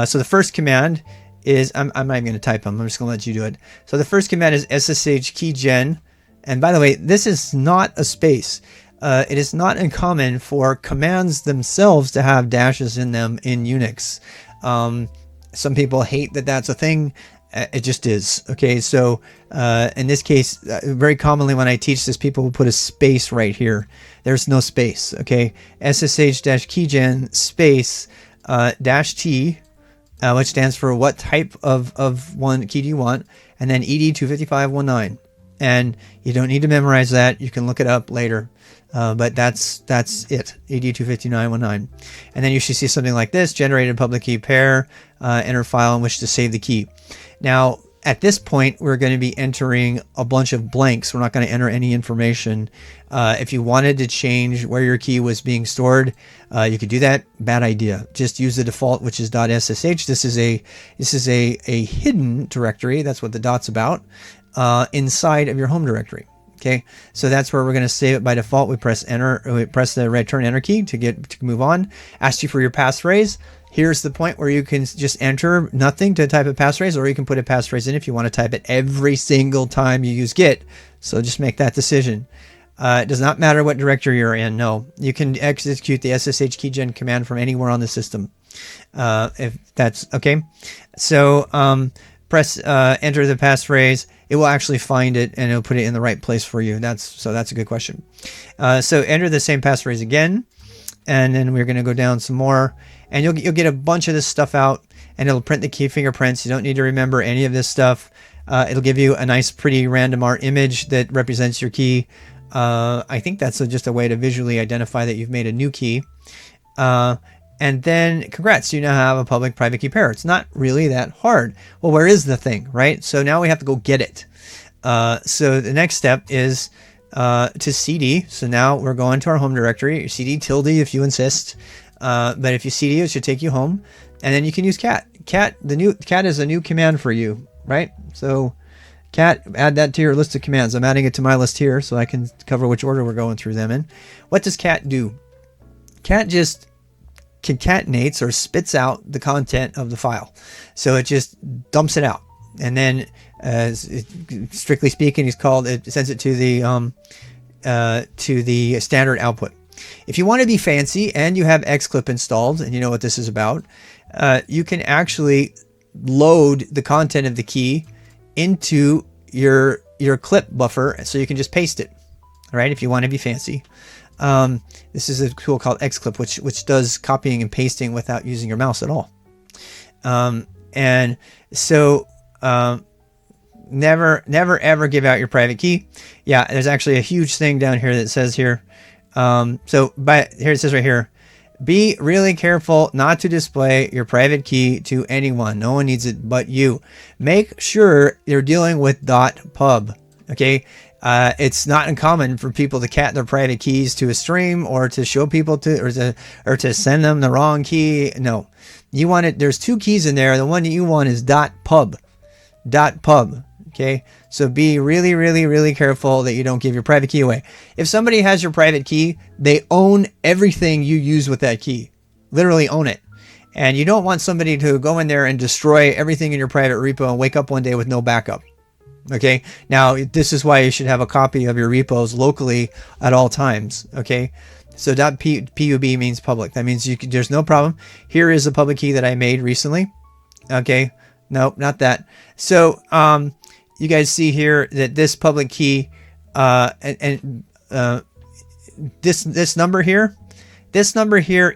So the first command is, I'm not even going to type them. I'm just going to let you do it. So the first command is ssh-keygen. And by the way, this is not a space. It is not uncommon for commands themselves to have dashes in them in Unix. Some people hate that that's a thing. It just is. Okay, so in this case, very commonly when I teach this, people will put a space right here. There's no space. Okay, ssh-keygen space -t, which stands for what type of one key do you want, and then ED25519. And you don't need to memorize that. You can look it up later. But that's it, ED25919. And then you should see something like this: generated public key pair, enter file in which to save the key. Now, at this point, we're going to be entering a bunch of blanks. We're not going to enter any information. If you wanted to change where your key was being stored, you could do that. Bad idea. Just use the default, which is .ssh. This is a hidden directory. That's what the dot's about, inside of your home directory. Okay, so that's where we're going to save it by default. We press enter, we press the return enter key to move on. Ask you for your passphrase. Here's the point where you can just enter nothing to type a passphrase, or you can put a passphrase in if you want to type it every single time you use Git. So just make that decision. It does not matter what directory you're in. No, you can execute the ssh-keygen command from anywhere on the system. If that's okay. So press enter the passphrase. It will actually find it and it'll put it in the right place for you. That's a good question. So enter the same passphrase again, and then we're going to go down some more, and you'll get a bunch of this stuff out, and it'll print the key fingerprints. You don't need to remember any of this stuff. It'll give you a nice, pretty random art image that represents your key. I think that's just a way to visually identify that you've made a new key. And then, congrats, you now have a public-private key pair. It's not really that hard. Well, where is the thing, right? So now we have to go get it. So the next step is to cd. So now we're going to our home directory, cd tilde if you insist. But if you cd, it should take you home. And then you can use cat. Cat is a new command for you, right? So cat, add that to your list of commands. I'm adding it to my list here so I can cover which order we're going through them in. What does cat do? Cat just concatenates or spits out the content of the file. So it just dumps it out. And then, strictly speaking, it sends it to the standard output. If you want to be fancy and you have xclip installed and you know what this is about, you can actually load the content of the key into your clip buffer, so you can just paste it. All right, if you want to be fancy. This is a tool called xclip, which does copying and pasting without using your mouse at all. And so never ever give out your private key. Yeah, there's actually a huge thing down here that says here. So here it says right here, be really careful not to display your private key to anyone. No one needs it but you. Make sure you're dealing with .pub. Okay. It's not uncommon for people to cat their private keys to a stream, or to show people or to send them the wrong key. No, you want it. There's two keys in there. The one that you want is .pub. Okay. So be really, really, really careful that you don't give your private key away. If somebody has your private key, they own everything you use with that key, literally own it. And you don't want somebody to go in there and destroy everything in your private repo and wake up one day with no backup. Okay, now this is why you should have a copy of your repos locally at all times. Okay, so .pub means public. That means there's no problem. Here is a public key that I made recently. Okay, nope, not that. So you guys see here that this public key this number here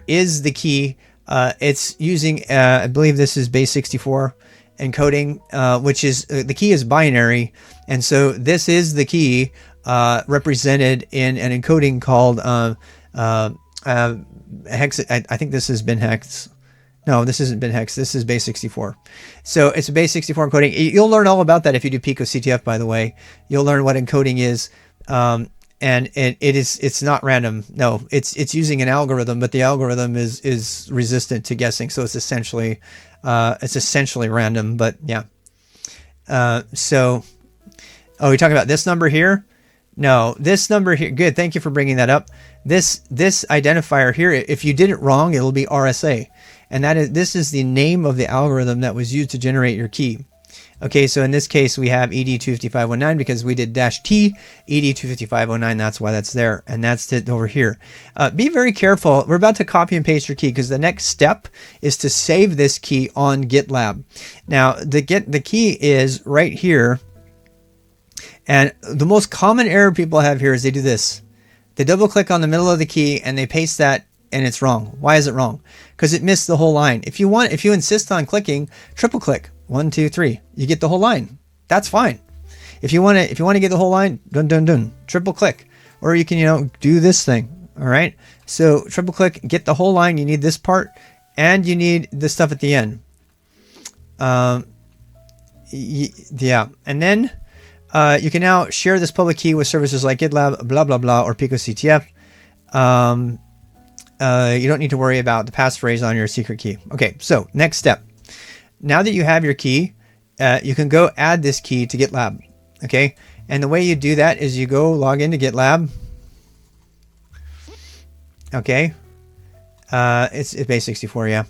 is the key. It's using I believe this is base 64 encoding, which is the key is binary, and so this is the key represented in an encoding called hex. I think this has been hex. No, this isn't been hex. This is base 64. So it's a base 64 encoding. You'll learn all about that if you do Pico CTF, by the way. You'll learn what encoding is. And it's not random. No, it's using an algorithm, but the algorithm is resistant to guessing. So it's essentially random, but yeah. So, you're talking about this number here? No, this number here. Good. Thank you for bringing that up. This identifier here, if you did it wrong, it'll be RSA. And this is the name of the algorithm that was used to generate your key. Okay, so in this case, we have ed25519 because we did -t ed25509. That's why that's there, and that's it over here. Be very careful. We're about to copy and paste your key because the next step is to save this key on GitLab. Now, the key is right here, and the most common error people have here is they do this. They double click on the middle of the key and they paste that, and it's wrong. Why is it wrong? Because it missed the whole line. If you insist on clicking, triple click. 1, 2, 3. You get the whole line. That's fine. If you want to get the whole line, dun. Triple click, or you can do this thing. All right. So triple click, get the whole line. You need this part, and you need the stuff at the end. Yeah, and then you can now share this public key with services like GitLab, blah blah blah, or picoctf. You don't need to worry about the passphrase on your secret key. Okay. So next step. Now that you have your key, you can go add this key to GitLab. Okay, and the way you do that is you go log into GitLab. Okay, it's base64. Yeah,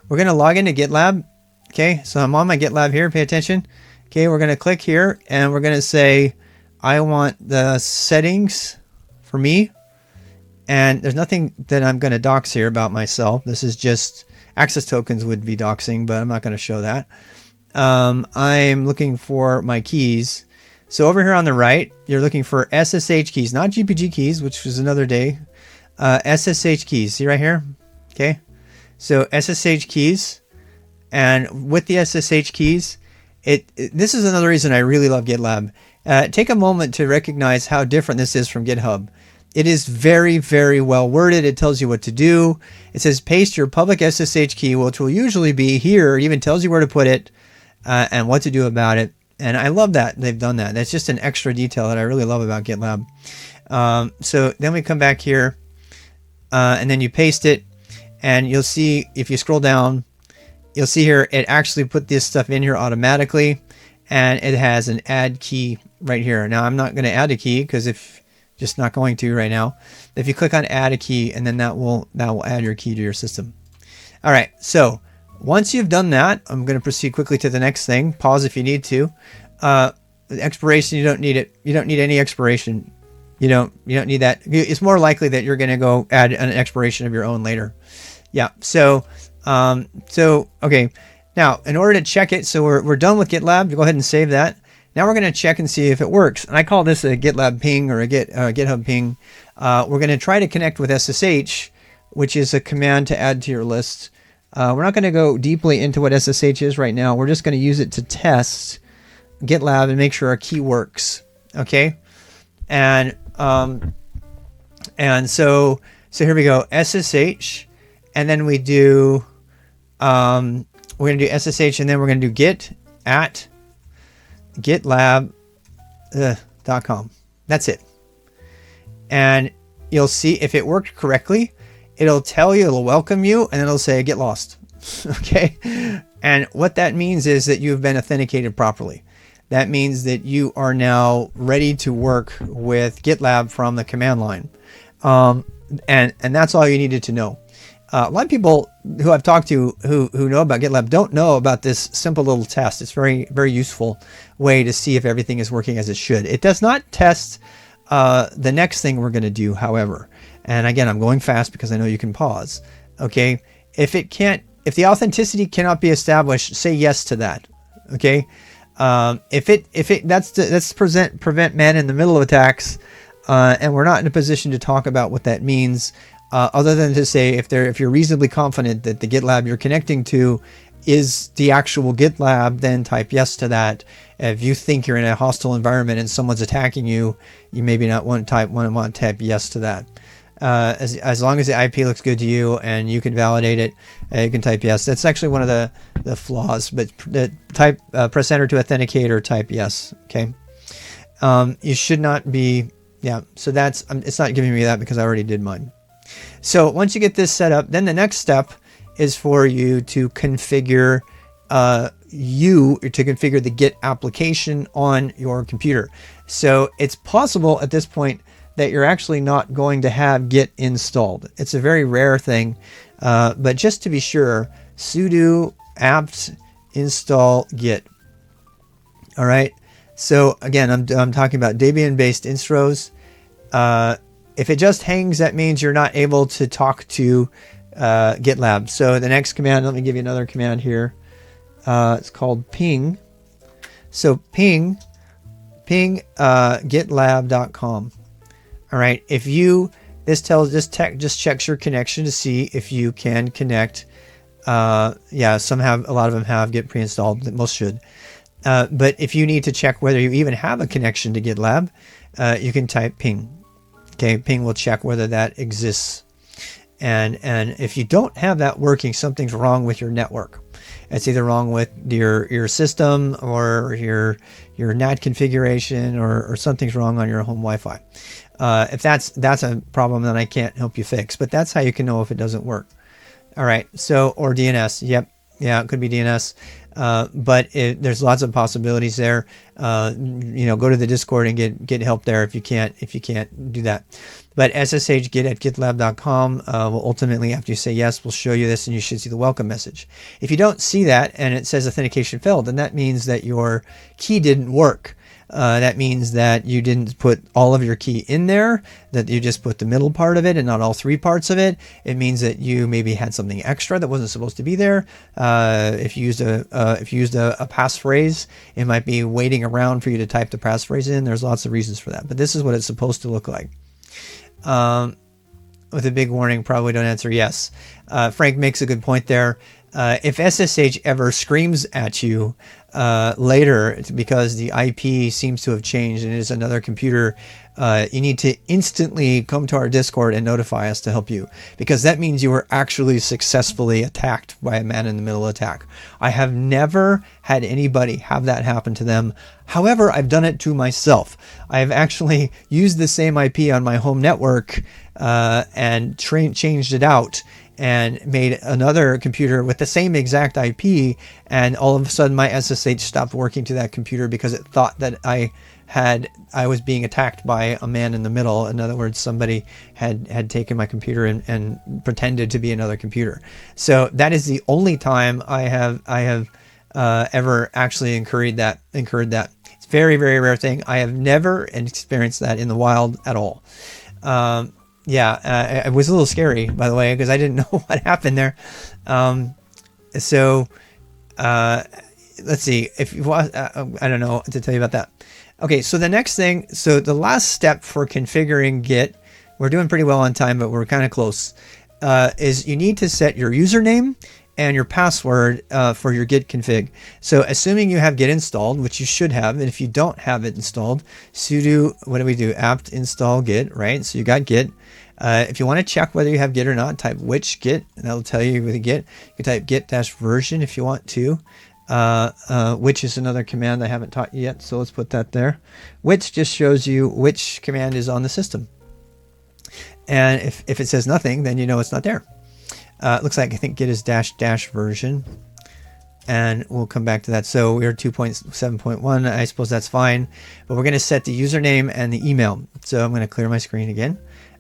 we're gonna log into GitLab. Okay, so I'm on my GitLab here. Pay attention. Okay, we're gonna click here and we're gonna say, I want the settings for me. And there's nothing that I'm gonna dox here about myself. This is just access tokens would be doxing, but I'm not going to show that. I'm looking for my keys. So over here on the right, you're looking for SSH keys, not GPG keys, which was another day. SSH keys, see right here? Okay. So SSH keys, and with the SSH keys, this is another reason I really love GitLab. Take a moment to recognize how different this is from GitHub. It is very, very well worded. It tells you what to do. It says paste your public SSH key, which will usually be here. It even tells you where to put it and what to do about it. And I love that they've done that. That's just an extra detail that I really love about GitLab. So then we come back here and then you paste it, and you'll see if you scroll down, you'll see here it actually put this stuff in here automatically, and it has an add key right here. Now I'm not going to add a key because just not going to right now. If you click on add a key, and then that will add your key to your system. All right, so once you've done that, I'm going to proceed quickly to the next thing. Pause if you need to. The expiration, you don't need it. You don't need any expiration. You don't need that. It's more likely that you're going to go add an expiration of your own later. Yeah. So okay. Now, in order to check it, so we're done with GitLab. Go ahead and save that. Now we're going to check and see if it works. And I call this a GitLab ping or a GitHub ping. We're going to try to connect with SSH, which is a command to add to your list. We're not going to go deeply into what SSH is right now. We're just going to use it to test GitLab and make sure our key works. Okay. And so here we go, SSH, and then we do, we're going to do SSH, and then we're going to do git at gitlab.com. That's it. And you'll see if it worked correctly, it'll tell you, it'll welcome you, and it'll say get lost. Okay. And what that means is that you've been authenticated properly. That means that you are now ready to work with GitLab from the command line. And that's all you needed to know. A lot of people who I've talked to who know about GitLab don't know about this simple little test. It's very, very useful way to see if everything is working as it should. It does not test the next thing we're going to do, however. And again, I'm going fast because I know you can pause. Okay. If the authenticity cannot be established, say yes to that. Okay. That's prevent man in the middle of attacks. And we're not in a position to talk about what that means. Other than to say if you're reasonably confident that the GitLab you're connecting to is the actual GitLab, then type yes to that. If you think you're in a hostile environment and someone's attacking you, you maybe not want to type yes to that. As long as the IP looks good to you and you can validate it, you can type yes. That's actually one of the flaws. But press enter to authenticate or type yes. Okay. You should not be. Yeah. So that's it's not giving me that because I already did mine. So once you get this set up, then the next step is for you to configure the Git application on your computer. So it's possible at this point that you're actually not going to have Git installed. It's a very rare thing, but just to be sure, sudo apt install Git. All right. So again, I'm talking about Debian-based instros. If it just hangs, that means you're not able to talk to GitLab. So the next command, let me give you another command here. It's called ping. So ping gitlab.com. All right. If you just checks your connection to see if you can connect. Yeah, some have, a lot of them have Git pre-installed. Most should. But if you need to check whether you even have a connection to GitLab, you can type ping. Okay, ping will check whether that exists. And if you don't have that working, something's wrong with your network. It's either wrong with your system or your NAT configuration, or something's wrong on your home Wi-Fi. If that's a problem, then I can't help you fix. But that's how you can know if it doesn't work. All right. So, or DNS. Yep. Yeah, it could be DNS. But there's lots of possibilities there. Go to the Discord and get help there if you can't do that. But ssh-keygen at gitlab.com will ultimately, after you say yes, will show you this, and you should see the welcome message. If you don't see that and it says authentication failed, then that means that your key didn't work. That means that you didn't put all of your key in there, that you just put the middle part of it and not all three parts of it. It means that you maybe had something extra that wasn't supposed to be there. If you used a passphrase, it might be waiting around for you to type the passphrase in. There's lots of reasons for that, but this is what it's supposed to look like. With a big warning, probably don't answer yes. Frank makes a good point there. If SSH ever screams at you later, it's because the IP seems to have changed and it is another computer, you need to instantly come to our Discord and notify us to help you, because that means you were actually successfully attacked by a man-in-the-middle attack. I have never had anybody have that happen to them. However, I've done it to myself. I've actually used the same IP on my home network and changed it out and made another computer with the same exact IP, and all of a sudden my SSH stopped working to that computer because it thought that I was being attacked by a man in the middle. In other words, somebody had taken my computer and pretended to be another computer. So that is the only time I have ever actually incurred that. It's a very, very rare thing. I have never experienced that in the wild at all. It was a little scary, by the way, because I didn't know what happened there. Let's see if you want. I don't know what to tell you about that. Okay, so the next thing, so the last step for configuring Git, we're doing pretty well on time, but we're kind of close, is you need to set your username and your password for your Git config. So assuming you have Git installed, which you should have, and if you don't have it installed, sudo, what do we do? apt install Git, right? So you got Git. If you want to check whether you have Git or not, type which Git, and that'll tell you with Git. You can type git-version if you want to, which is another command I haven't taught you yet, so let's put that there. Which just shows you which command is on the system. And if it says nothing, then you know it's not there. It looks like I think Git is -- version, and we'll come back to that. So we're 2.7.1. I suppose that's fine, but we're going to set the username and the email. So I'm going to clear my screen again,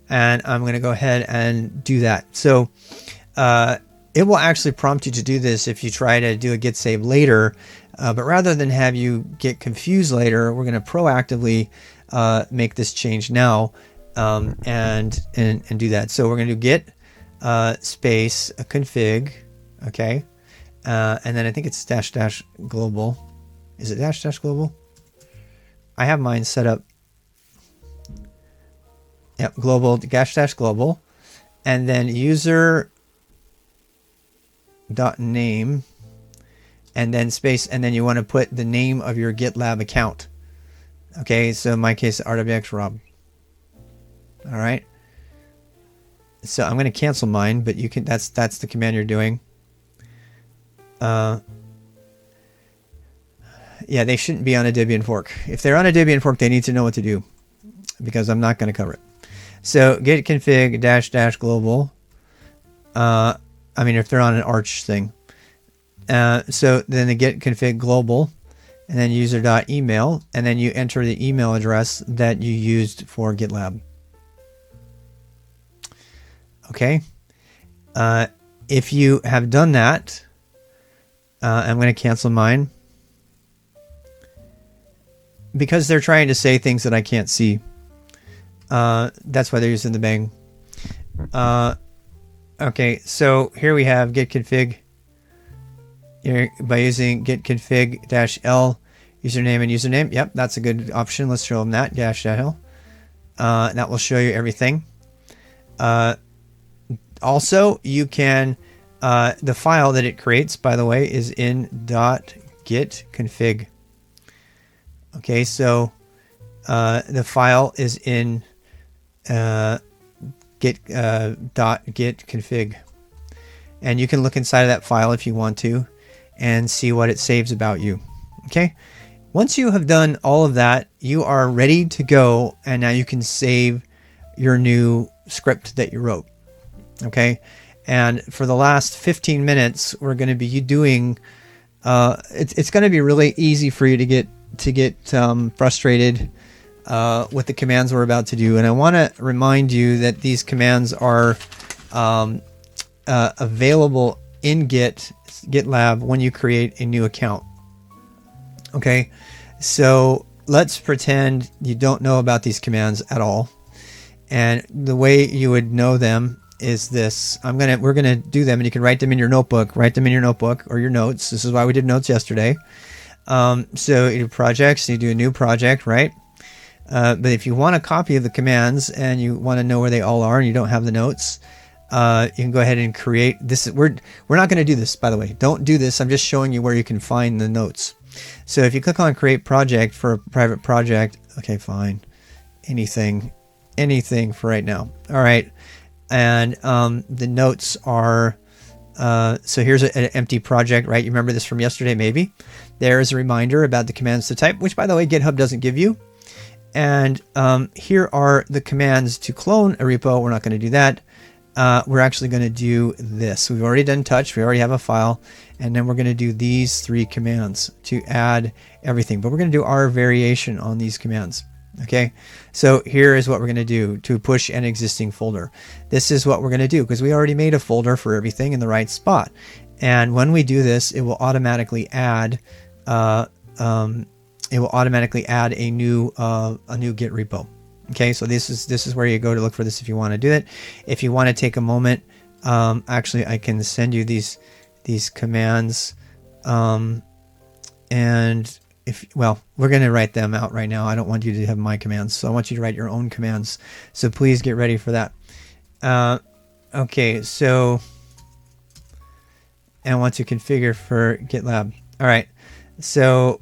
and I'm going to go ahead and do that. So it will actually prompt you to do this if you try to do a git save later, but rather than have you get confused later, we're going to proactively make this change now, and do that. So we're going to do git space a config, okay, and then I think it's -- global. Is it -- global? I have mine set up. Yep, global -- global, and then user .name, and then space, and then you want to put the name of your GitLab account. Okay, so in my case, RWX Rob. All right. So I'm going to cancel mine, but you can. That's the command you're doing. Yeah, they shouldn't be on a Debian fork. If they're on a Debian fork, they need to know what to do, because I'm not going to cover it. So git config -- global. I mean, if they're on an Arch thing. So then the git config global, and then user.email, and then you enter the email address that you used for GitLab. Okay. If you have done that, I'm going to cancel mine. because they're trying to say things that I can't see. That's why they're using the bang. Okay, so here we have git config. Here, by using git config -l username and username. Yep, that's a good option. Let's show them that -l. That will show you everything. Also, you can the file that it creates, by the way, is in .git config. Okay, so the file is in git config, and you can look inside of that file if you want to and see what it saves about you. Okay, once you have done all of that, you are ready to go, and now you can save your new script that you wrote. Okay, and for the last 15 minutes we're going to be doing it's going to be really easy for you to get frustrated with the commands we're about to do. And I want to remind you that these commands are available in GitLab when you create a new account. Okay, so let's pretend you don't know about these commands at all, and the way you would know them is this. We're gonna do them, and you can write them in your notebook. Write them in your notebook or your notes. This is why we did notes yesterday. So you do projects, you do a new project, right? But if you want a copy of the commands and you want to know where they all are and you don't have the notes, you can go ahead and create this. We're not going to do this, by the way. Don't do this. I'm just showing you where you can find the notes. So if you click on create project for a private project, okay, fine. Anything for right now. All right. And the notes are, so here's an empty project, right? You remember this from yesterday, maybe. There's a reminder about the commands to type, which, by the way, GitHub doesn't give you. And here are the commands to clone a repo. We're not going to do that. We're actually going to do this. We've already done touch. We already have a file. And then we're going to do these 3 commands to add everything. But we're going to do our variation on these commands. Okay, so here is what we're going to do to push an existing folder. This is what we're going to do because we already made a folder for everything in the right spot. And when we do this, it will automatically add a new Git repo. Okay, so this is where you go to look for this if you want to do it. If you want to take a moment, actually I can send you these commands, and we're going to write them out right now. I don't want you to have my commands, so I want you to write your own commands. So please get ready for that. Okay, so and I want to configure for GitLab. All right, so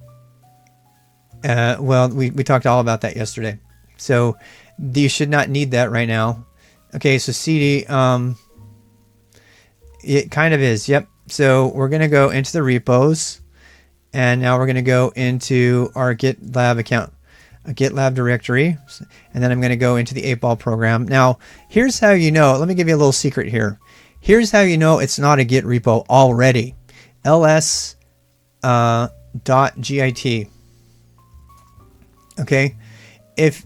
we talked all about that yesterday. So you should not need that right now. Okay, so CD, it kind of is. Yep. So we're going to go into the repos, and now we're going to go into our GitLab account, a GitLab directory, and then I'm going to go into the 8-ball program. Now, here's how you know. Let me give you a little secret here. Here's how you know it's not a Git repo already. ls.git. Okay, if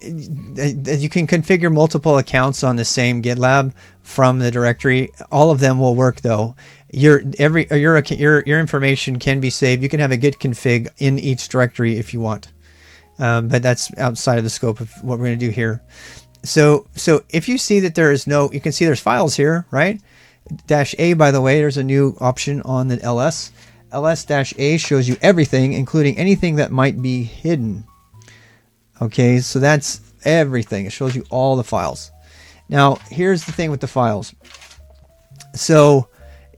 you can configure multiple accounts on the same GitLab from the directory. All of them will work though. Your information can be saved. You can have a git config in each directory if you want, but that's outside of the scope of what we're going to do here. So if you see that there is no, you can see there's files here, right? -A, by the way, there's a new option on the ls. ls-a shows you everything, including anything that might be hidden. Okay, so that's everything. It shows you all the files. Now, here's the thing with the files. So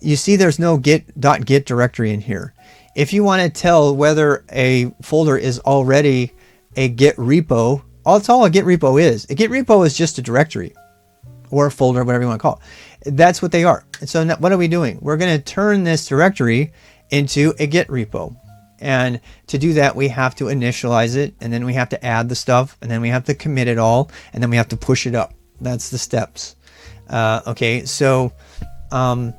you see there's no .git directory in here. If you want to tell whether a folder is already a Git repo, that's all a Git repo is. A Git repo is just a directory or a folder, whatever you want to call it. That's what they are. And so what are we doing? We're going to turn this directory into a Git repo. And to do that, we have to initialize it, and then we have to add the stuff, and then we have to commit it all, and then we have to push it up. That's the steps. Okay, so and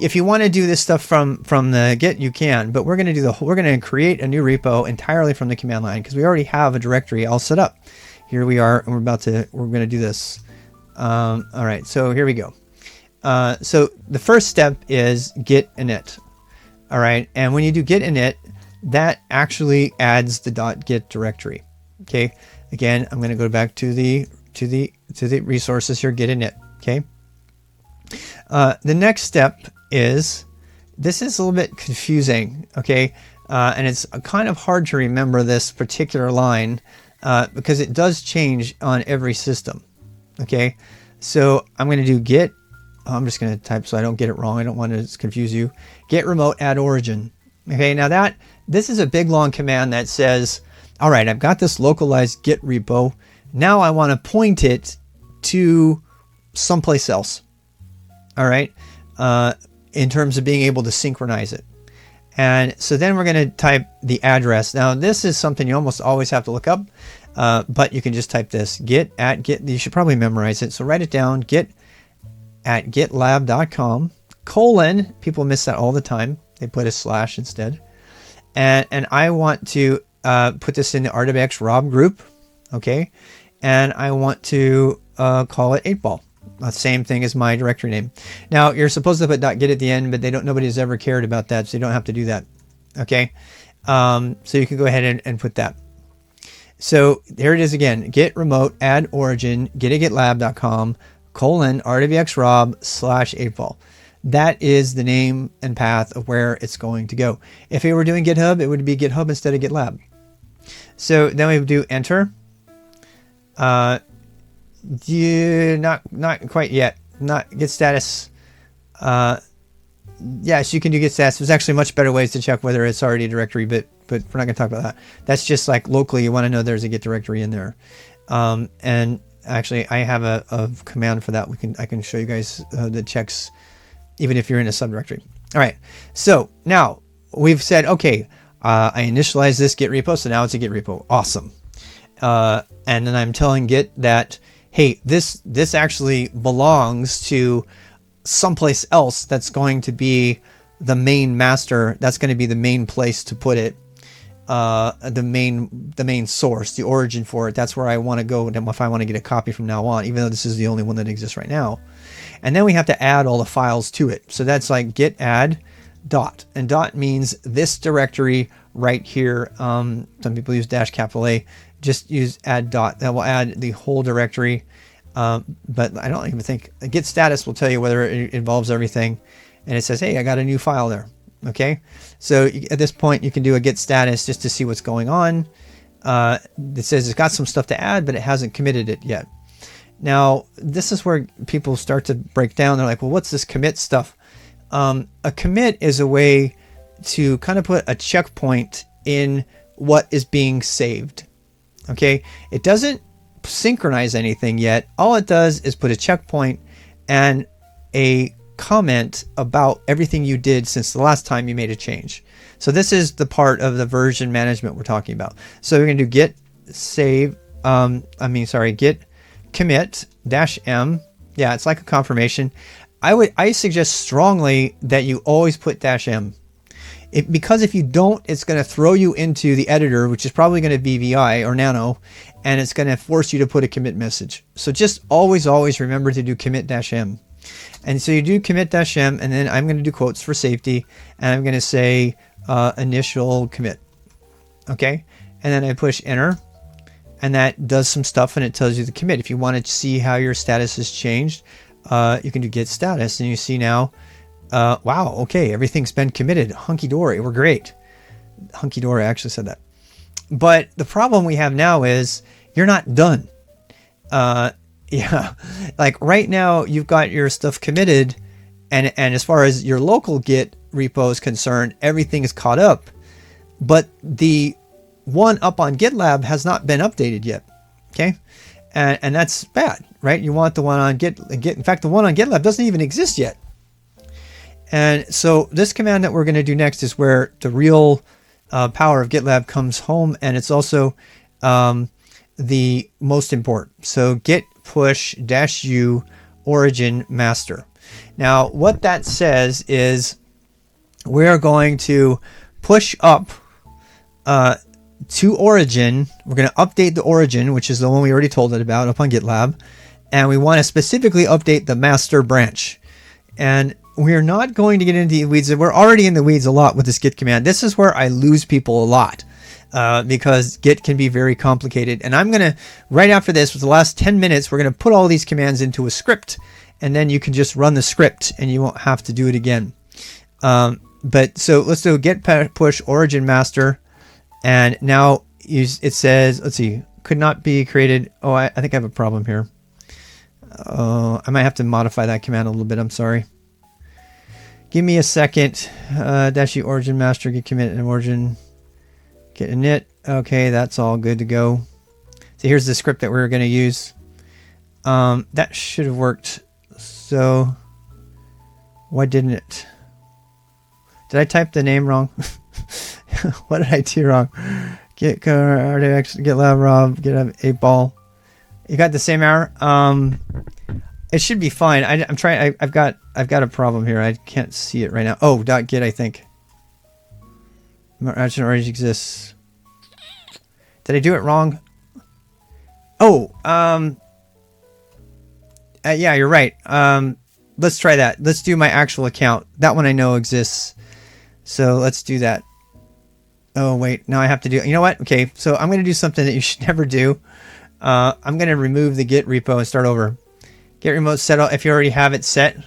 if you want to do this stuff from the Git, you can, but we're going to do we're going to create a new repo entirely from the command line because we already have a directory all set up. Here we are, and we're going to do this. All right, so here we go. So the first step is git init. All right. And when you do git init, that actually adds the .git directory. Okay. Again, I'm going to go back to the resources here, git init. Okay. The next step is, this is a little bit confusing. Okay. And it's kind of hard to remember this particular line because it does change on every system. Okay. So I'm going to do git. I'm just going to type so I don't get it wrong. I don't want to confuse you. Git remote add origin. Okay. Now this is a big long command that says, all right, I've got this localized Git repo. Now I want to point it to someplace else. All right. In terms of being able to synchronize it. And so then we're going to type the address. Now this is something you almost always have to look up, but you can just type this git. You should probably memorize it. So write it down, git@gitlab.com, colon, people miss that all the time. They put a slash instead. And I want to put this in the RWX Rob group. Okay. And I want to call it 8-ball. Same thing as my directory name. Now you're supposed to put .git at the end, but nobody's ever cared about that. So you don't have to do that. Okay. So you can go ahead and put that. So there it is again, git remote add origin, git@gitlab.com, colon, RWXrob /8ball. That is the name and path of where it's going to go. If it were doing GitHub, it would be GitHub instead of GitLab. So then we would do enter. Not quite yet. Not git status. Yes, you can do git status. There's actually much better ways to check whether it's already a directory, but we're not going to talk about that. That's just like locally, you want to know there's a git directory in there. And actually, I have a command for that. I can show you guys the checks, even if you're in a subdirectory. All right. So now we've said, okay, I initialized this Git repo, so now it's a Git repo. Awesome. And then I'm telling Git that, hey, this actually belongs to someplace else that's going to be the main master. That's going to be the main place to put it. The main source, the origin for it. That's where I want to go if I want to get a copy from now on, even though this is the only one that exists right now. And then we have to add all the files to it. So that's like git add dot, and dot means this directory right here. Some people use $A. Just use add dot. That will add the whole directory. But I don't even think git status will tell you whether it involves everything. And it says, hey, I got a new file there. Okay. So at this point you can do a git status just to see what's going on. It says it's got some stuff to add, but it hasn't committed it yet. Now, this is where people start to break down. They're like, well, what's this commit stuff? A commit is a way to kind of put a checkpoint in what is being saved. Okay. It doesn't synchronize anything yet. All it does is put a checkpoint and a comment about everything you did since the last time you made a change. So this is the part of the version management we're talking about. So we're going to do git save, git commit -m. Yeah, it's like a confirmation. I suggest strongly that you always put -m. Because if you don't, it's going to throw you into the editor, which is probably going to be VI or Nano, and it's going to force you to put a commit message. So just always remember to do commit -m. And so you do commit -m, and then I'm going to do quotes for safety, and I'm going to say initial commit. Okay, and then I push enter, and that does some stuff, and it tells you the commit. If you want to see how your status has changed, you can do git status, and you see now, wow, okay, everything's been committed. Hunky dory, we're great. Hunky dory, I actually said that. But the problem we have now is you're not done. Yeah, like right now you've got your stuff committed, and as far as your local Git repo is concerned, everything is caught up, but the one up on GitLab has not been updated yet. Okay, and that's bad, right? You want the one on Git. In fact, the one on GitLab doesn't even exist yet. And so this command that we're going to do next is where the real power of GitLab comes home, and it's also the most important. So git push -u origin master. Now what that says is we're going to push up to origin. We're going to update the origin, which is the one we already told it about up on GitLab, and we want to specifically update the master branch. And we're not going to get into the weeds. We're already in the weeds a lot with this git command. This is where I lose people a lot because git can be very complicated. And I'm going to, right after this, with the last 10 minutes, we're going to put all these commands into a script. And then you can just run the script and you won't have to do it again. But so let's do git push origin master. And now it says, let's see, could not be created. Oh, I think I have a problem here. I might have to modify that command a little bit. I'm sorry. Give me a second. Dash origin master git commit and origin get init. Okay, that's all good to go. So here's the script that we're going to use. That should have worked. So why didn't it? Did I type the name wrong? What did I do wrong? Git RDX, GitLab Rob, GitLab 8ball. You got the same error. It should be fine. I'm trying. I've got a problem here. I can't see it right now. Oh, .git I think. Origin exists. Did I do it wrong? Oh, yeah, you're right. Let's try that. Let's do my actual account. That one I know exists. So let's do that. Oh, wait. Now I have to do... You know what? Okay, so I'm going to do something that you should never do. I'm going to remove the Git repo and start over. Git remote set if you already have it set.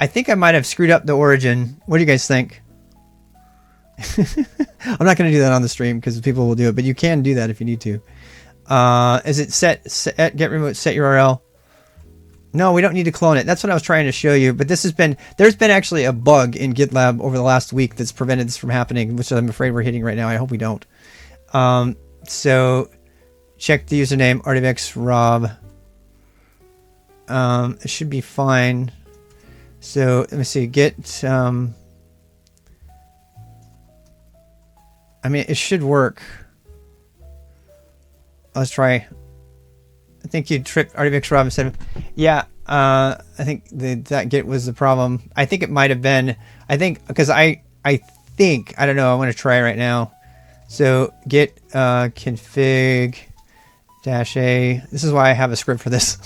I think I might have screwed up the origin. What do you guys think? I'm not going to do that on the stream because people will do it, but you can do that if you need to. Is it set git remote set URL? No, we don't need to clone it. That's what I was trying to show you. But there's been actually a bug in GitLab over the last week that's prevented this from happening, which I'm afraid we're hitting right now. I hope we don't. So check the username, RDX Rob. It should be fine. So let me see, git, I mean, it should work. Let's try. I think you tripped RDX Rob instead of, yeah, I think that git was the problem. I think it might have been, I think, because I think, I don't know, I'm going to try right now. So git config -a. This is why I have a script for this.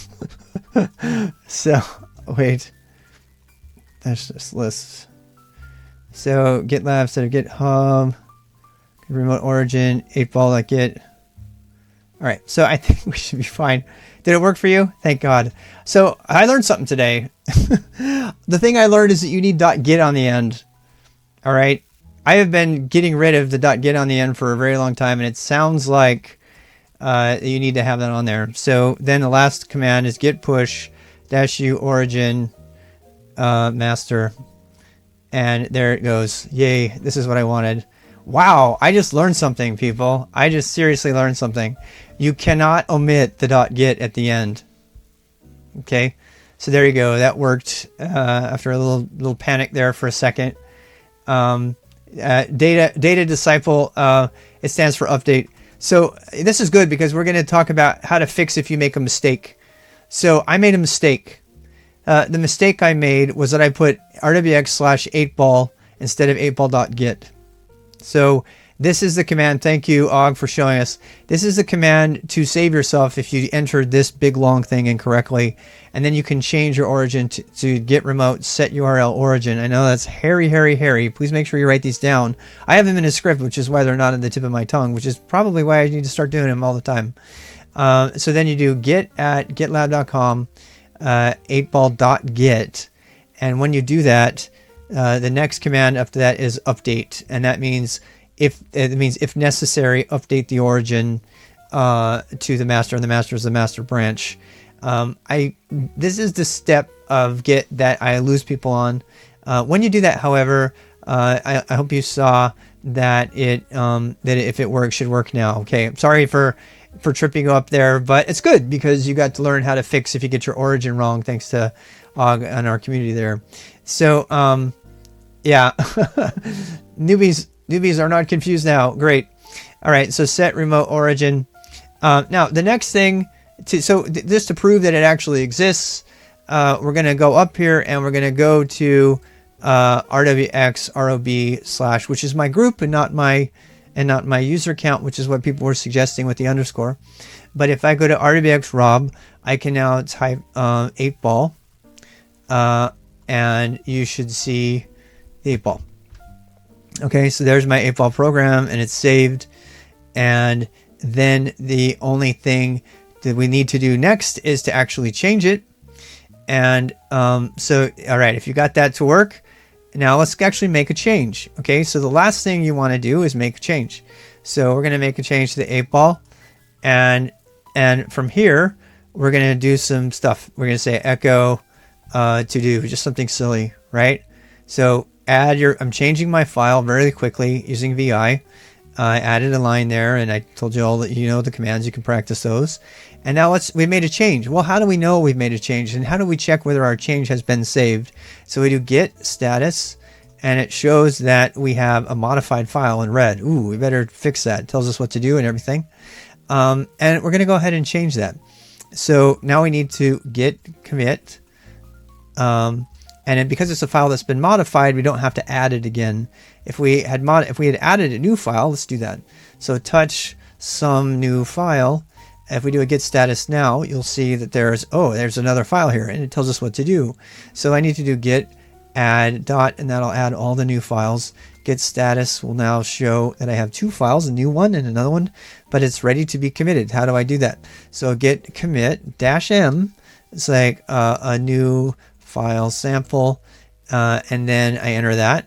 So wait, that's just lists. So GitLab instead of GitHub, remote origin 8ball.git. All right, so I think we should be fine. Did it work for you? Thank God. So I learned something today. The thing I learned is that you need .git on the end. All right, I have been getting rid of the .git on the end for a very long time, and it sounds like you need to have that on there. So then the last command is git push -u origin master, and there it goes. Yay, this is what I wanted. Wow, I just learned something, people. I just seriously learned something. You cannot omit the .git at the end. Okay, so there you go. That worked after a little panic there for a second. Data disciple, it stands for update. So this is good because we're going to talk about how to fix if you make a mistake. So I made a mistake. The mistake I made was that I put rwx/8ball instead of 8ball.git. So this is the command. Thank you, Og, for showing us. This is the command to save yourself if you entered this big long thing incorrectly. And then you can change your origin to git remote set URL origin. I know that's hairy. Please make sure you write these down. I have them in a script, which is why they're not on the tip of my tongue, which is probably why I need to start doing them all the time. So then you do git at gitlab.com, 8ball.git. And when you do that, the next command after that is update, and that means if necessary, update the origin to the master, and the master is the master branch. This is the step of Git that I lose people on. When you do that, however, I hope you saw that that if it works, should work now. Okay, I'm sorry for tripping you up there, but it's good because you got to learn how to fix if you get your origin wrong, thanks to Og and our community there. So yeah, newbies are not confused now. Great. All right, so set remote origin. Now the next thing, just to prove that it actually exists, we're going to go up here and we're going to go to rwx rob/, which is my group and not my user account, which is what people were suggesting with the underscore. But if I go to rwx rob, I can now type 8ball. and you should see the 8 ball. Okay, so there's my 8 ball program, and it's saved. And then the only thing that we need to do next is to actually change it. And so, all right, if you got that to work, now let's actually make a change. Okay, so the last thing you want to do is make a change. So we're going to make a change to the 8 ball, and from here we're going to do some stuff. We're going to say echo to do just something silly, right? So I'm changing my file very quickly using VI. I added a line there, and I told you all that the commands, you can practice those. And now we made a change. Well, how do we know we've made a change, and how do we check whether our change has been saved? So we do git status, and it shows that we have a modified file in red. Ooh, we better fix that. It tells us what to do and everything. And we're going to go ahead and change that. So now we need to git commit. And then because it's a file that's been modified, we don't have to add it again. If we had added a new file, let's do that. So touch some new file. If we do a git status now, you'll see that there's another file here, and it tells us what to do. So I need to do git add dot, and that'll add all the new files. Git status will now show that I have 2 files, a new one and another one, but it's ready to be committed. How do I do that? So git commit -m. It's like a new file sample, and then I enter that,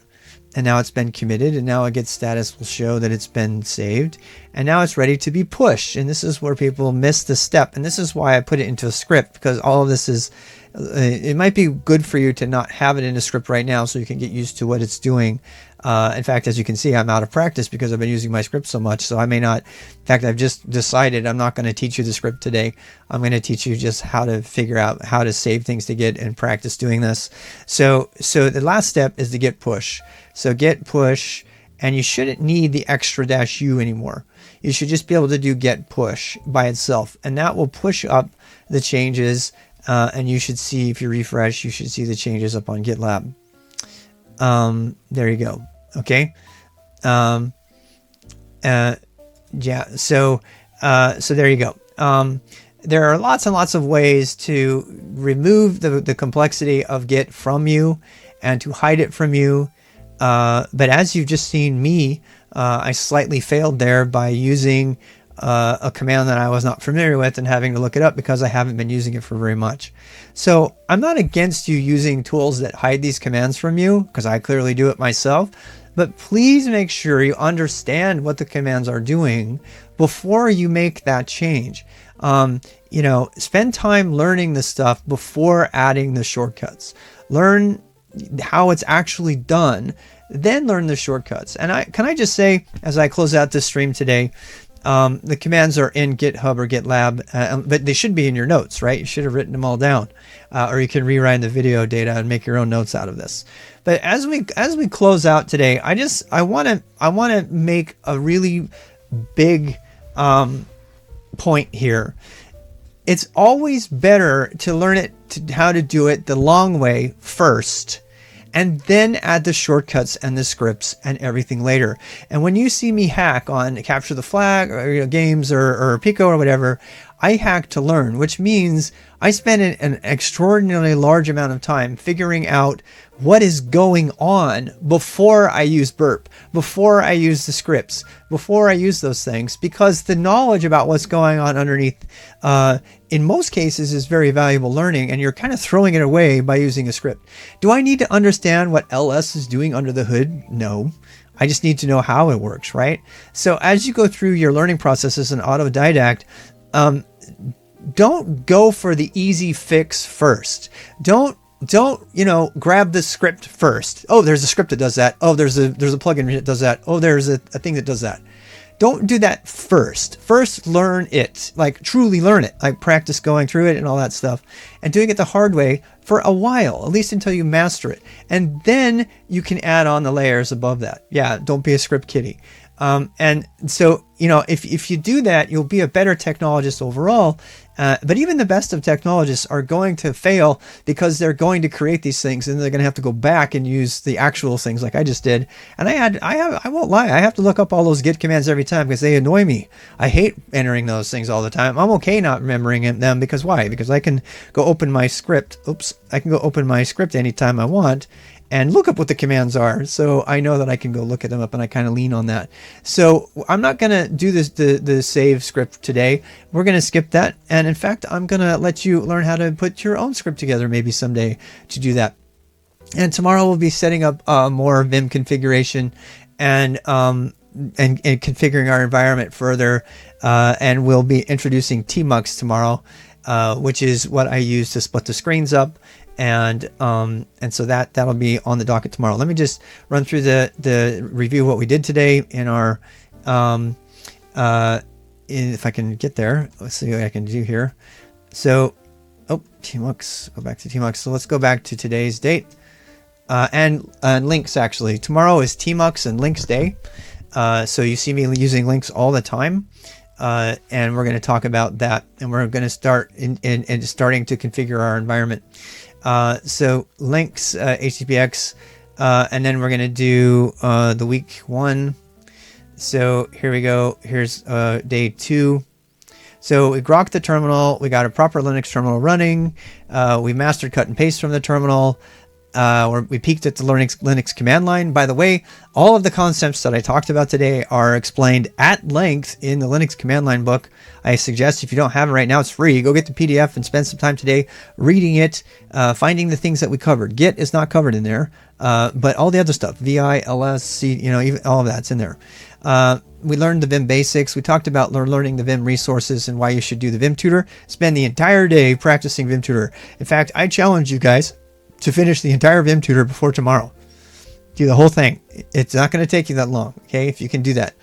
and now it's been committed, and now a git status will show that it's been saved, and now it's ready to be pushed. And this is where people miss the step, and this is why I put it into a script, because all of this is it might be good for you to not have it in a script right now so you can get used to what it's doing. In fact, as you can see, I'm out of practice because I've been using my script so much, so I may not. In fact, I've just decided I'm not going to teach you the script today. I'm going to teach you just how to figure out how to save things to Git and practice doing this. So the last step is the git push. So git push, and you shouldn't need the extra -u anymore. You should just be able to do git push by itself, and that will push up the changes. And you should see, if you refresh, you should see the changes up on GitLab. There you go. Okay. Yeah. So there you go. There are lots and lots of ways to remove the complexity of Git from you and to hide it from you. But as you've just seen me, I slightly failed there by using a command that I was not familiar with and having to look it up because I haven't been using it for very much. So I'm not against you using tools that hide these commands from you, because I clearly do it myself, but please make sure you understand what the commands are doing before you make that change. Spend time learning this stuff before adding the shortcuts. Learn how it's actually done, then learn the shortcuts. And can I just say, as I close out this stream today, the commands are in GitHub or GitLab, but they should be in your notes, right? You should have written them all down, or you can rewrite the video data and make your own notes out of this. But as we close out today, I want to make a really big point here. It's always better to learn how to do it the long way first, and then add the shortcuts and the scripts and everything later. And when you see me hack on Capture the Flag or games or Pico or whatever, I hack to learn, which means I spend an extraordinarily large amount of time figuring out what is going on before I use burp, before I use the scripts, before I use those things, because the knowledge about what's going on underneath, in most cases, is very valuable learning, and you're kind of throwing it away by using a script. Do I need to understand what ls is doing under the hood? No. I just need to know how it works, right? So as you go through your learning process as an autodidact, don't go for the easy fix first. Don't grab the script first. Oh, there's a script that does that. Oh, there's a plugin that does that. Oh, there's a thing that does that. Don't do that first. First, learn it, like truly learn it, like practice going through it and all that stuff, and doing it the hard way for a while, at least until you master it. And then you can add on the layers above that. Yeah, don't be a script kiddie. And so, you know, if you do that, you'll be a better technologist overall. But even the best of technologists are going to fail because they're going to create these things and they're going to have to go back and use the actual things like I just did. And I won't lie, I have to look up all those Git commands every time because they annoy me. I hate entering those things all the time. I'm okay not remembering them because why? Because I can go open my script. I can go open my script anytime I want and look up what the commands are. So I know that I can go look at them up, and I kind of lean on that. So I'm not going to do this, the save script today. We're going to skip that. And in fact, I'm going to let you learn how to put your own script together maybe someday to do that. And tomorrow we'll be setting up more Vim configuration and configuring our environment further. And we'll be introducing tmux tomorrow, which is what I use to split the screens up. And so that'll be on the docket tomorrow. Let me just run through the review what we did today in our if I can get there. Let's see what I can do here. So tmux, go back to tmux. So let's go back to today's date and links. Actually, tomorrow is tmux and links day. So you see me using links all the time. And we're going to talk about that, and we're going to start in starting to configure our environment. So links, HTTPX, and then we're going to do the week 1. So here we go. Here's day 2. So we grokked the terminal. We got a proper Linux terminal running. We mastered cut and paste from the terminal. We peeked at the Linux command line. By the way, all of the concepts that I talked about today are explained at length in the Linux command line book. I suggest if you don't have it right now, it's free. Go get the PDF and spend some time today reading it, finding the things that we covered. Git is not covered in there, but all the other stuff, VI, LS, C, even all of that's in there. We learned the Vim Basics. We talked about learning the Vim resources and why you should do the Vim tutor. Spend the entire day practicing Vim tutor. In fact, I challenge you guys to finish the entire Vim tutor before tomorrow. Do the whole thing. It's not going to take you that long, okay, if you can do that.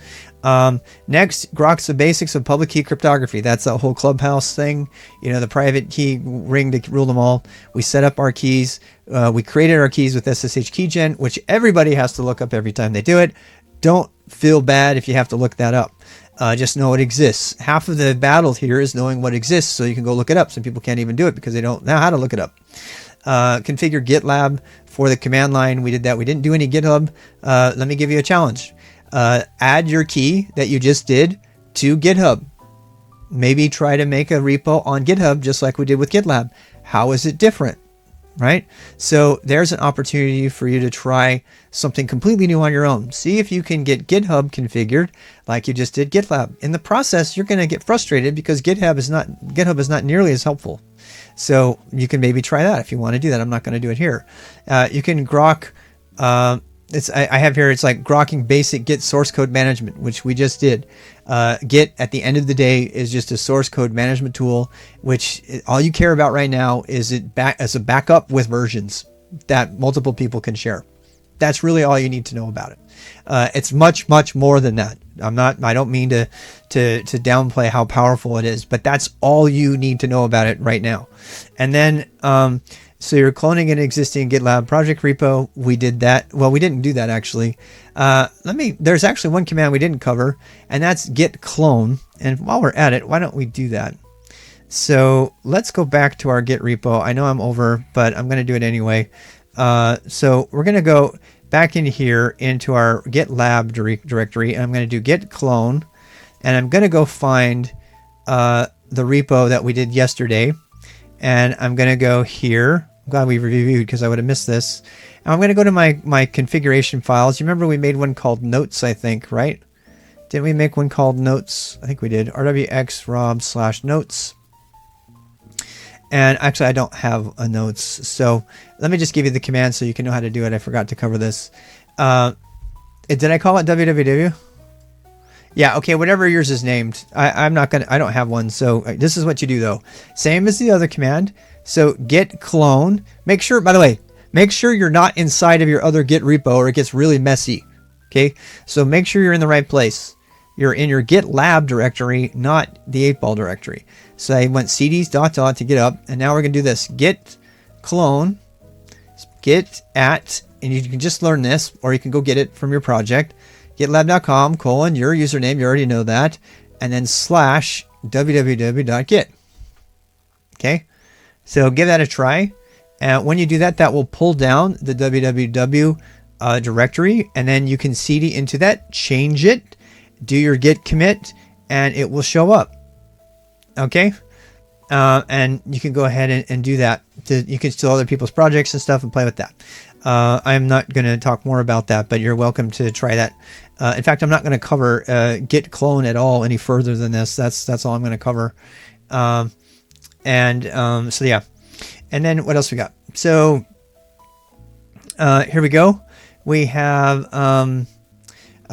Next, Grok's the basics of public key cryptography. That's the whole Clubhouse thing, the private key ring to rule them all. We set up our keys. We created our keys with ssh-keygen, which everybody has to look up every time they do it. Don't feel bad if you have to look that up. Just know it exists. Half of the battle here is knowing what exists so you can go look it up. Some people can't even do it because they don't know how to look it up. Configure GitLab for the command line. We did that. We didn't do any GitHub. Let me give you a challenge. Add your key that you just did to GitHub. Maybe try to make a repo on GitHub just like we did with GitLab. How is it different? Right? So there's an opportunity for you to try something completely new on your own. See if you can get GitHub configured like you just did GitLab. In the process, you're going to get frustrated because GitHub is not nearly as helpful. So you can maybe try that if you want to do that. I'm not going to do it here. You can grok. I have here. It's like grokking basic Git source code management, which we just did. Git at the end of the day is just a source code management tool, which all you care about right now is it as a backup with versions that multiple people can share. That's really all you need to know about it. It's much, much more than that. I don't mean to downplay how powerful it is, but that's all you need to know about it right now. And then, so you're cloning an existing GitLab project repo. We did that. Well, we didn't do that actually. There's actually one command we didn't cover, and that's git clone. And while we're at it, why don't we do that? So let's go back to our Git repo. I know I'm over, but I'm going to do it anyway. So we're going to go back in here into our GitLab directory, and I'm going to do git clone, and I'm going to go find the repo that we did yesterday, and I'm going to go here. I'm glad we reviewed because I would have missed this. And I'm going to go to my configuration files. You remember we made one called notes, I think, right? Didn't we make one called notes? I think we did. rwx-rob/notes. And actually, I don't have a notes. So let me just give you the command so you can know how to do it. I forgot to cover this. Did I call it www? Yeah, okay, whatever yours is named. I don't have one. So this is what you do though. Same as the other command. So git clone. Make sure, by the way, you're not inside of your other Git repo or it gets really messy. Okay, so make sure you're in the right place. You're in your GitLab directory, not the 8-ball directory. So I went cds ... to get up, and now we're going to do this. Git clone, git at, and you can just learn this, or you can go get it from your project. gitlab.com, your username, you already know that, and then slash www.git. Okay, so give that a try. And when you do that, that will pull down the www directory, and then you can cd into that, change it, do your git commit, and it will show up. Okay, and you can go ahead and do that. You can steal other people's projects and stuff and play with that. I'm not going to talk more about that, but you're welcome to try that. In fact, I'm not going to cover git clone at all any further than this. That's all I'm going to cover. So yeah. And then what else we got? So here we go. We have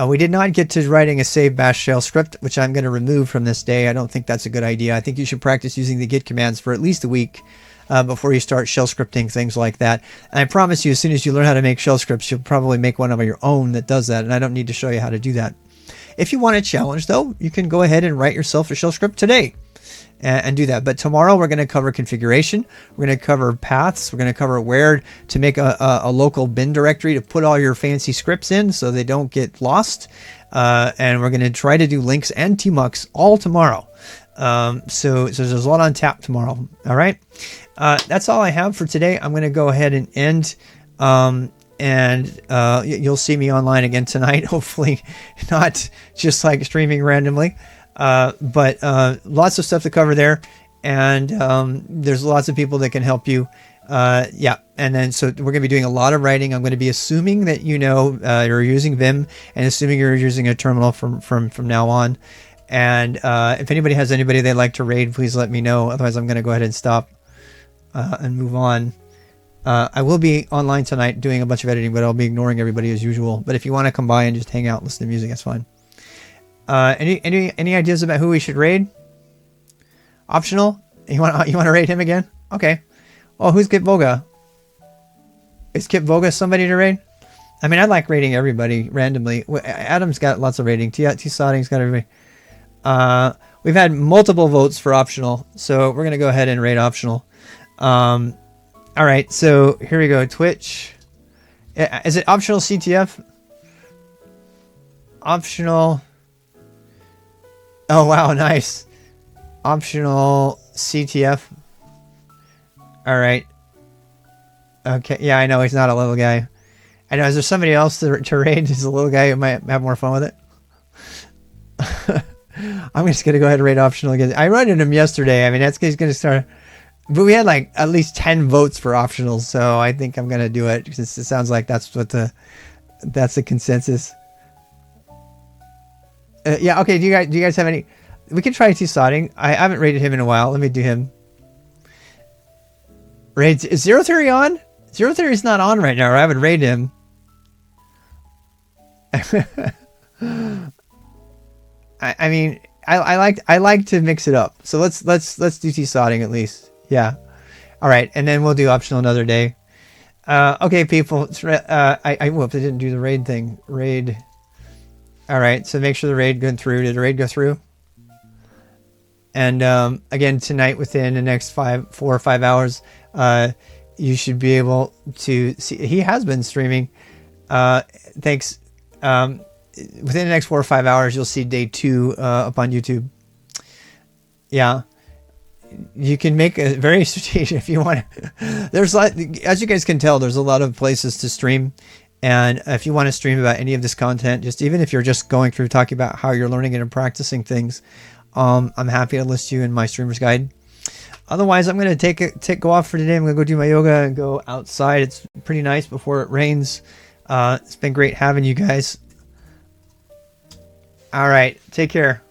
we did not get to writing a save bash shell script, which I'm going to remove from this day. I don't think that's a good idea. I think you should practice using the git commands for at least a week before you start shell scripting, things like that. And I promise you, as soon as you learn how to make shell scripts, you'll probably make one of your own that does that. And I don't need to show you how to do that. If you want a challenge, though, you can go ahead and write yourself a shell script today and do that. But tomorrow we're going to cover configuration. We're going to cover paths. We're going to cover where to make a local bin directory to put all your fancy scripts in so they don't get lost. And we're going to try to do links and tmux all tomorrow. So there's a lot on tap tomorrow. All right. That's all I have for today. I'm going to go ahead and end. You'll see me online again tonight. Hopefully not just like streaming randomly. But lots of stuff to cover there, and there's lots of people that can help you. Yeah, and then so we're going to be doing a lot of writing. I'm going to be assuming that you're using Vim, and assuming you're using a terminal from now on. And if anybody has anybody they'd like to raid, please let me know. Otherwise, I'm going to go ahead and stop and move on. I will be online tonight doing a bunch of editing, but I'll be ignoring everybody as usual. But if you want to come by and just hang out and listen to music, that's fine. Any ideas about who we should raid? Optional? You want to raid him again? Okay. Oh, who's Kip Voga? Is Kip Voga somebody to raid? I mean, I like raiding everybody randomly. Adam's got lots of raiding. T-Sodding's got everybody. We've had multiple votes for optional, so we're gonna go ahead and raid optional. All right, so here we go. Twitch. Is it optional CTF? Optional. Oh, wow, nice. Optional CTF. All right. Okay, yeah, I know he's not a little guy. I know, is there somebody else to raid who's a little guy who might have more fun with it? I'm just going to go ahead and raid optional again. I raided him yesterday. I mean, he's going to start... But we had like at least 10 votes for optional, so I think I'm going to do it. Because it sounds like that's the consensus. Yeah, okay, do you guys have any... We can try T-Sodding. I haven't rated him in a while. Let me do him. Raids. Is Zero Theory on? Zero Theory's not on right now, or I would raid him. I mean, I like to mix it up. So let's do T-Sodding at least. Yeah. All right, and then we'll do optional another day. Okay, people. Whoops, I didn't do the raid thing. Raid. All right, so make sure the raid went through. Did the raid go through? And again, tonight, within the next 4 or 5 hours, you should be able to see. He has been streaming. Thanks. Within the next 4 or 5 hours, you'll see day 2 up on YouTube. Yeah. You can make a very strategic if you want. There's as you guys can tell, there's a lot of places to stream. And if you want to stream about any of this content, just even if you're just going through talking about how you're learning it and practicing things, I'm happy to list you in my streamer's guide. Otherwise, I'm going to go off for today. I'm going to go do my yoga and go outside. It's pretty nice before it rains. It's been great having you guys. All right. Take care.